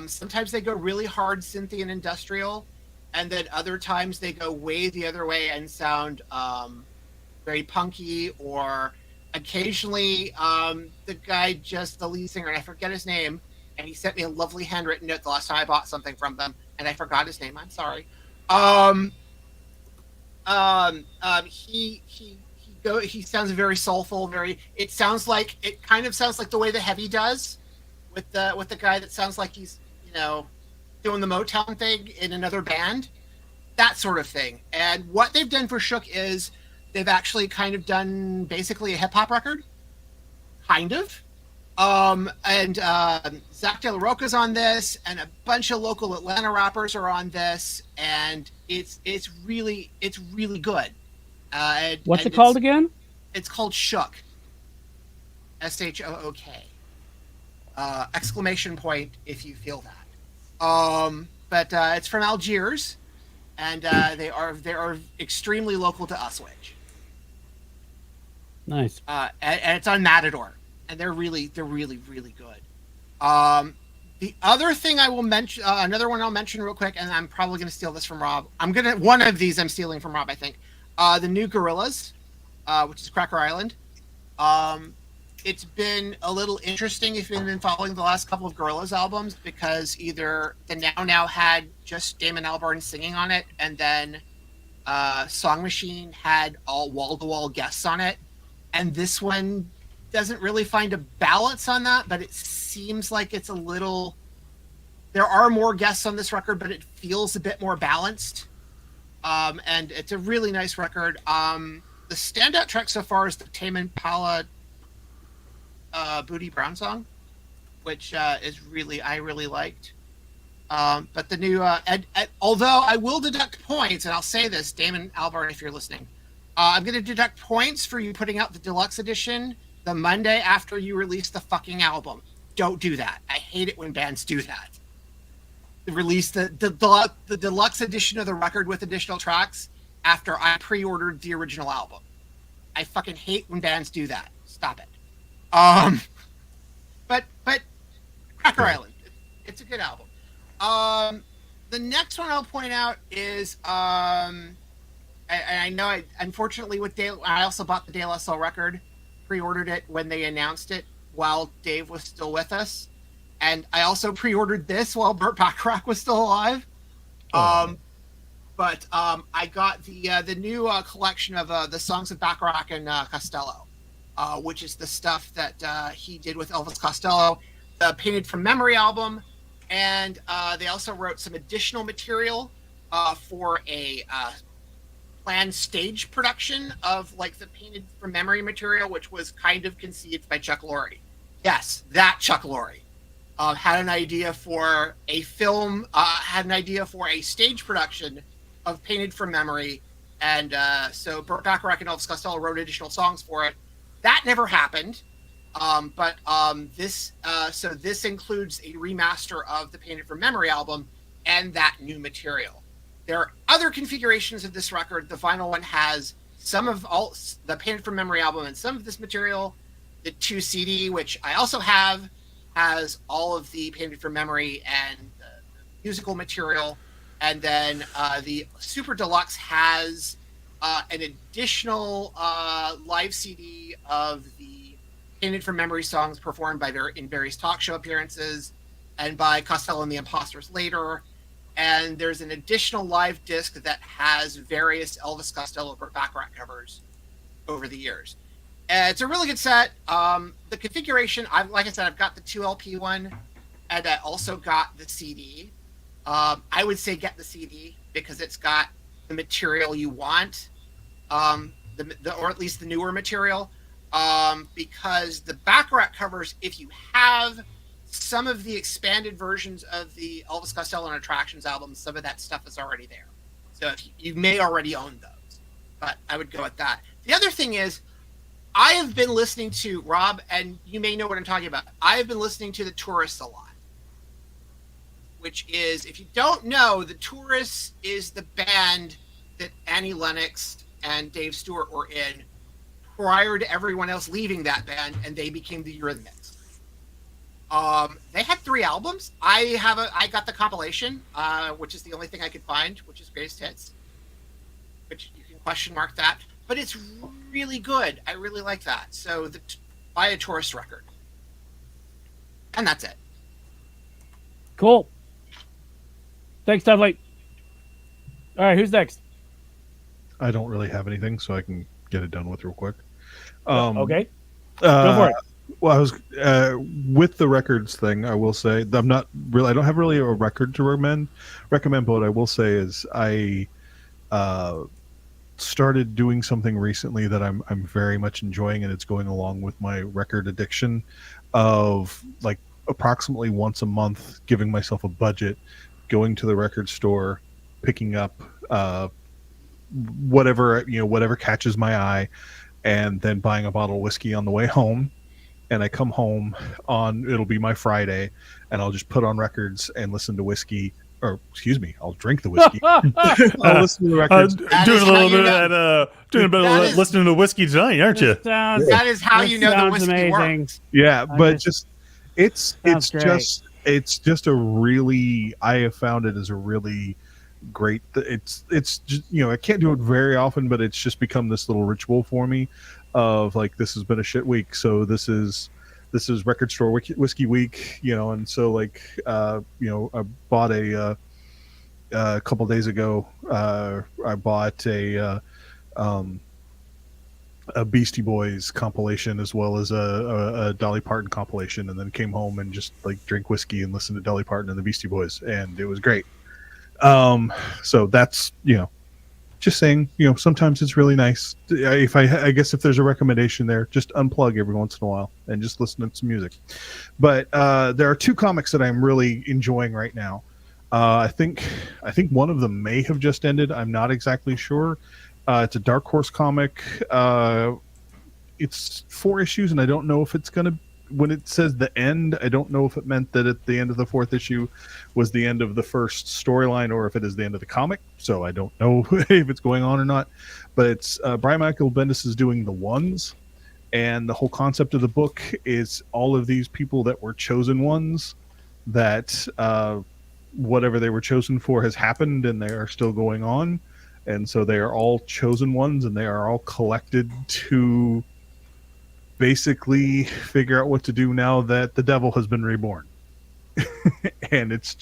Sometimes they go really hard synthy and industrial, and then other times they go way the other way and sound very punky, or occasionally the lead singer, and I forget his name, and he sent me a lovely handwritten note the last time I bought something from them, and I forgot his name. I'm sorry. He sounds very soulful. It kind of sounds like the way the Heavy does, with the guy that sounds like he's doing the Motown thing in another band, that sort of thing. And what they've done for Shook is they've actually kind of done basically a hip hop record, kind of. Zach De La Roca's on this, and a bunch of local Atlanta rappers are on this, and it's really good. What's it called again? It's called Shook. SHOOK. Exclamation point if you feel that. But it's from Algiers, and they are extremely local to Uswich. Nice. And it's on Matador, and they're really good. The other thing I will mention, another one I'll mention real quick, and I'm probably going to steal this from Rob. One of these I'm stealing from Rob, I think. The new Gorillaz, which is Cracker Island. It's been a little interesting if you've been following the last couple of Gorillaz albums, because either the Now had just Damon Albarn singing on it, and then Song Machine had all wall-to-wall guests on it, and this one doesn't really find a balance on that, but it seems like it's a little. There are more guests on this record, but it feels a bit more balanced. And it's a really nice record. The standout track so far is the Tame Impala Booty Brown song, which is I really liked. But the new, although I will deduct points, and I'll say this, Damon Albarn, if you're listening, I'm going to deduct points for you putting out the deluxe edition the Monday after you release the fucking album. Don't do that. I hate it when bands do that. Release the deluxe edition of the record with additional tracks after I pre-ordered the original album. I fucking hate when bands do that. Stop it. But Cracker Island, it's a good album. The next one I'll point out is I know unfortunately with Dave, I also bought the De La Soul record, pre-ordered it when they announced it while Dave was still with us. And I also pre-ordered this while Burt Bacharach was still alive. I got the new collection of the songs of Bacharach and Costello, which is the stuff that he did with Elvis Costello, the Painted from Memory album, and they also wrote some additional material for a planned stage production of like the Painted from Memory material, which was kind of conceived by Chuck Lorre. Yes, that Chuck Lorre. Had an idea for a film, had an idea for a stage production of Painted from Memory, and so Burt Bacharach and Elvis Costello wrote additional songs for it. That never happened, this includes a remaster of the Painted from Memory album and that new material. There are other configurations of this record. The vinyl one has some of all the Painted from Memory album and some of this material. The 2 CD, which I also have, has all of the Painted from Memory and the musical material, and then the Super Deluxe has an additional live CD of the Painted from Memory songs performed by in various talk show appearances and by Costello and the Imposters later. And there's an additional live disc that has various Elvis Costello or Bacharach covers over the years. It's a really good set. The configuration, like I said, I've got the 2 LP one, and I also got the CD. I would say get the CD because it's got the material you want, or at least the newer material. Because the Bacharach covers, if you have some of the expanded versions of the Elvis Costello and Attractions album, some of that stuff is already there. So if you may already own those, but I would go with that. The other thing is, I have been listening to, Rob, and you may know what I'm talking about. I have been listening to The Tourists a lot, which is, if you don't know, The Tourists is the band that Annie Lennox and Dave Stewart were in prior to everyone else leaving that band, and they became the Eurythmics. They had 3 albums. I got the compilation, which is the only thing I could find, which is Greatest Hits, which you can question mark that. But it's really good. I really like that. So buy a Tourist record. And that's it. Cool. Thanks, Dovely. All right, who's next? I don't really have anything, so I can get it done with real quick. Okay. Go for it. Well, I was with the records thing. I will say I don't have really a record to recommend, but what I will say is I started doing something recently that I'm very much enjoying, and it's going along with my record addiction of like approximately once a month giving myself a budget, going to the record store, picking up whatever catches my eye, and then buying a bottle of whiskey on the way home. And I come home it'll be my Friday, and I'll just put on records and listen to whiskey. Or excuse me, I'll drink the whiskey. I'll listen to the records. Doing a bit of listening to whiskey tonight, aren't you? That is how you know the whiskey works. Yeah, but it's just a really, I have found it as a really great. It's just, I can't do it very often, but it's just become this little ritual for me of like, this has been a shit week, so this is record store whiskey week, and so like I bought a couple days ago, I bought a a Beastie Boys compilation as well as a Dolly Parton compilation, and then came home and just like drink whiskey and listen to Dolly Parton and the Beastie Boys, and it was great. So that's, just saying, sometimes it's really nice. If I guess if there's a recommendation there, just unplug every once in a while and just listen to some music. But there are two comics that I'm really enjoying right now. I think one of them may have just ended. I'm not exactly sure. It's a Dark Horse comic. It's 4 issues, and I don't know if it's going to. When it says the end, I don't know if it meant that at the end of the 4th issue was the end of the first storyline, or if it is the end of the comic. So I don't know if it's going on or not. But it's Brian Michael Bendis is doing the ones, and the whole concept of the book is all of these people that were chosen ones, that whatever they were chosen for has happened, and they are still going on, and so they are all chosen ones, and they are all collected to basically figure out what to do now that the devil has been reborn. And it's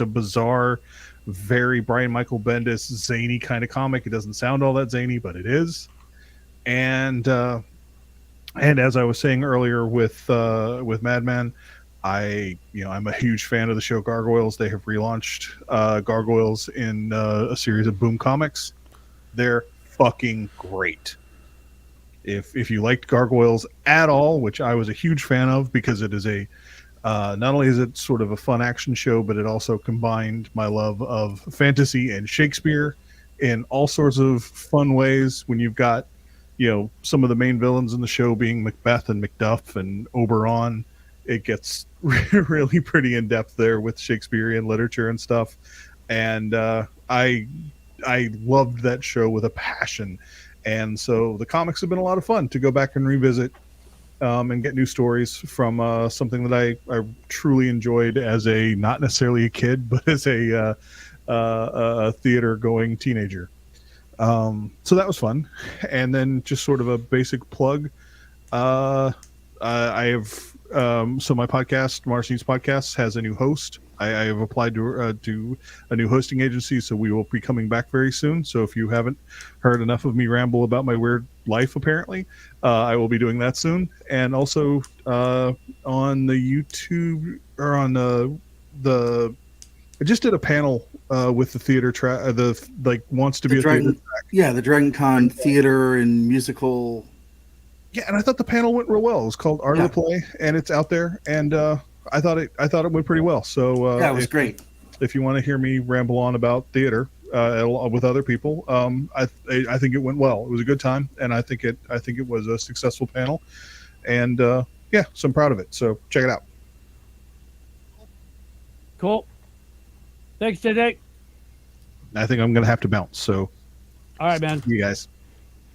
a bizarre, very Brian Michael Bendis zany kind of comic. It doesn't sound all that zany, but it is. And as I was saying earlier with Madman, I'm a huge fan of the show Gargoyles. They have relaunched Gargoyles in a series of Boom Comics. They're fucking great. If you liked Gargoyles at all, which I was a huge fan of, because it is not only is it sort of a fun action show, but it also combined my love of fantasy and Shakespeare in all sorts of fun ways. When you've got, some of the main villains in the show being Macbeth and Macduff and Oberon, it gets really pretty in depth there with Shakespearean literature and stuff. And I loved that show with a passion. And so the comics have been a lot of fun to go back and revisit and get new stories from something that I truly enjoyed as not necessarily a kid, but as a theater-going teenager. So that was fun. And then just sort of a basic plug. I have so my podcast, Marcin's Podcast, has a new host. I have applied to a new hosting agency, so we will be coming back very soon. So if you haven't heard enough of me ramble about my weird life, apparently, I will be doing that soon. And also on the YouTube, or on I just did a panel with the theater track, wants to be a theater track. Yeah, the Dragon Con theater and musical. Yeah, and I thought the panel went real well. It was called Art of the Play, and it's out there. And I thought it went pretty well. So it was great. If you want to hear me ramble on about theater with other people, I think it went well. It was a good time, and I think it was a successful panel. And so I'm proud of it. So check it out. Cool. Thanks, JJ. I think I'm going to have to bounce. So, all right, man. See you guys.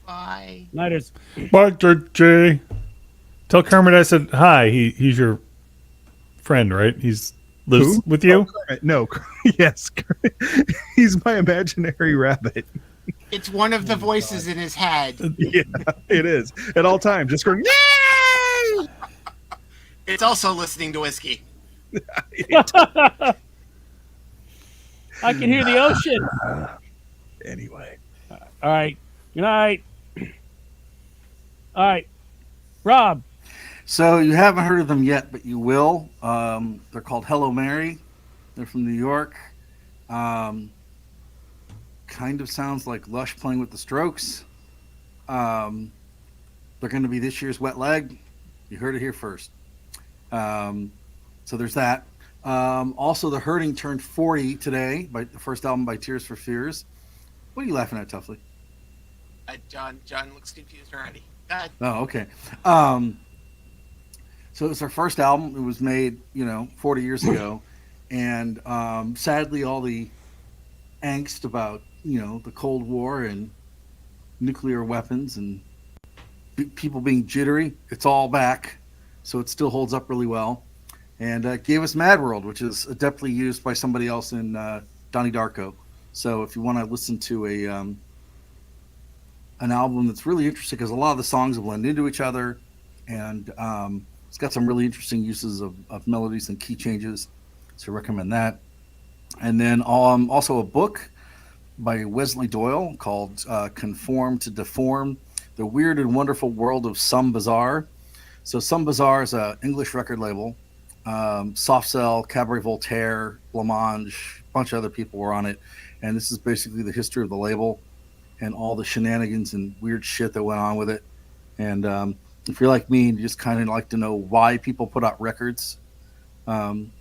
Bye. Nighters. Bye, JJ. Tell Kermit I said hi. He's your friend, right? Lives Who? with you? Oh, no. Yes. He's my imaginary rabbit. It's one of the voices in his head. Yeah, it is. At all times. Just going, yay! It's also listening to whiskey. I can hear the ocean. Anyway. All right. Good night. All right. Rob. So you haven't heard of them yet, but you will. They're called Hello Mary. They're from New York. Kind of sounds like Lush playing with the Strokes. They're going to be this year's Wet Leg. You heard it here first. So there's that. Also, The Hurting turned 40 today, by the first album by Tears for Fears. What are you laughing at, Tuffley? John looks confused already. Oh, okay. So it was their first album. It was made, 40 years ago. And sadly, all the angst about, the Cold War and nuclear weapons and people being jittery, it's all back. So it still holds up really well. And gave us Mad World, which is adeptly used by somebody else in Donnie Darko. So if you want to listen to an album that's really interesting, because a lot of the songs blend into each other, and it's got some really interesting uses of melodies and key changes. So I recommend that. And then also a book by Wesley Doyle called Conform to Deform, The Weird and Wonderful World of Some Bazaar. So Some Bazaar is an English record label. Soft Cell, Cabaret Voltaire, Blancmange, a bunch of other people were on it. And this is basically the history of the label and all the shenanigans and weird shit that went on with it. And if you're like me and you just kind of like to know why people put out records, and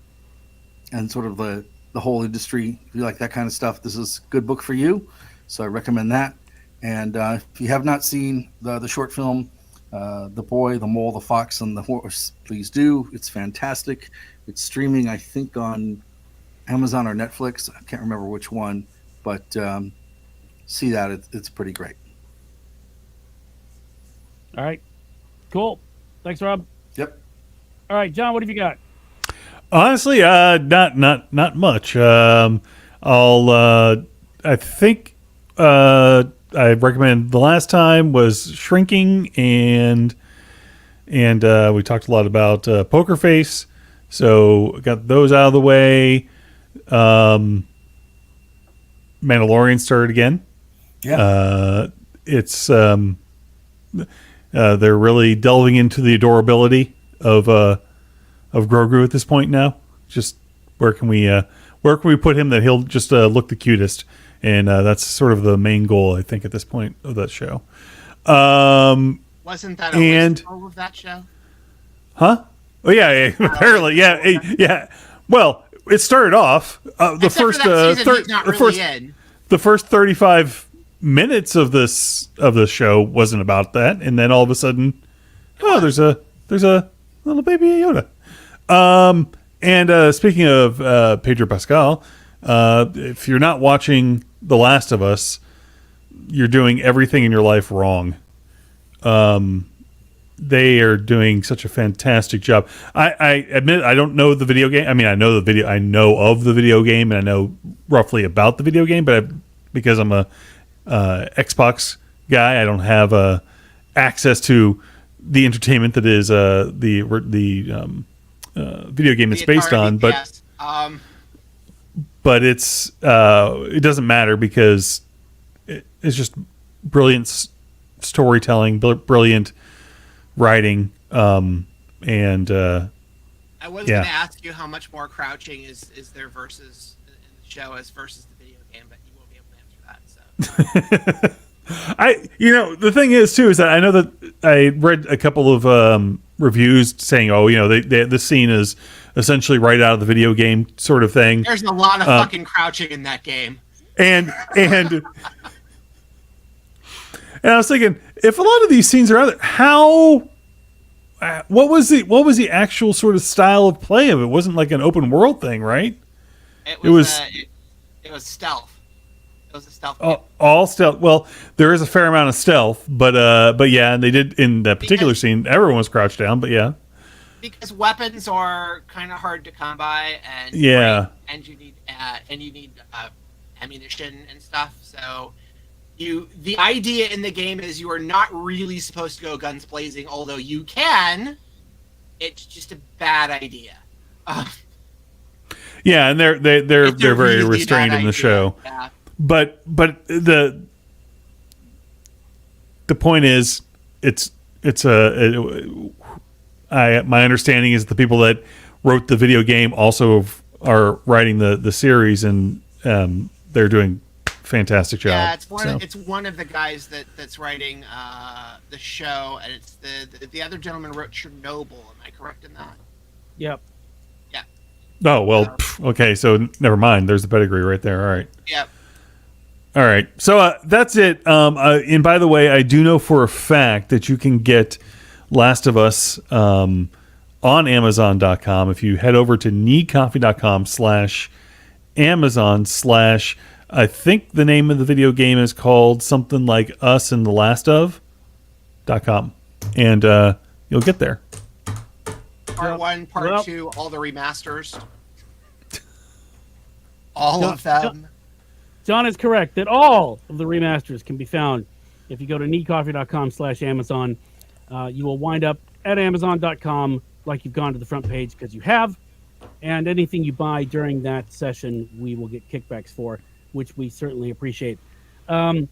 sort of the whole industry, if you like that kind of stuff, this is a good book for you. So I recommend that. And if you have not seen the short film, The Boy, the Mole, the Fox, and the Horse, please do. It's fantastic. It's streaming, I think, on Amazon or Netflix. I can't remember which one, but see that. It's pretty great. All right. Cool. Thanks, Rob. Yep. All right, John, what have you got? Honestly, not much. I think I recommend the last time was Shrinking, and we talked a lot about Poker Face, so got those out of the way. Mandalorian started again. Yeah. It's they're really delving into the adorability of Grogu at this point now. Just where can we put him that he'll just look the cutest, and that's sort of the main goal, I think, at this point of that show. Wasn't that a goal of that show? Huh? Oh yeah, apparently, yeah. Well, it started off the first 35 minutes of the show wasn't about that, and then all of a sudden, there's a little baby Yoda. And speaking of Pedro Pascal, if you're not watching The Last of Us, you're doing everything in your life wrong. They are doing such a fantastic job. I admit I don't know the video game. I mean, I know of the video game, and I know roughly about the video game, but because I'm a Xbox guy, I don't have access to the entertainment that is the video game it's based on. But it's it doesn't matter because it's just brilliant storytelling, brilliant writing, and I was going to ask you how much more crouching is there versus in the show as versus the video game, but you won't be able to answer that. So the thing is too is that I know that I read a couple of reviews saying, this scene is essentially right out of the video game sort of thing. There's a lot of fucking crouching in that game. And I was thinking, if a lot of these scenes are out there, how? What was the actual sort of style of play of it? It wasn't like an open world thing, right? It was stealth. It was a stealth game. All stealth. Well, there is a fair amount of stealth, but yeah, and they did in that particular scene. Everyone was crouched down, but yeah. Because weapons are kind of hard to come by, and and you need ammunition and stuff. So the idea in the game is you are not really supposed to go guns blazing, although you can. It's just a bad idea. Yeah, and they're very really restrained in the show. Yeah. But the point is, my understanding is the people that wrote the video game also are writing the series, and they're doing a fantastic job. Yeah, it's one of the guys that's writing the show, and it's the other gentleman wrote Chernobyl. Am I correct in that? Yep. Yeah. Oh well, okay. So never mind. There's the pedigree right there. All right. Yep. All right, so that's it. And by the way, I do know for a fact that you can get Last of Us on Amazon.com if you head over to needcoffee.com/Amazon/ I think the name of the video game is called something like Us and the Last of.com, and you'll get there. Part 1, Part 2, all the remasters. All of them. John is correct that all of the remasters can be found if you go to needcoffee.com/Amazon. You will wind up at Amazon.com like you've gone to the front page because you have. And anything you buy during that session, we will get kickbacks for, which we certainly appreciate. For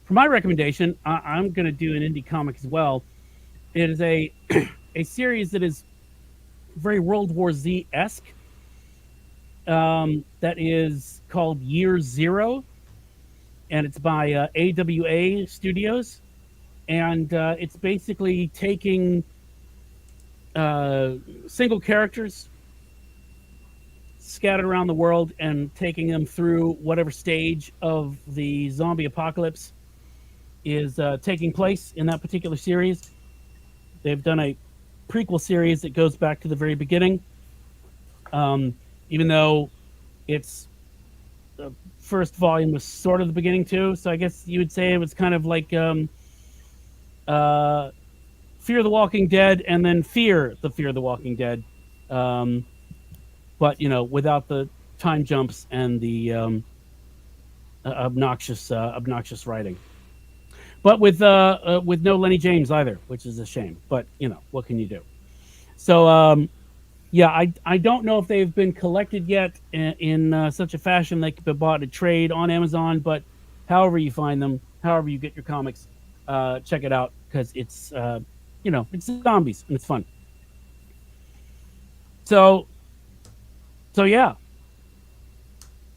for my recommendation, I'm going to do an indie comic as well. It is a a series that is very World War Z-esque. That is called Year Zero, and it's by AWA Studios, and it's basically taking single characters scattered around the world and taking them through whatever stage of the zombie apocalypse is taking place in that particular series. They've done a prequel series that goes back to the very beginning, even though its the first volume was sort of the beginning too. So I guess you would say it was kind of like Fear the Walking Dead and then Fear the Walking Dead, but without the time jumps and the obnoxious writing. But with no Lenny James either, which is a shame. But what can you do? So yeah, I don't know if they've been collected yet in such a fashion they could be bought in trade on Amazon. But however you find them, however you get your comics, check it out because it's it's zombies and it's fun. So yeah.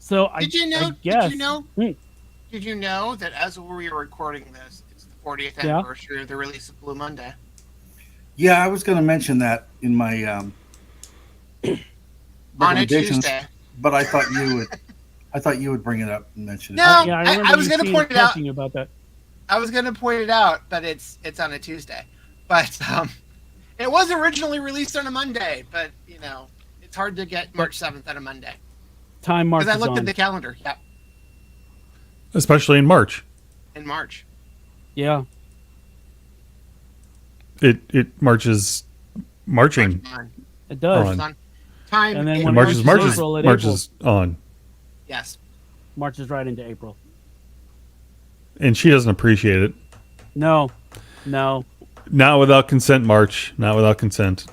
So Did you know? I guess, Did you know? Did you know that as we were recording this, it's the 40th anniversary of the release of Blue Monday? Yeah, I was going to mention that in my On a recommendations, Tuesday. but I thought you would bring it up and mention it. No, yeah, I was going to point it out. About that. I was going to point it out, but it's on a Tuesday. But it was originally released on a Monday, but it's hard to get March 7th on a Monday. Time marks. Because I looked at the calendar. Yep. Especially in March. In March. Yeah. It marches marching. It does. On. Time. And then in when March is on. Yes. Marches right into April. And she doesn't appreciate it. No. Not without consent, March. Not without consent.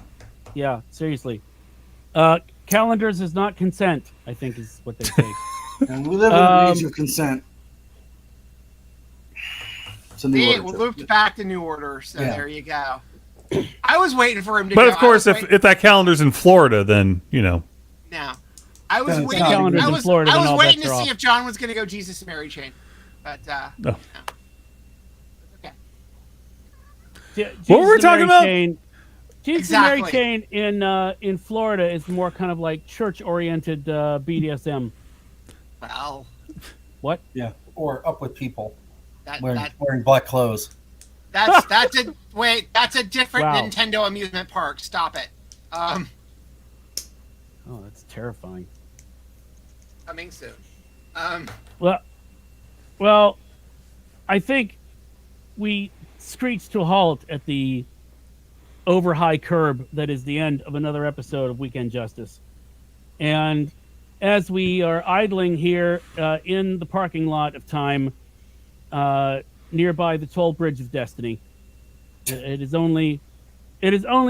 Yeah, seriously. Calendars is not consent, I think is what they say. And we live in an age of consent. It's a new order. We looped back to New Order, so there you go. I was waiting for him to But go. of course, if that calendar's in Florida, then, No. I was waiting. Calendars in Florida, I then all was waiting bets to are see off. if John was going to go Jesus and Mary chain. But, No. Okay. What were we talking about? Jesus and Mary chain in Florida is more kind of like church-oriented BDSM. Well. What? Yeah, or up with people That, wearing black clothes. that's a different Wow. Nintendo amusement park. Stop it. Oh, that's terrifying. Coming soon. Well, I think we screeched to a halt at the over high curb that is the end of another episode of Weekend Justice. And as we are idling here in the parking lot of time nearby the toll bridge of destiny, it is only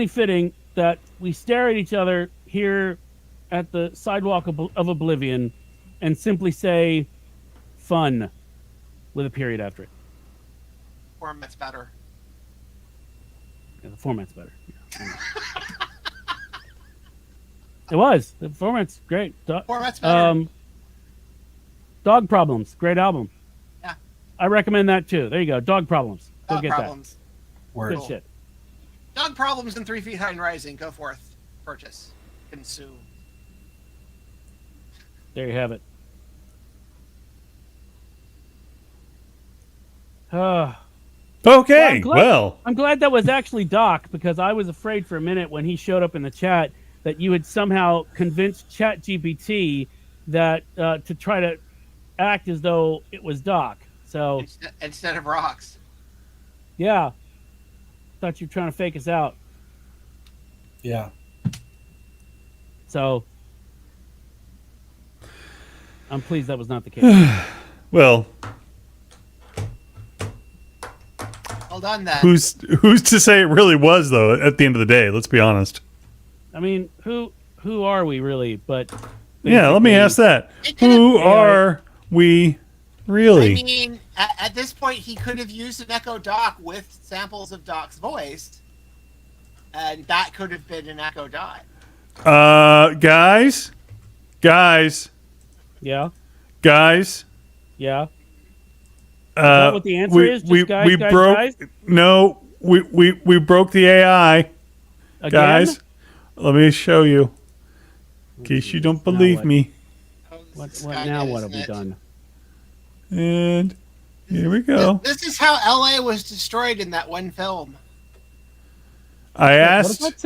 fitting that we stare at each other here at the sidewalk of oblivion and simply say fun with a period after it. Format's better. Yeah, the format's better. Yeah. It was. The format's great. Format's better. Dog Problems, great album. Yeah. I recommend that too. There you go. Dog Problems. Go Dog get Problems. Word. that. Good shit. Dog Problems and 3 Feet High and Rising. Go forth. Purchase. Consume. There you have it. Okay, Well, I'm glad that was actually Doc because I was afraid for a minute when he showed up in the chat that you had somehow convinced ChatGPT that to try to act as though it was Doc. So Instead of rocks. yeah, thought you were trying to fake us out. Yeah. So I'm pleased that was not the case. well, Well done, then. who's to say it really was, though, at the end of the day? Let's be honest. I mean, who are we really? But Yeah, let me ask that. Who are we really? I mean, at this point, he could have used an Echo Dot with samples of Doc's voice, and that could have been an Echo Dot. Guys, Yeah. guys. Yeah. Is that what the answer is? Just guys, broke. guys? No, we broke the AI, Again? guys. Let me show you, in case you don't believe what? me. What now? What have we done? And here we go. This is how LA was destroyed in that one film. I What asked. did that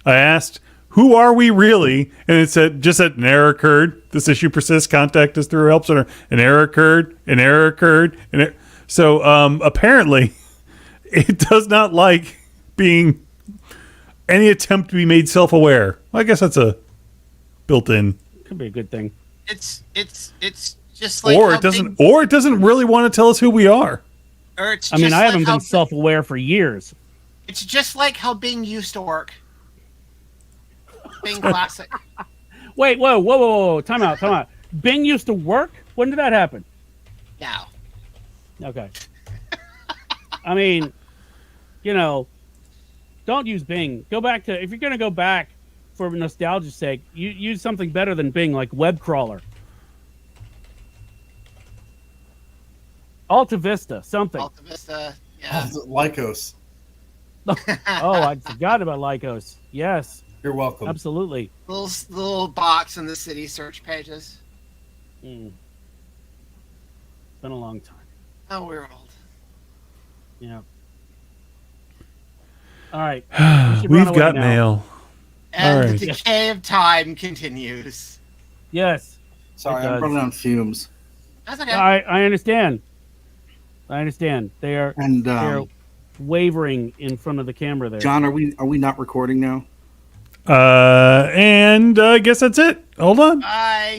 say? Who are we really? And it said, just said, an error occurred. This issue persists. Contact us through our help center. An error occurred. An error occurred. So apparently, it does not like being any attempt to be made self-aware. Well, I guess that's a built-in. Could be a good thing. It's just like Or it doesn't. Or it doesn't really want to tell us who we are. Or it's I mean, just I haven't like how been self-aware for years. It's just like how Bing used to work. Bing Classic. Wait, whoa. Time out. Bing used to work? When did that happen? Now. Okay. I mean, don't use Bing. Go back to, if you're going to go back for nostalgia's sake, you use something better than Bing, like Web Crawler. Alta Vista, something. Alta Vista, yeah. Lycos. Oh, I forgot about Lycos. Yes, You're welcome. absolutely. Little box in the city search pages. Been a long time. Oh, we're old. Yeah. All right. We've got mail. And All right. the decay of time continues. Yes. Sorry, It I'm does. running on fumes. That's okay. I understand. They are And they're wavering in front of the camera there. John, are we not recording now? And I guess that's it. Hold on. Bye.